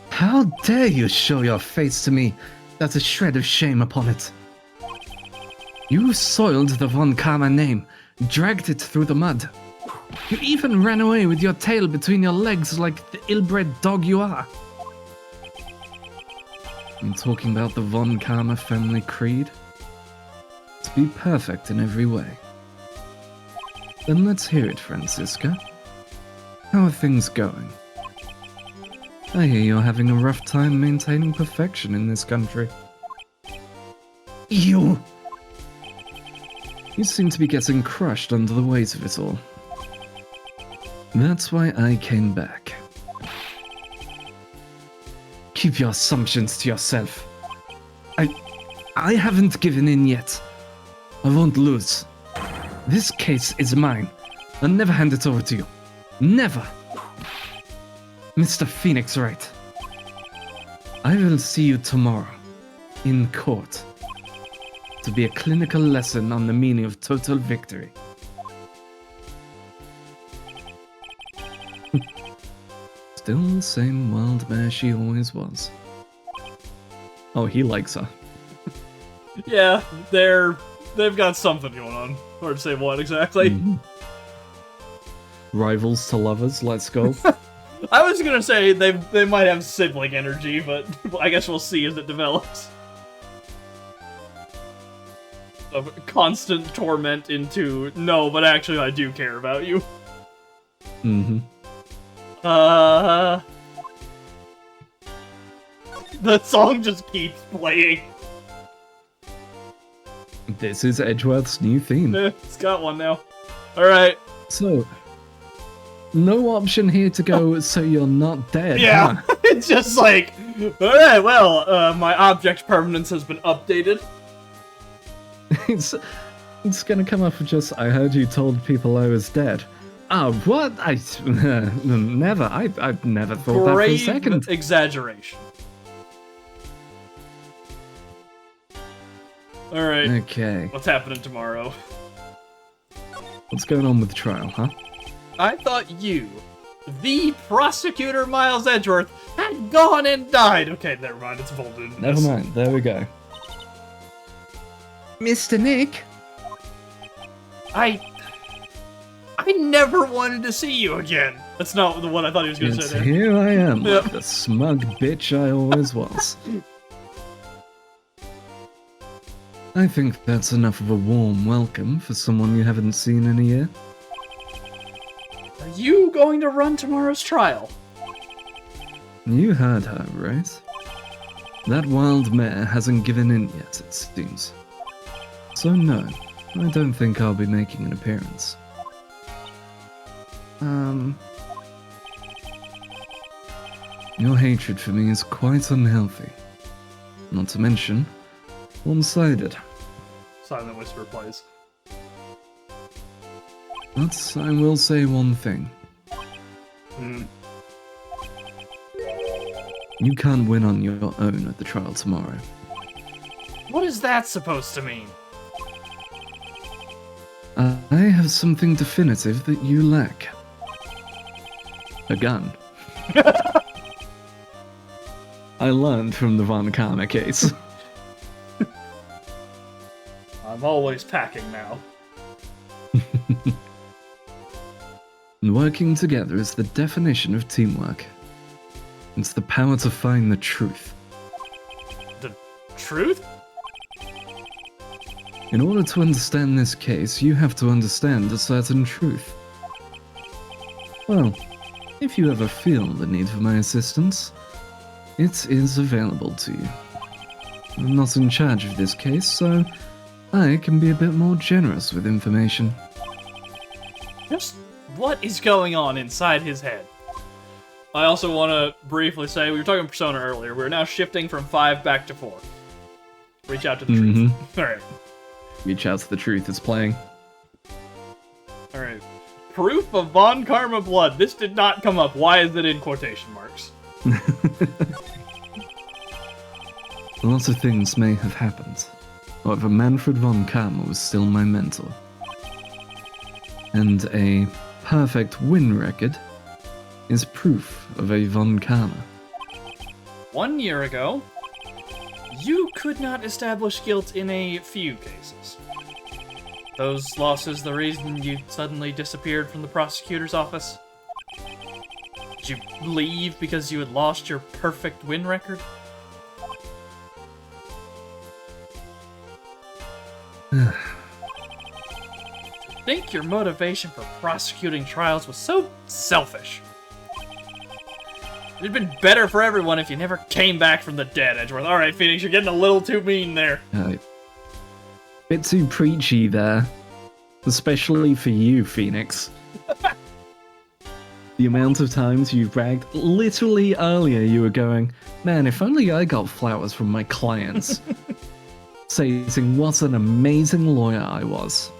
How dare you show your face to me without a shred of shame upon it? You soiled the Von Karma name, dragged it through the mud. You even ran away with your tail between your legs like the ill-bred dog you are. I'm talking about the Von Karma family creed. To be perfect in every way. Then let's hear it, Francisca. How are things going? I hear you're having a rough time maintaining perfection in this country. You! You seem to be getting crushed under the weight of it all. That's why I came back. Keep your assumptions to yourself. I haven't given in yet. I won't lose. This case is mine. I'll never hand it over to you. Never. Mr. Phoenix Wright. I will see you tomorrow. In court. To be a clinical lesson on the meaning of total victory. Still the same wild bear she always was. Oh, he likes her. Yeah, they've got something going on. Hard to say what exactly. Mhm. Rivals to lovers, let's go. I was gonna say they might have sibling energy, but I guess we'll see as it develops. Of constant torment into no, but actually I do care about you. Mm-hmm. The song just keeps playing. This is Edgeworth's new theme. It's got one now. Alright. So, no option here to go, so you're not dead. Yeah. Huh? It's just like, alright, well, my object permanence has been updated. It's gonna come up with just, I heard you told people I was dead. Oh, what? Never. I've never thought that for a Grave second. exaggeration. Alright, Okay. what's happening tomorrow? What's going on with the trial, huh? I thought you, the prosecutor Miles Edgeworth, had gone and died. Okay, never mind, it's Volden. Never mind. There we go. Mr. Nick? I never wanted to see you again. That's not the one I thought he was going to Yes, say there. here I am, Yep. like the smug bitch I always was. I think that's enough of a warm welcome for someone you haven't seen in a year. Are you going to run tomorrow's trial? You heard her, right? That wild mare hasn't given in yet, it seems. So no, I don't think I'll be making an appearance. Your hatred for me is quite unhealthy. Not to mention, one-sided. Silent Whisper plays. But I will say one thing. Hmm. You can't win on your own at the trial tomorrow. What is that supposed to mean? I have something definitive that you lack. A gun. I learned from the Von Karma case. I'm always packing now. Working together is the definition of teamwork. It's the power to find the truth. The truth? In order to understand this case, you have to understand a certain truth. Well, if you ever feel the need for my assistance, it is available to you. I'm not in charge of this case, so I can be a bit more generous with information. Just what is going on inside his head? I also want to briefly say, we were talking Persona earlier, we're now shifting from 5 back to 4. Reach out to the truth. Alright. Reach out to the truth, it's playing. Alright. Proof of Von Karma blood. This did not come up. Why is it in quotation marks? Lots of things may have happened. However, Manfred von Karma was still my mentor. And a perfect win record is proof of a von Karma. 1 year ago, you could not establish guilt in a few cases. Those losses the reason you suddenly disappeared from the prosecutor's office? Did you leave because you had lost your perfect win record? I think your motivation for prosecuting trials was so selfish. It'd been better for everyone if you never came back from the dead, Edgeworth. Alright, Phoenix, you're getting a little too mean there. Bit too preachy there. Especially for you, Phoenix. The amount of times you've bragged, literally earlier you were going, man, if only I got flowers from my clients. Saying what an amazing lawyer I was.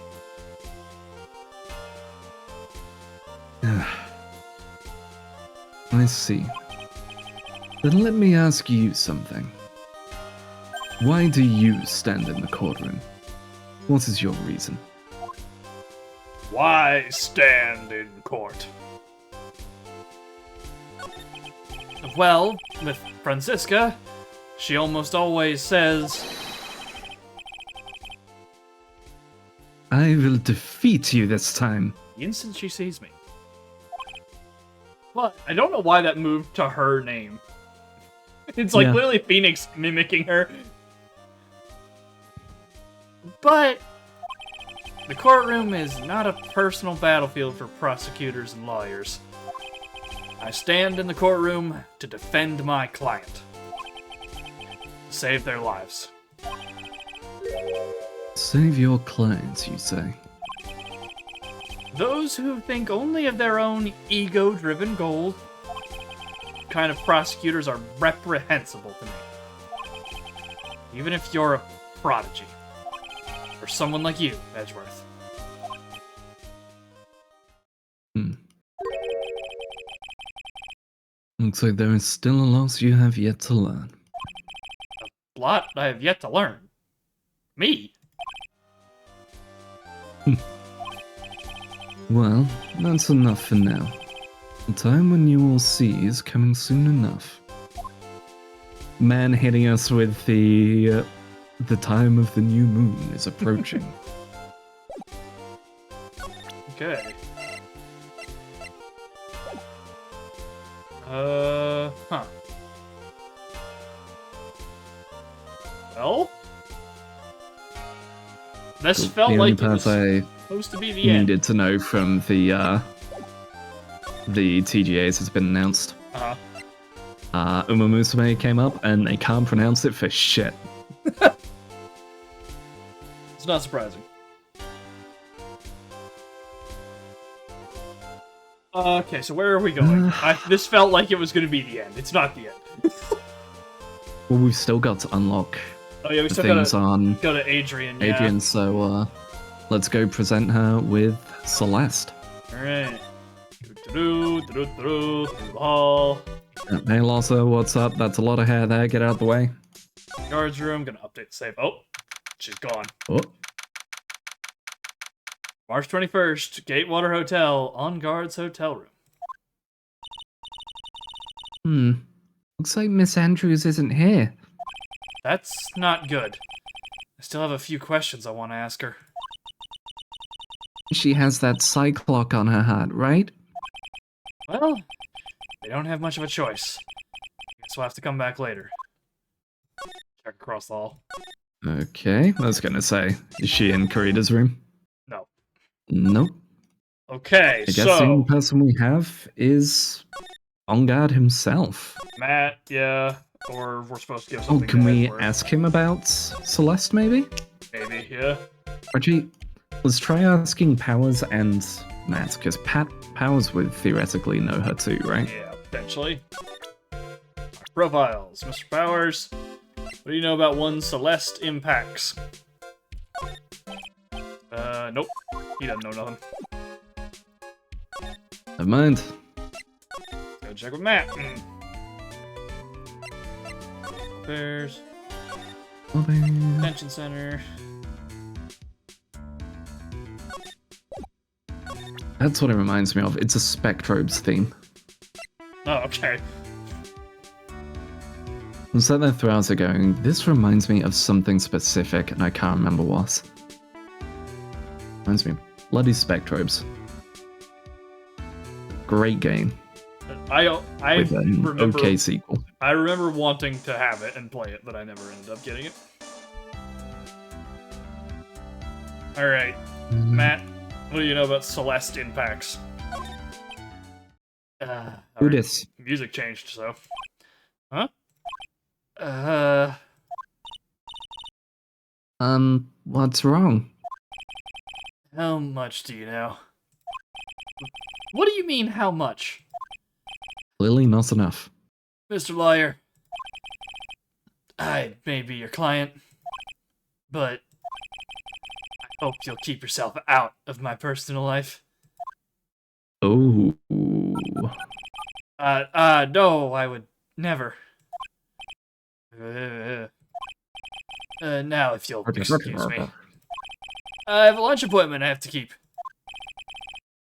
I see. Then let me ask you something. Why do you stand in the courtroom? What is your reason? Why stand in court? Well, with Franziska, she almost always says, I will defeat you this time. the instant she sees me. But I don't know why that moved to her name. It's like Yeah. literally Phoenix mimicking her. But the courtroom is not a personal battlefield for prosecutors and lawyers. I stand in the courtroom to defend my client. To save their lives. Save your clients, you say. Those who think only of their own ego-driven goals, kind of prosecutors are reprehensible to me. Even if you're a prodigy. Or someone like you, Edgeworth. Looks like there is still a lot you have yet to learn. A lot I have yet to learn. Me? Well, that's enough for now. The time when you will see is coming soon enough. Man hitting us with the time of the new moon is approaching. Okay. Huh. Well? This felt the like only it was part I supposed to be the end. needed to know from the TGAs has been announced. Uh-huh. Uma Musume came up and they can't pronounce it for shit. It's not surprising. Okay, so where are we going? This felt like it was going to be the end. It's not the end. Well, we've still got to unlock Oh yeah, we the still things gotta on go to Adrian. Yeah. Adrian, so let's go present her with Celeste. Alright. Through the hall. Hey Lossa, what's up? That's a lot of hair there, get out the way. Guards room, gonna update the save. Oh, she's gone. Oh. March 21st, Gatewater Hotel, on guard's hotel room. Looks like Miss Andrews isn't here. That's not good. I still have a few questions I want to ask her. She has that cyclock on her heart, right? Well, they don't have much of a choice. Guess we'll have to come back later. Check across the hall. Okay, I was gonna say, is she in Karita's room? No. Nope. Okay, I guess the so only person we have is On Guard himself. Matt, yeah, or we're supposed to give Oh, something. can to we Edward. ask him about Celeste, maybe? Maybe, yeah. Actually, let's try asking Powers and Matt, because Powers would theoretically know her too, right? Yeah, potentially. Profiles, Mr. Powers. What do you know about one Celeste Impacts? Nope. He doesn't know nothing. Never mind. Go check with Matt. There's Detention Center. That's what it reminds me of. It's a Spectrobes theme. Oh, okay. I sat there through hours going, this reminds me of something specific, and I can't remember what. Reminds me of bloody Spectrobes. Great game. I With an remember. okay sequel. I remember wanting to have it and play it, but I never ended up getting it. All right, Matt. What do you know about Celeste Impacts? Who dis? Music changed, so. Huh? What's wrong? How much do you know? What do you mean, how much? Clearly not enough. Mr. Lawyer, I may be your client, but I hope you'll keep yourself out of my personal life. Oh. No, I would never. Now if you'll excuse me. I have a lunch appointment I have to keep.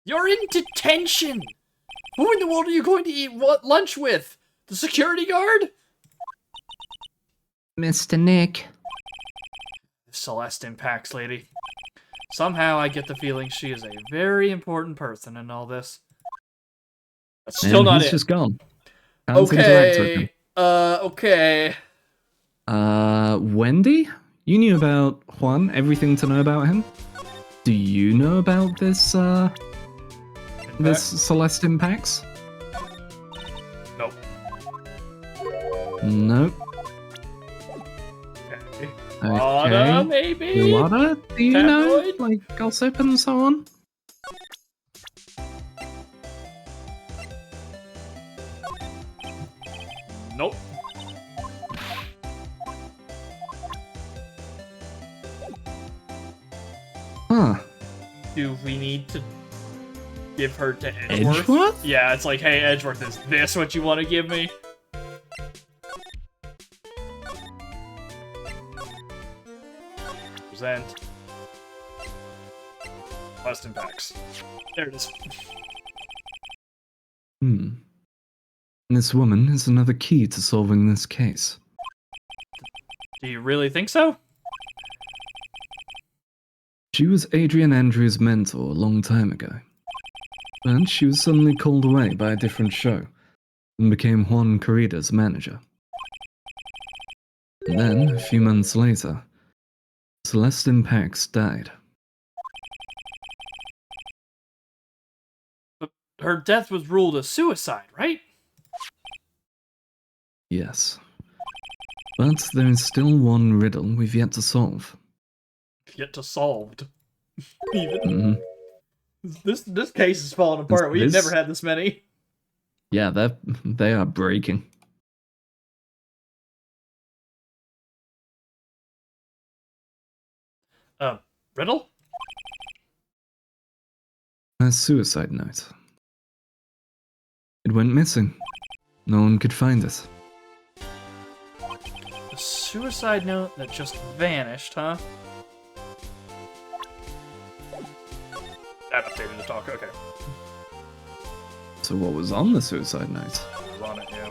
You're in detention! Who in the world are you going to eat lunch with? The security guard? Mr. Nick. Celeste Impacts lady. Somehow I get the feeling she is a very important person in all this. That's still And not he's it. just gone. Can't interact with him. Okay. Wendy? You knew about Juan, everything to know about him? Do you know about this, this Celeste Impacts? Nope. Nope. Okay. Okay. Lana, maybe? Lotta? Do you Tabloid? know? Like, gossip and so on? Nope. Huh. Do we need to give her to Edgeworth? Edgeworth? Yeah, it's like, hey, Edgeworth, is this what you want to give me? Present. Quest impacts. There it is. This woman is another key to solving this case. Do you really think so? She was Adrian Andrews' mentor a long time ago. But she was suddenly called away by a different show and became Juan Corrida's manager. And then, a few months later, Celestine Pax died. But her death was ruled a suicide, right? Yes. But there is still one riddle we've yet to solve. Yet to solved. Even. Mm-hmm. This case is falling apart. We've never had this many. Yeah, they are breaking. Riddle? A suicide note. It went missing. No one could find it. A suicide note that just vanished, huh? That updated the talk, okay. So what was on the suicide note? It was on it, yeah.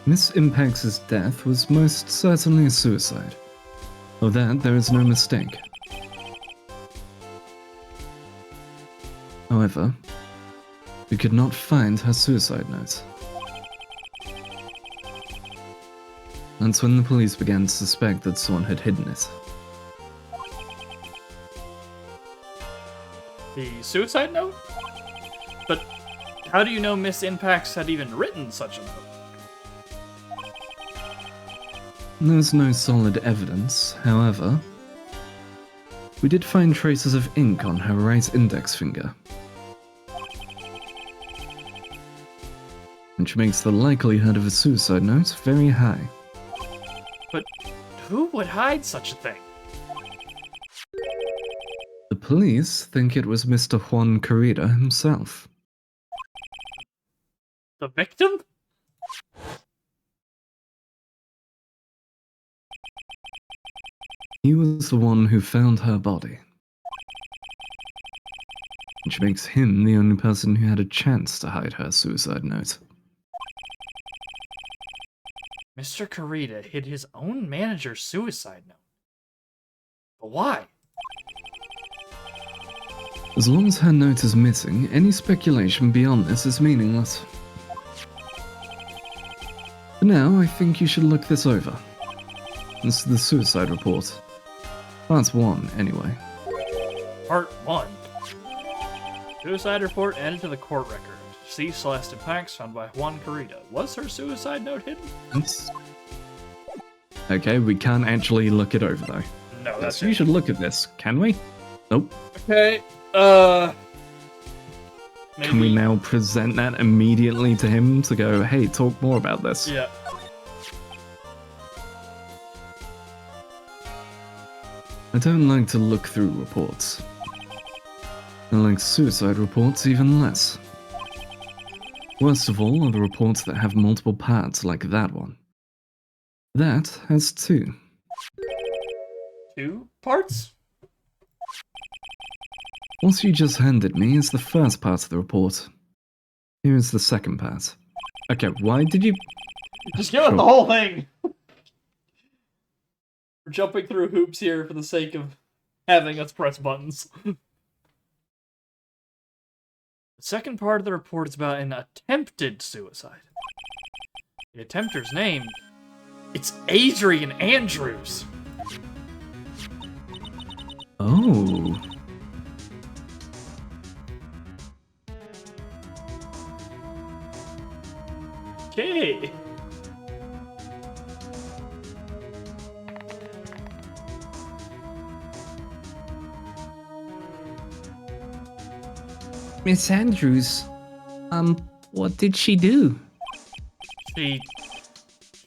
Miss Impax's death was most certainly a suicide. Of that, there is no mistake. However, we could not find her suicide note. That's when the police began to suspect that someone had hidden it. The suicide note? But how do you know Miss Impax had even written such a note? There's no solid evidence, however. We did find traces of ink on her right index finger, which makes the likelihood of a suicide note very high. But who would hide such a thing? The police think it was Mr. Juan Corrida himself. The victim? He was the one who found her body, which makes him the only person who had a chance to hide her suicide note. Mr. Corrida hid his own manager's suicide note. But why? As long as her note is missing, any speculation beyond this is meaningless. For now, I think you should look this over. This is the suicide report. Part 1, anyway. Part 1. Suicide report added to the court record. See Celestine Pax found by Juan Corrida. Was her suicide note hidden? Okay, we can't actually look it over though. No, that's You should look at this, can we? Nope. Okay, maybe... Can we now present that immediately to him to go, hey, talk more about this? Yeah. I don't like to look through reports. I like suicide reports even less. Worst of all are the reports that have multiple parts like that one. That has 2. 2 parts? What you just handed me is the first part of the report. Here is the second part. Okay, why did you... Just give it the whole thing! We're jumping through hoops here for the sake of having us press buttons. The second part of the report is about an attempted suicide. The attempter's name... It's Adrian Andrews! Oh... Okay. Miss Andrews, what did she do? She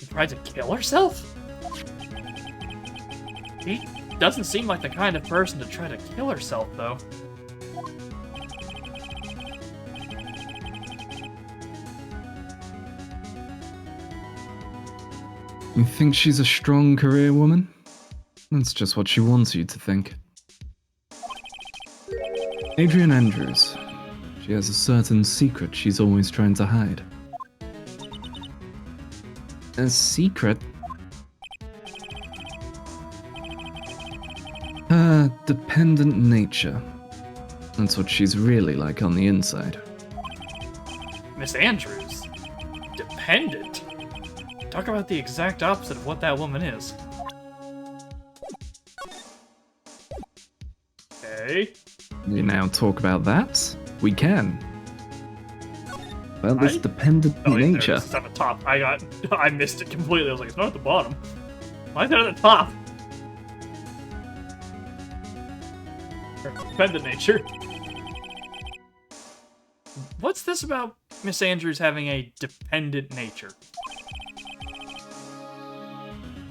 tried to kill herself? She doesn't seem like the kind of person to try to kill herself, though. You think she's a strong career woman? That's just what she wants you to think. Adrian Andrews. She has a certain secret she's always trying to hide. A secret? Her dependent nature. That's what she's really like on the inside. Miss Andrews? Dependent? Talk about the exact opposite of what that woman is. Okay. You now talk about that? We can. Well, this dependent nature. It's at the top. I missed it completely. I was like, it's not at the bottom. Why is it at the top? Dependent nature. What's this about Miss Andrews having a dependent nature?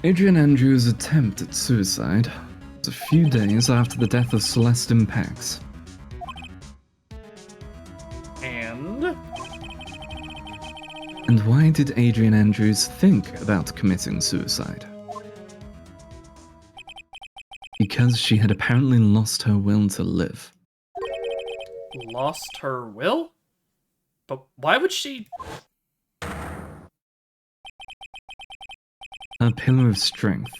Adrian Andrews' attempt at suicide was a few days after the death of Celestine Pax. And why did Adrian Andrews think about committing suicide? Because she had apparently lost her will to live. Lost her will? But why would she... Her pillar of strength,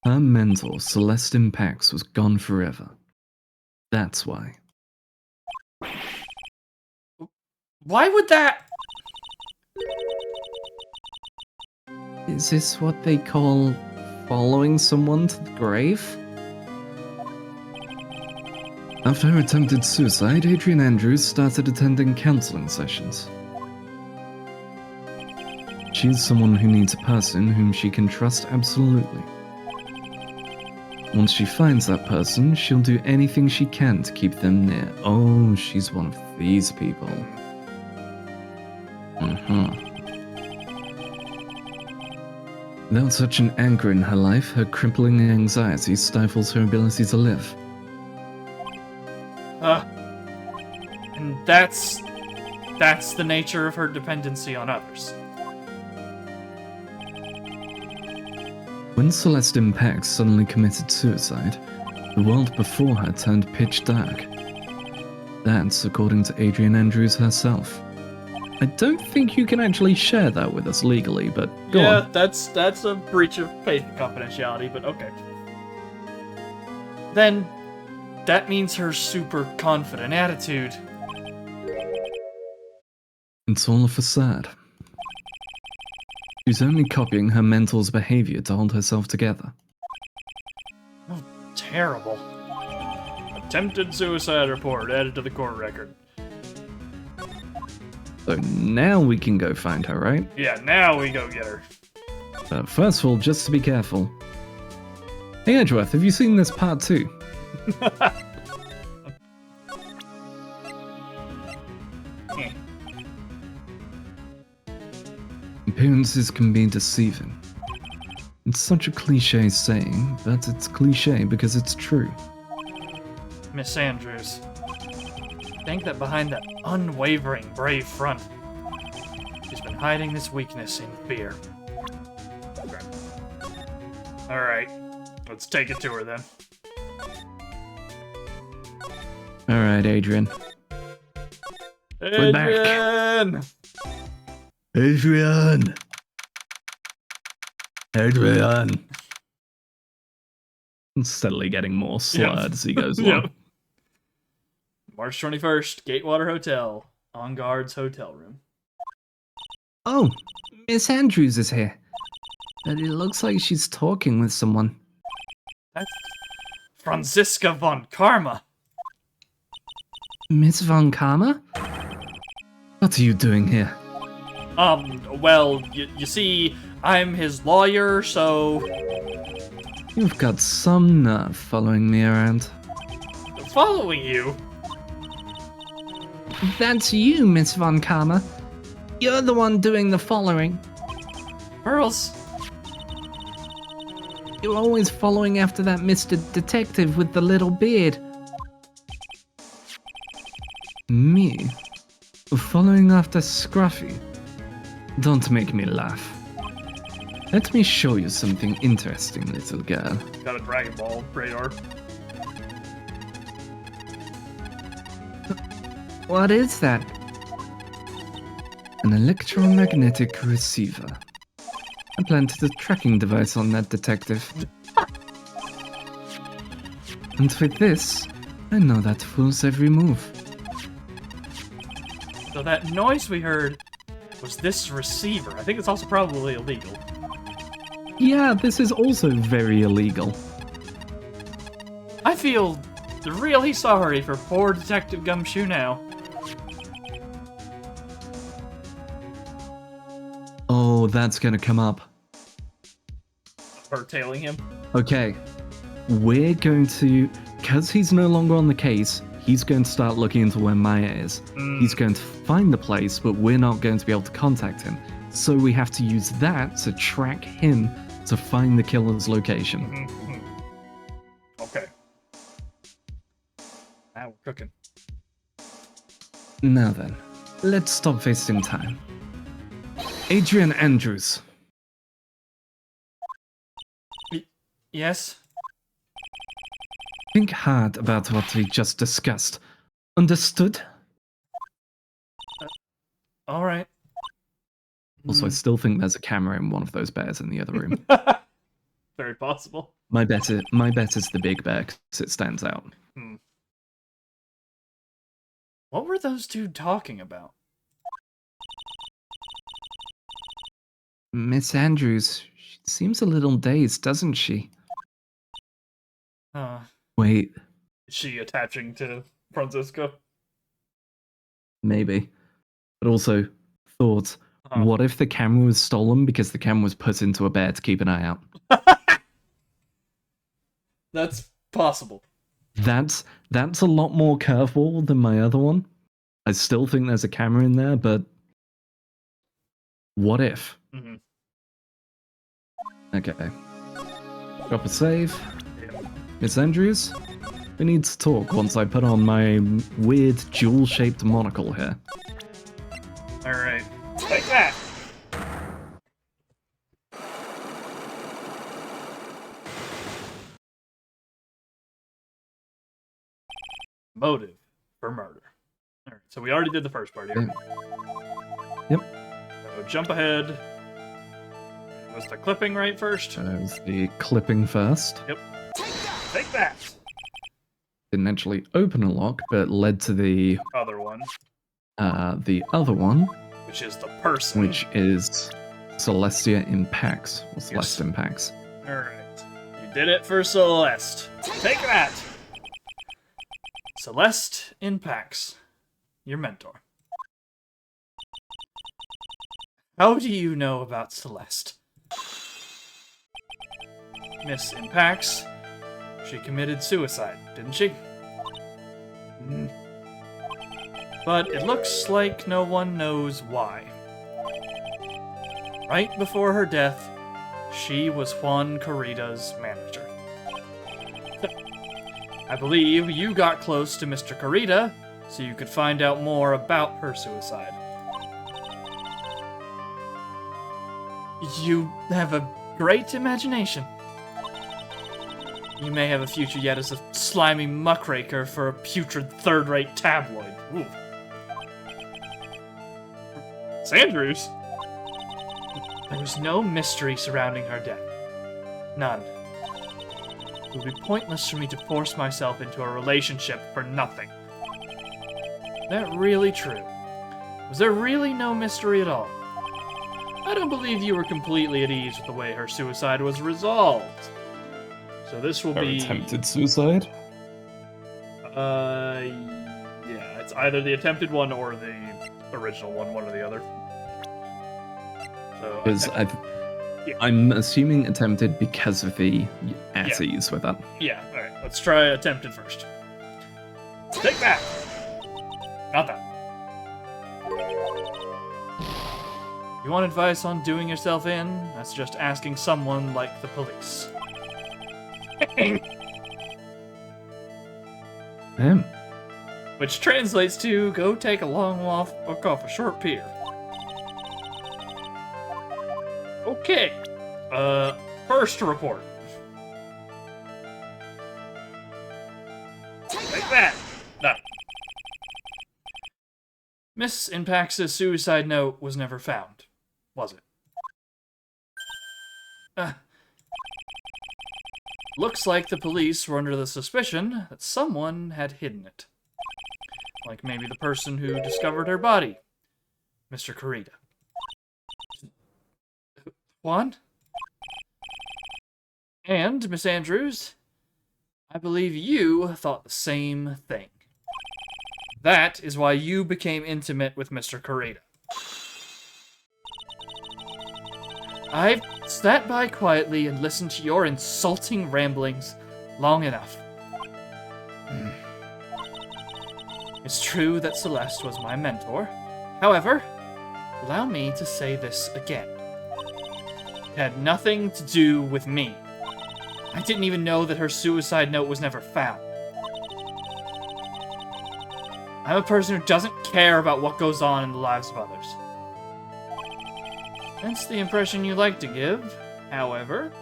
her mentor, Celestine Pax, was gone forever. That's why. Why would that... Is this what they call following someone to the grave? After her attempted suicide, Adrian Andrews started attending counseling sessions. She's someone who needs a person whom she can trust absolutely. Once she finds that person, she'll do anything she can to keep them near. Oh, she's one of these people. Without such an anchor in her life, her crippling anxiety stifles her ability to live. And that's the nature of her dependency on others. When Celestine Pax suddenly committed suicide, the world before her turned pitch dark. That's according to Adrian Andrews herself. I don't think you can actually share that with us legally, but go on. Yeah, that's a breach of faith confidentiality, but okay. Then, that means her super confident attitude. It's all a facade. She's only copying her mentor's behavior to hold herself together. Oh, terrible. Attempted suicide report added to the court record. So now we can go find her, right? Yeah, now we go get her. But first of all, just to be careful. Hey Edgeworth, have you seen this part 2? Appearances can be deceiving. It's such a cliche saying, but it's cliche because it's true. Miss Andrews. Think that behind that unwavering, brave front, she's been hiding this weakness in fear. Okay. Alright, let's take it to her then. Alright, Adrian. We're back. Adrian! Adrian! Adrian! Steadily getting more slurred as he goes Yep. along. March 21st, Gatewater Hotel, On Guard's hotel room. Oh, Miss Andrews is here. But it looks like she's talking with someone. That's Franziska von Karma. Miss Von Karma? What are you doing here? Well, you see, I'm his lawyer, so... You've got some nerve following me around. Following you? That's you, Miss Von Karma. You're the one doing the following. Pearls? You're always following after that Mr. Detective with the little beard. Me? Following after Scruffy? Don't make me laugh. Let me show you something interesting, little girl. Got a Dragon Ball radar. What is that? An electromagnetic receiver. I planted a tracking device on that detective. And with this, I know that fool's every move. So that noise we heard was this receiver. I think it's also probably illegal. Yeah, this is also very illegal. I feel really sorry for poor Detective Gumshoe now. Oh, that's gonna come up. For tailing him. Okay, we're going to, because he's no longer on the case, he's going to start looking into where Maya is. He's going to find the place, but we're not going to be able to contact him. So we have to use that to track him to find the killer's location. Okay. Now we're cooking. Now then, let's stop wasting time. Adrian Andrews. Yes? Think hard about what we just discussed. Understood? Alright. Also, I still think there's a camera in one of those bears in the other room. Very possible. My bet is the big bear, because it stands out. What were those two talking about? Miss Andrews, she seems a little dazed, doesn't she? Wait, Is she attaching to Francisco? maybe. But also, thoughts. What if the camera was stolen because the camera was put into a bear to keep an eye out? That's possible. That's a lot more curveball than my other one. I still think there's a camera in there, but what if? Okay. Drop a save. Miss Andrews, we need to talk once I put on my weird jewel-shaped monocle here. Alright. Take that! Motive for murder. Alright, so we already did the first part here. Yep. So jump ahead. Was the clipping right first? That was the clipping first. Yep. Take that! Didn't actually open a lock, but led to the Other one, the other one, which is the person. which is Celestia Impacts, or Celeste Yes. Impacts. Alright. You did it for Celeste. Take that! Celeste Impacts. Your mentor. How do you know about Celeste? Miss Impacts. She committed suicide, didn't she? But it looks like no one knows why. Right before her death, she was Juan Corrida's manager. I believe you got close to Mr. Corrida so you could find out more about her suicide. You have a great imagination. You may have a future yet as a slimy muckraker for a putrid third-rate tabloid. Ooh. Sandrews? There was no mystery surrounding her death. None. It would be pointless for me to force myself into a relationship for nothing. Is that really true? Was there really no mystery at all? I don't believe you were completely at ease with the way her suicide was resolved. So this will be... attempted suicide? Yeah, it's either the attempted one or the original one or the other. So Because I'm assuming attempted because of the at ease with that. yeah, alright, let's try attempted first. Take that! Not that. You want advice on doing yourself in? That's just asking someone like the police. Which translates to, go take a long walk off a short pier. Okay. First report. Like that. No. Miss Impax's suicide note was never found, was it? Looks like the police were under the suspicion that someone had hidden it. Like maybe the person who discovered her body, Mr. Kurita. Juan? And, Miss Andrews, I believe you thought the same thing. That is why you became intimate with Mr. Kurita. I've sat by quietly and listened to your insulting ramblings long enough. It's true that Celeste was my mentor. However, allow me to say this again. It had nothing to do with me. I didn't even know that her suicide note was never found. I'm a person who doesn't care about what goes on in the lives of others. That's the impression you like to give. However,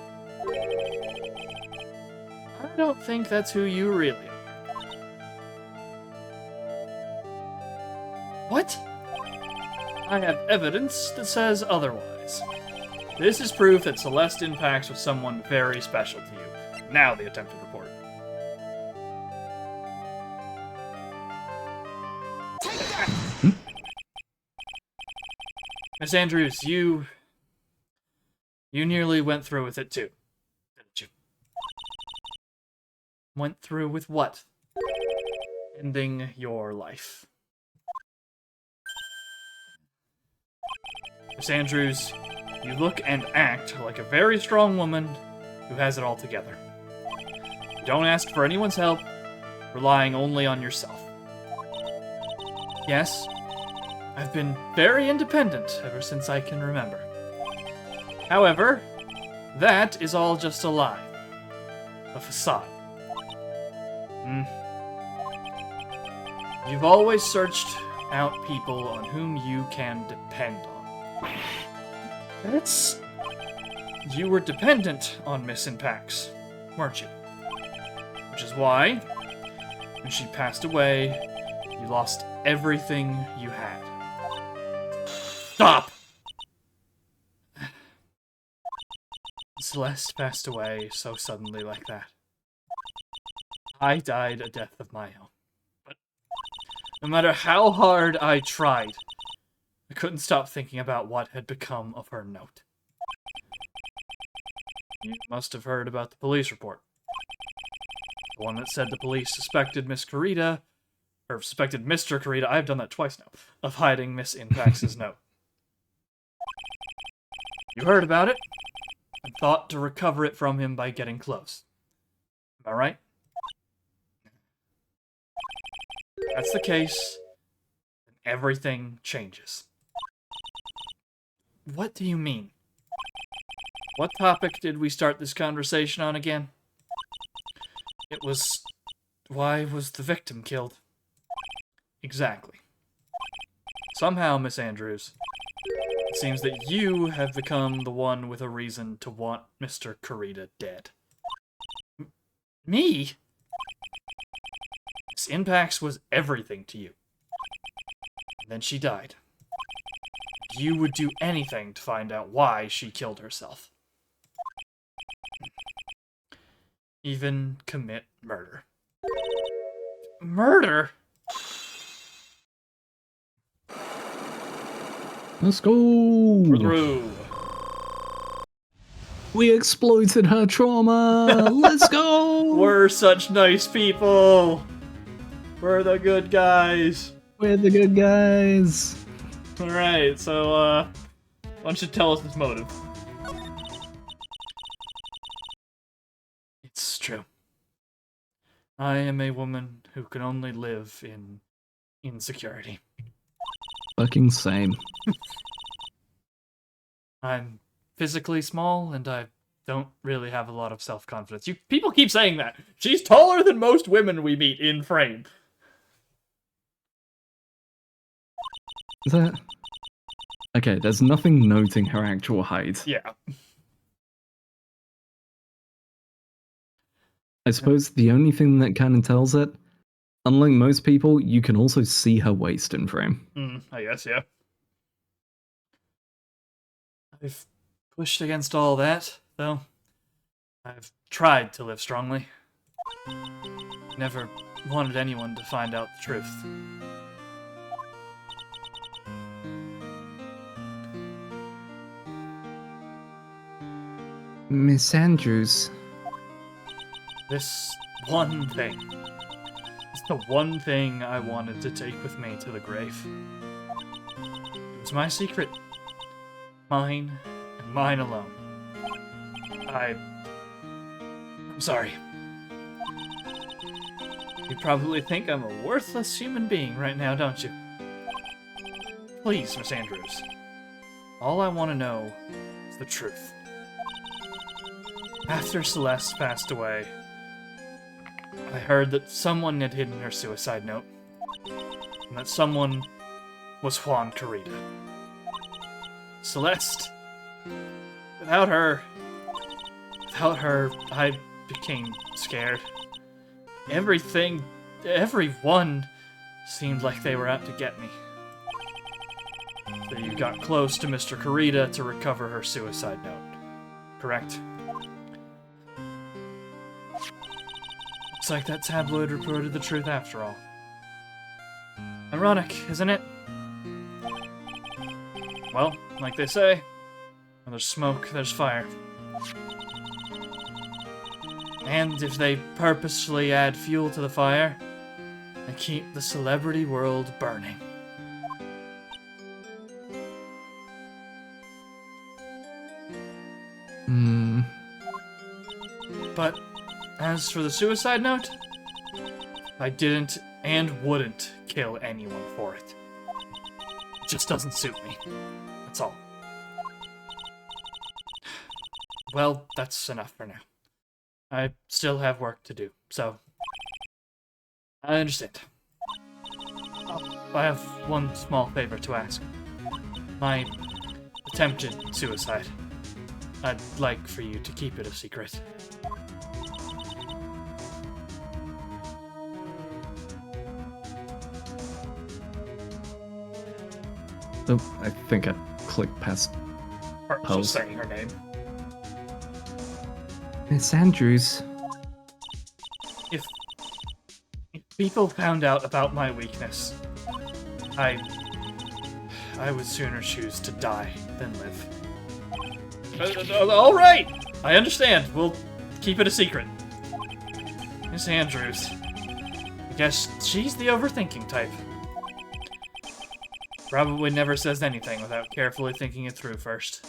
I don't think that's who you really are. What? I have evidence that says otherwise. This is proof that Celeste Impax was someone very special to you. Now the attempted report. Miss Andrews, you nearly went through with it too, didn't you? Went through with what? Ending your life. Miss Andrews, you look and act like a very strong woman who has it all together. You don't ask for anyone's help, relying only on yourself. Yes, I've been very independent ever since I can remember. However, that is all just a lie. A facade. You've always searched out people on whom you can depend on. You were dependent on Miss Impax, weren't you? Which is why, when she passed away, you lost everything you had. Stop! Celeste passed away so suddenly like that. I died a death of my own. But no matter how hard I tried, I couldn't stop thinking about what had become of her note. You must have heard about the police report. The one that said the police suspected Miss Kurita, or suspected Mr. Kurita, I've done that twice now, of hiding Miss Impax's note. You heard about it, and thought to recover it from him by getting close. Am I right? If that's the case, then everything changes. What do you mean? What topic did we start this conversation on again? It was, why was the victim killed? Exactly. Somehow, Miss Andrews, it seems that you have become the one with a reason to want Mr. Kurita dead. Me? Miss Impax was everything to you. And then she died. You would do anything to find out why she killed herself. Even commit murder. Murder? Let's go! We're through. We exploited her trauma! Let's go! We're such nice people! We're the good guys! We're the good guys! Alright, so, why don't you tell us his motive? It's true. I am a woman who can only live in insecurity. Fucking same. I'm physically small, and I don't really have a lot of self-confidence. People keep saying that. She's taller than most women we meet in frame. Is that... Okay, there's nothing noting her actual height. Yeah. I suppose the only thing that kind of tells it, unlike most people, you can also see her waist in frame. I guess, yeah. I've pushed against all that, though. I've tried to live strongly. Never wanted anyone to find out the truth. Miss Andrews. This one thing. It's the one thing I wanted to take with me to the grave. It was my secret. Mine, and mine alone. I'm sorry. You probably think I'm a worthless human being right now, don't you? Please, Miss Andrews. All I want to know is the truth. After Celeste passed away, I heard that someone had hidden her suicide note, and that someone was Juan Carita. Celeste, without her, I became scared. Everyone seemed like they were out to get me. So you got close to Mr. Carita to recover her suicide note, correct? Looks like that tabloid reported the truth after all. Ironic, isn't it? Well, like they say, when there's smoke, there's fire. And if they purposefully add fuel to the fire, they keep the celebrity world burning. But as for the suicide note, I didn't and wouldn't kill anyone for it. It just doesn't suit me. That's all. Well, that's enough for now. I still have work to do, so I understand. I have one small favor to ask. My attempted suicide. I'd like for you to keep it a secret. Oh, I think I clicked past Or just pose. saying her name. Miss Andrews. If people found out about my weakness, I would sooner choose to die than live. All right, I understand. We'll keep it a secret. Miss Andrews. I guess she's the overthinking type. Probably never says anything without carefully thinking it through first.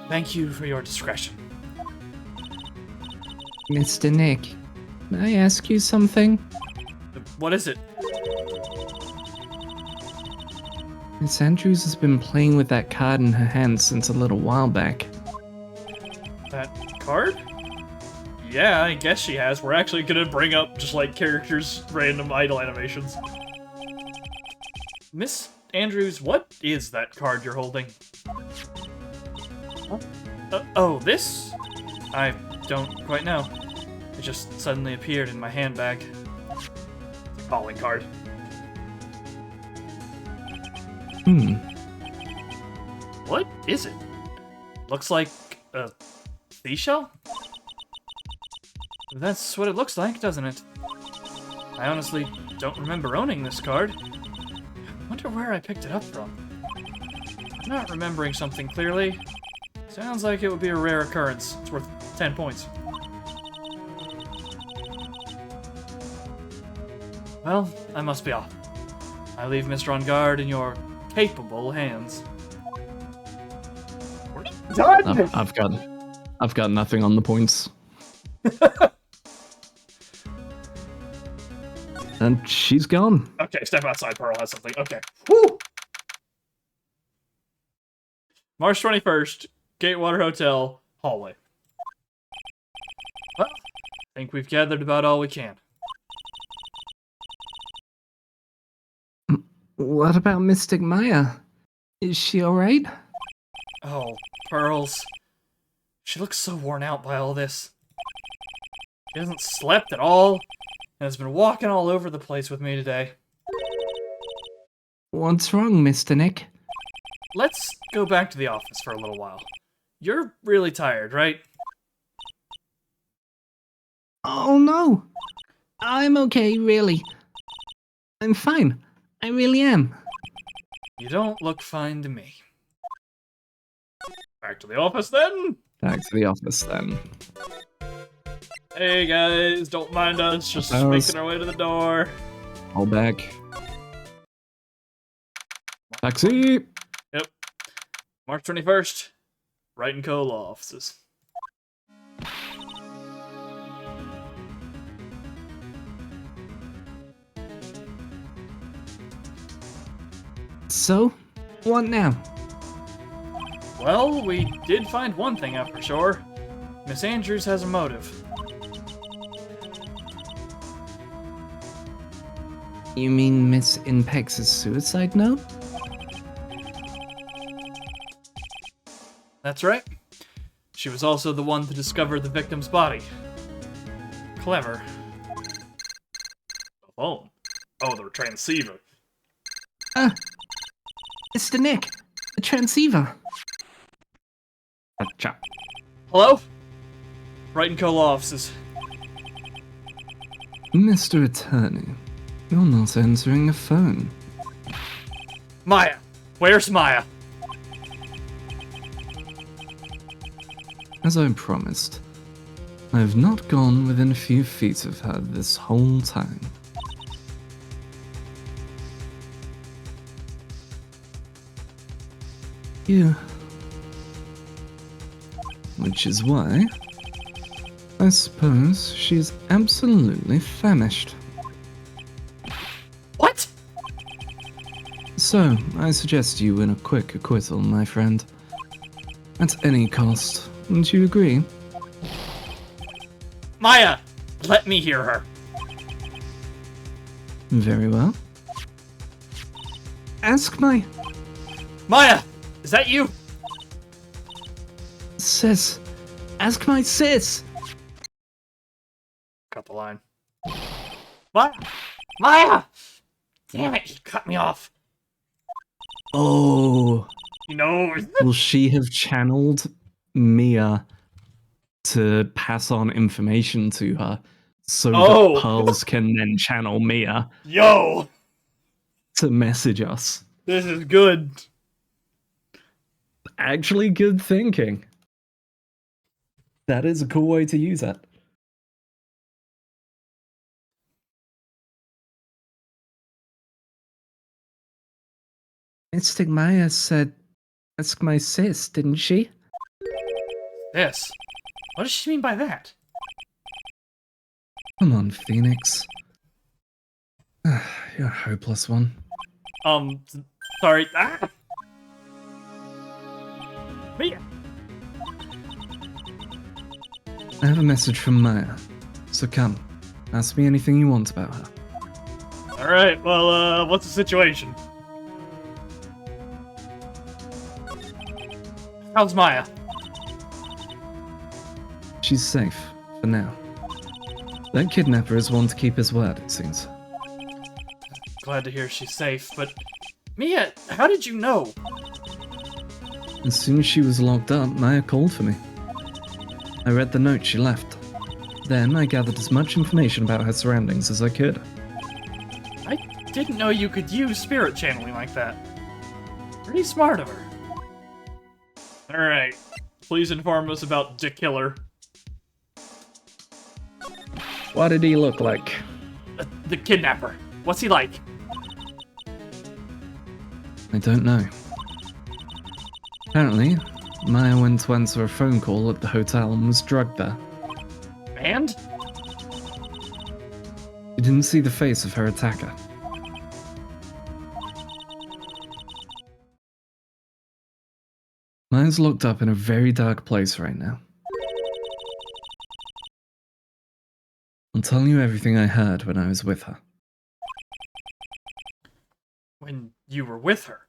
Thank you for your discretion. Mr. Nick, may I ask you something? What is it? Miss Andrews has been playing with that card in her hand since a little while back. That card? Yeah, I guess she has. We're actually gonna bring up just like characters' random idle animations. Miss Andrews, what is that card you're holding? Oh, this? I don't quite know. It just suddenly appeared in my handbag. It's a calling card. What is it? Looks like a seashell? That's what it looks like, doesn't it? I honestly don't remember owning this card. I wonder where I picked it up from. I'm not remembering something clearly. Sounds like it would be a rare occurrence. It's worth 10 points. Well, I must be off. I leave Mr. On Guard in your capable hands. Done! I've got nothing on the points. And she's gone. Okay, step outside. Pearl has something. Okay. Woo! March 21st, Gatewater Hotel, hallway. Well, I think we've gathered about all we can. What about Mystic Maya? Is she alright? Oh, Pearls. She looks so worn out by all this. He hasn't slept at all, and has been walking all over the place with me today. What's wrong, Mr. Nick? Let's go back to the office for a little while. You're really tired, right? Oh no! I'm okay, really. I'm fine. I really am. You don't look fine to me. Back to the office, then? Back to the office, then. Hey, guys, don't mind us, just House. making our way to the door. All back. Taxi! Yep. March 21st, Wright & Co. Law Offices. So, what now? Well, we did find one thing out for sure. Miss Andrews has a motive. You mean Miss Inpex's suicide note? That's right. She was also the one to discover the victim's body. Clever. The phone. Oh, the transceiver. Mr. Nick, the transceiver. Gotcha. Hello? Wright & Co. Law Offices. Mr. Attorney, you're not answering a phone. Maya! Where's Maya? As I promised, I have not gone within a few feet of her this whole time. You. Which is why, I suppose she's absolutely famished. What? So, I suggest you win a quick acquittal, my friend. At any cost. Wouldn't you agree? Maya! Let me hear her. Very well. Ask my Maya! Is that you? sis. Ask my sis. Cut the line. Maya! Maya! Damn it, you cut me off. Oh, You know, will she have channeled Mia to pass on information to her so Oh. that Pearls can then channel Mia yo! to message us? This is good. Actually, good thinking. That is a cool way to use it. Mystic Maya said, ask my sis, didn't she? This. What does she mean by that? Come on, Phoenix. You're a hopeless one. Sorry. Ah! Mia! I have a message from Maya. So come, ask me anything you want about her. Alright, well, what's the situation? How's Maya? She's safe, for now. That kidnapper is one to keep his word, it seems. Glad to hear she's safe, but... Mia, how did you know? As soon as she was locked up, Maya called for me. I read the note she left. Then I gathered as much information about her surroundings as I could. I didn't know you could use spirit channeling like that. Pretty smart of her. Alright, please inform us about the killer. What did he look like? The kidnapper. What's he like? I don't know. Apparently, Maya went to answer a phone call at the hotel and was drugged there. And? You didn't see the face of her attacker. Maya's locked up in a very dark place right now. I'll tell you everything I heard when I was with her. When you were with her.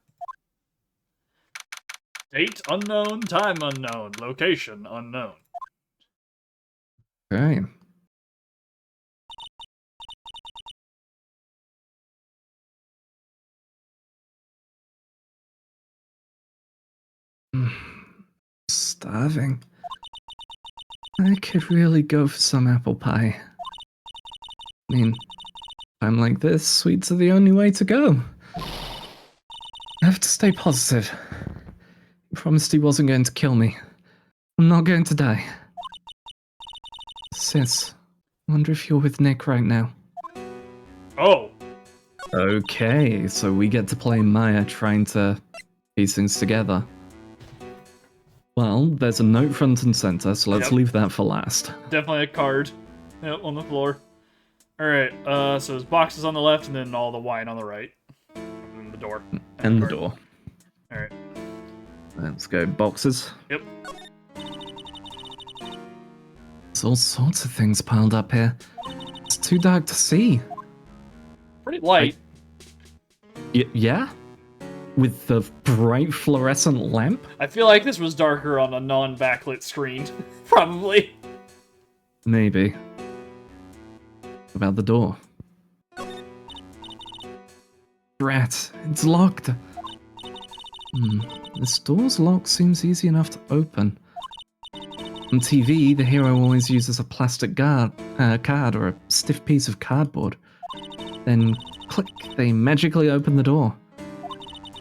Date unknown, time unknown, location unknown. Okay. Starving. I could really go for some apple pie. I mean, I'm like this, sweets are the only way to go. I have to stay positive. He promised he wasn't going to kill me. I'm not going to die. Sis, wonder if you're with Nick right now. Oh. Okay, so we get to play Maya trying to piece things together. Well, there's a note front and center, so let's leave that for last. Definitely a card. Yep, on the floor. Alright, so there's boxes on the left and then all the wine on the right. And the door. And the door. Alright. Let's go boxes. Yep. There's all sorts of things piled up here. It's too dark to see. Pretty light. Yeah? With the bright fluorescent lamp? I feel like this was darker on a non-backlit screen. Probably. Maybe. What about the door? Drat, it's locked. This door's lock seems easy enough to open. On TV, the hero always uses a plastic card or a stiff piece of cardboard. Then, click, they magically open the door.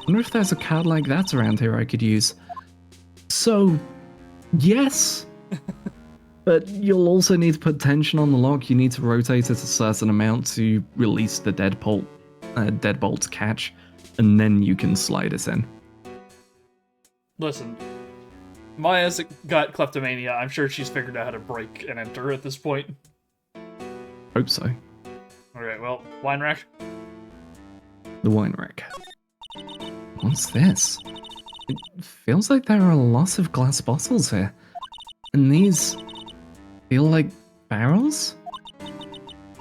Wonder if there's a card like that around here I could use. So, yes. But you'll also need to put tension on the lock. You need to rotate it a certain amount to release the deadbolt catch, and then you can slide it in. Listen, Maya's got kleptomania. I'm sure she's figured out how to break and enter at this point. Hope so. Alright, well, wine rack. The wine rack. What's this? It feels like there are lots of glass bottles here. And these feel like barrels?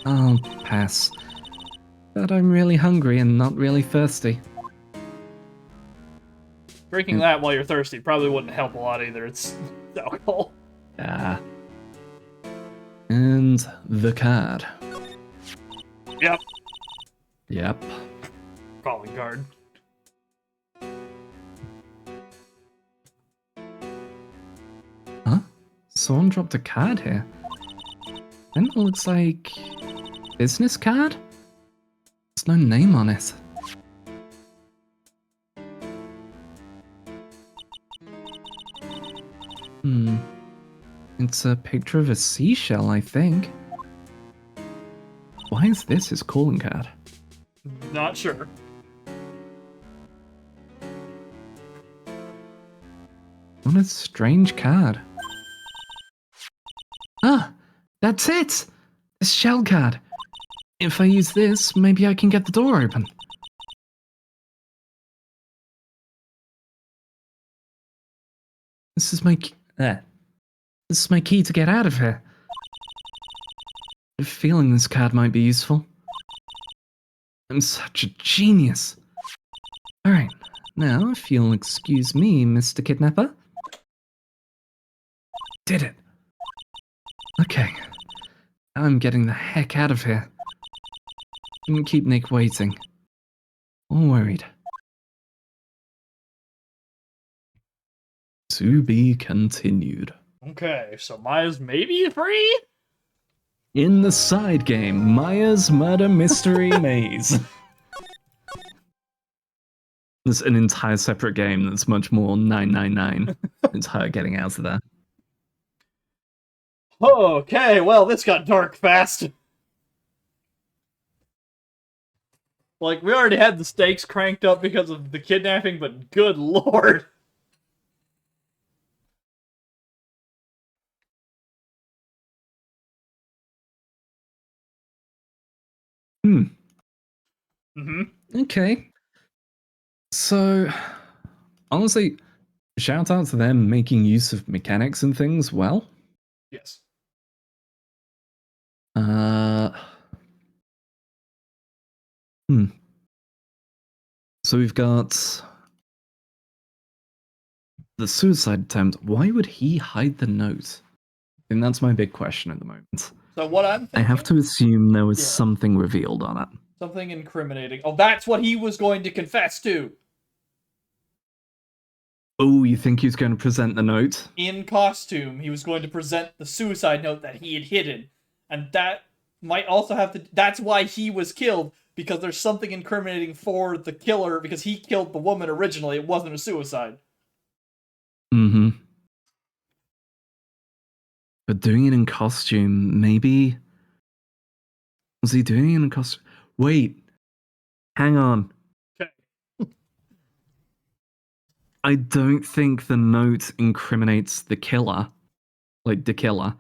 I'll pass. But I'm really hungry and not really thirsty. Drinking that while you're thirsty probably wouldn't help a lot either. It's alcohol. Ah. And the card. Yep. Yep. Calling card. Huh? Someone dropped a card here. And it looks like... business card? There's no name on it. It's a picture of a seashell, I think. Why is this his calling card? Not sure. What a strange card. Ah, that's it! This shell card. If I use this, maybe I can get the door open. This is my This is my key to get out of here. I have a feeling this card might be useful. I'm such a genius. Alright, now if you'll excuse me, Mr. Kidnapper. Did it. Okay. Now I'm getting the heck out of here. Don't keep Nick waiting. All worried. To be continued. Okay, so Maya's maybe free? In the side game, Maya's Murder Mystery Maze. There's an entire separate game that's much more 999. It's her getting out of there. Okay, well, this got dark fast. Like, we already had the stakes cranked up because of the kidnapping, but good lord. Okay. So, honestly, shout out to them making use of mechanics and things well. Yes. So we've got the suicide attempt. Why would he hide the note? And that's my big question at the moment. So what I'm thinking... I have to assume there was something revealed on it. Something incriminating. Oh, that's what he was going to confess to! Oh, you think he's going to present the note? In costume, he was going to present the suicide note that he had hidden. And that might also have to... That's why he was killed, because there's something incriminating for the killer, because he killed the woman originally. It wasn't a suicide. Mm-hmm. But doing it in costume, maybe... Was he doing it in costume? Wait. Hang on. Okay. I don't think the note incriminates the killer. Like, the killer.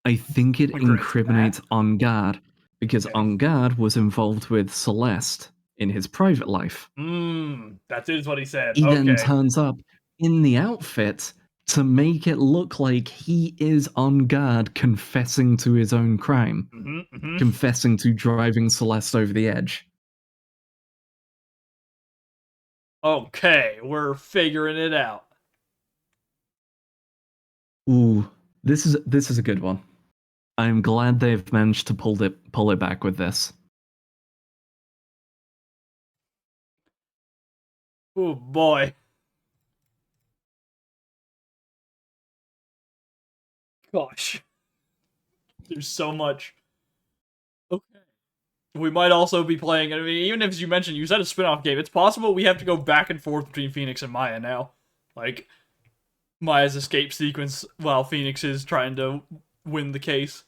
I think it incriminates On Guard, because On Guard was involved with Celeste in his private life. That is what he said. He Okay. then turns up in the outfit to make it look like he is On Guard confessing to his own crime. Confessing to driving Celeste over the edge. Okay, we're figuring it out. Ooh, this is a good one. I'm glad they've managed to pull it back with this. Oh boy. Gosh. There's so much. Okay. We might also be playing, I mean, even if, as you mentioned, you said a spin-off game, it's possible we have to go back and forth between Phoenix and Maya now. Like, Maya's escape sequence while Phoenix is trying to win the case.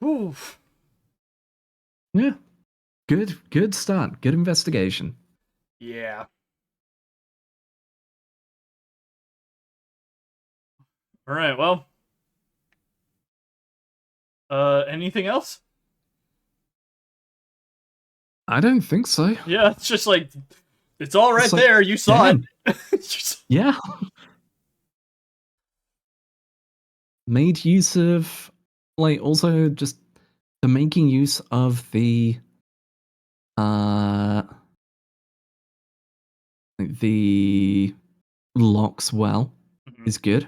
Oof. Yeah. Good start. Good investigation. Yeah. Alright, well. Anything else? I don't think so. Yeah, it's just like, it's all right there, you saw it. Yeah. Made use of, like, also just the making use of the locks well is good.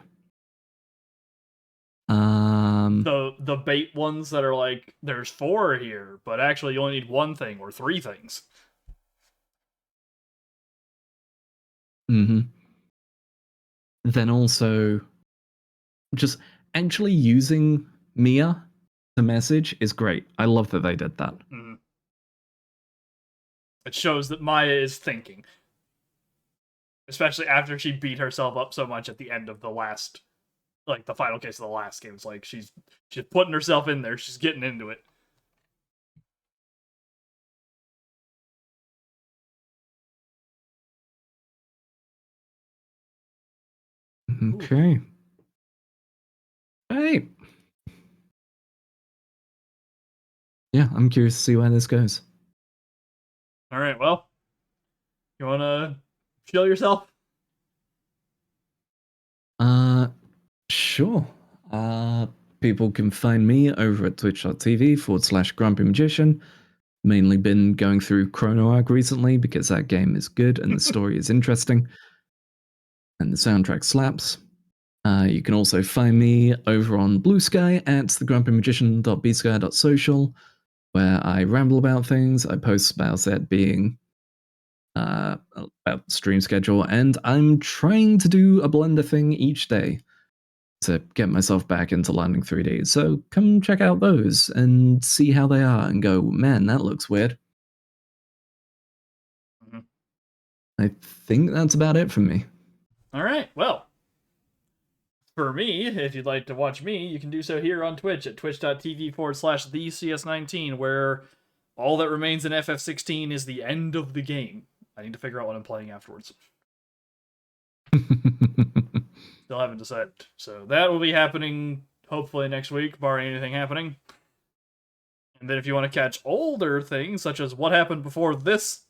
The bait ones that are like, there's 4 here, but actually you only need 1 thing or 3 things. Then also, just actually using Mia to message is great. I love that they did that. It shows that Maya is thinking. Especially after she beat herself up so much at the end of the last, like, the final case of the last game. It's like, she's putting herself in there, she's getting into it. Okay. Hey. Yeah, I'm curious to see where this goes. Alright, well. You wanna chill yourself? Sure. People can find me over at twitch.tv/Grumpy Magician. Mainly been going through Chrono Arc recently because that game is good and the story is interesting. And the soundtrack slaps. You can also find me over on Blue Sky at thegrumpymagician.bsky.social, where I ramble about things. I post about it being about stream schedule, and I'm trying to do a Blender thing each day to get myself back into landing 3D. So come check out those and see how they are and go, man, that looks weird. I think that's about it for me. Alright, well. For me, if you'd like to watch me, you can do so here on Twitch at twitch.tv/thecs19, where all that remains in FF16 is the end of the game. I need to figure out what I'm playing afterwards. Still haven't decided. So that will be happening hopefully next week, barring anything happening. And then if you want to catch older things, such as what happened before this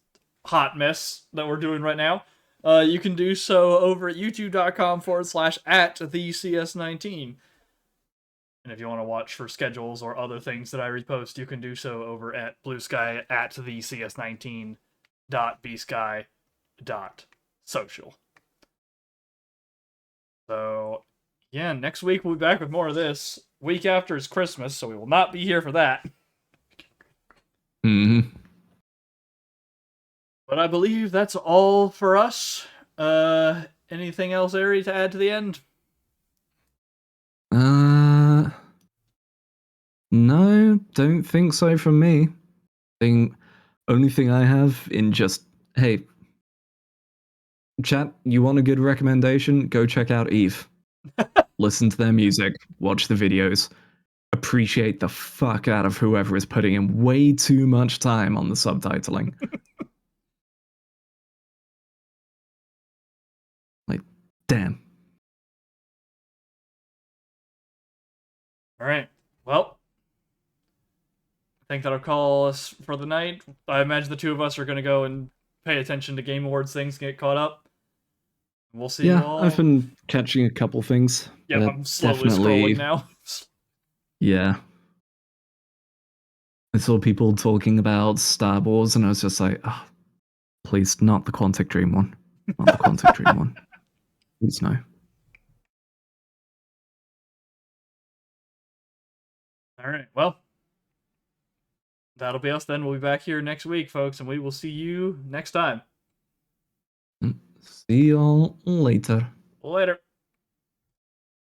hot mess that we're doing right now, you can do so over at youtube.com/@thecs19. And if you want to watch for schedules or other things that I repost, you can do so over at Blue Sky at thecs19.bsky.social. So, yeah, next week we'll be back with more of this. Week after is Christmas, so we will not be here for that. But I believe that's all for us. Anything else, Ari, to add to the end? No, don't think so from me. Only thing I have in just, hey, chat, you want a good recommendation? Go check out Eve. Listen to their music, watch the videos, appreciate the fuck out of whoever is putting in way too much time on the subtitling. Like, damn. All right. Well, I think that'll call us for the night. I imagine the two of us are going to go and pay attention to Game Awards things, get caught up. We'll see you all. I've been catching a couple things. Yeah, I'm slowly scrolling now. Yeah. I saw people talking about Star Wars, and I was just like, oh, please, not the Quantic Dream one. Not the Quantic Dream one. Please, no. All right. Well, that'll be us then. We'll be back here next week, folks, and we will see you next time. See y'all later. Later.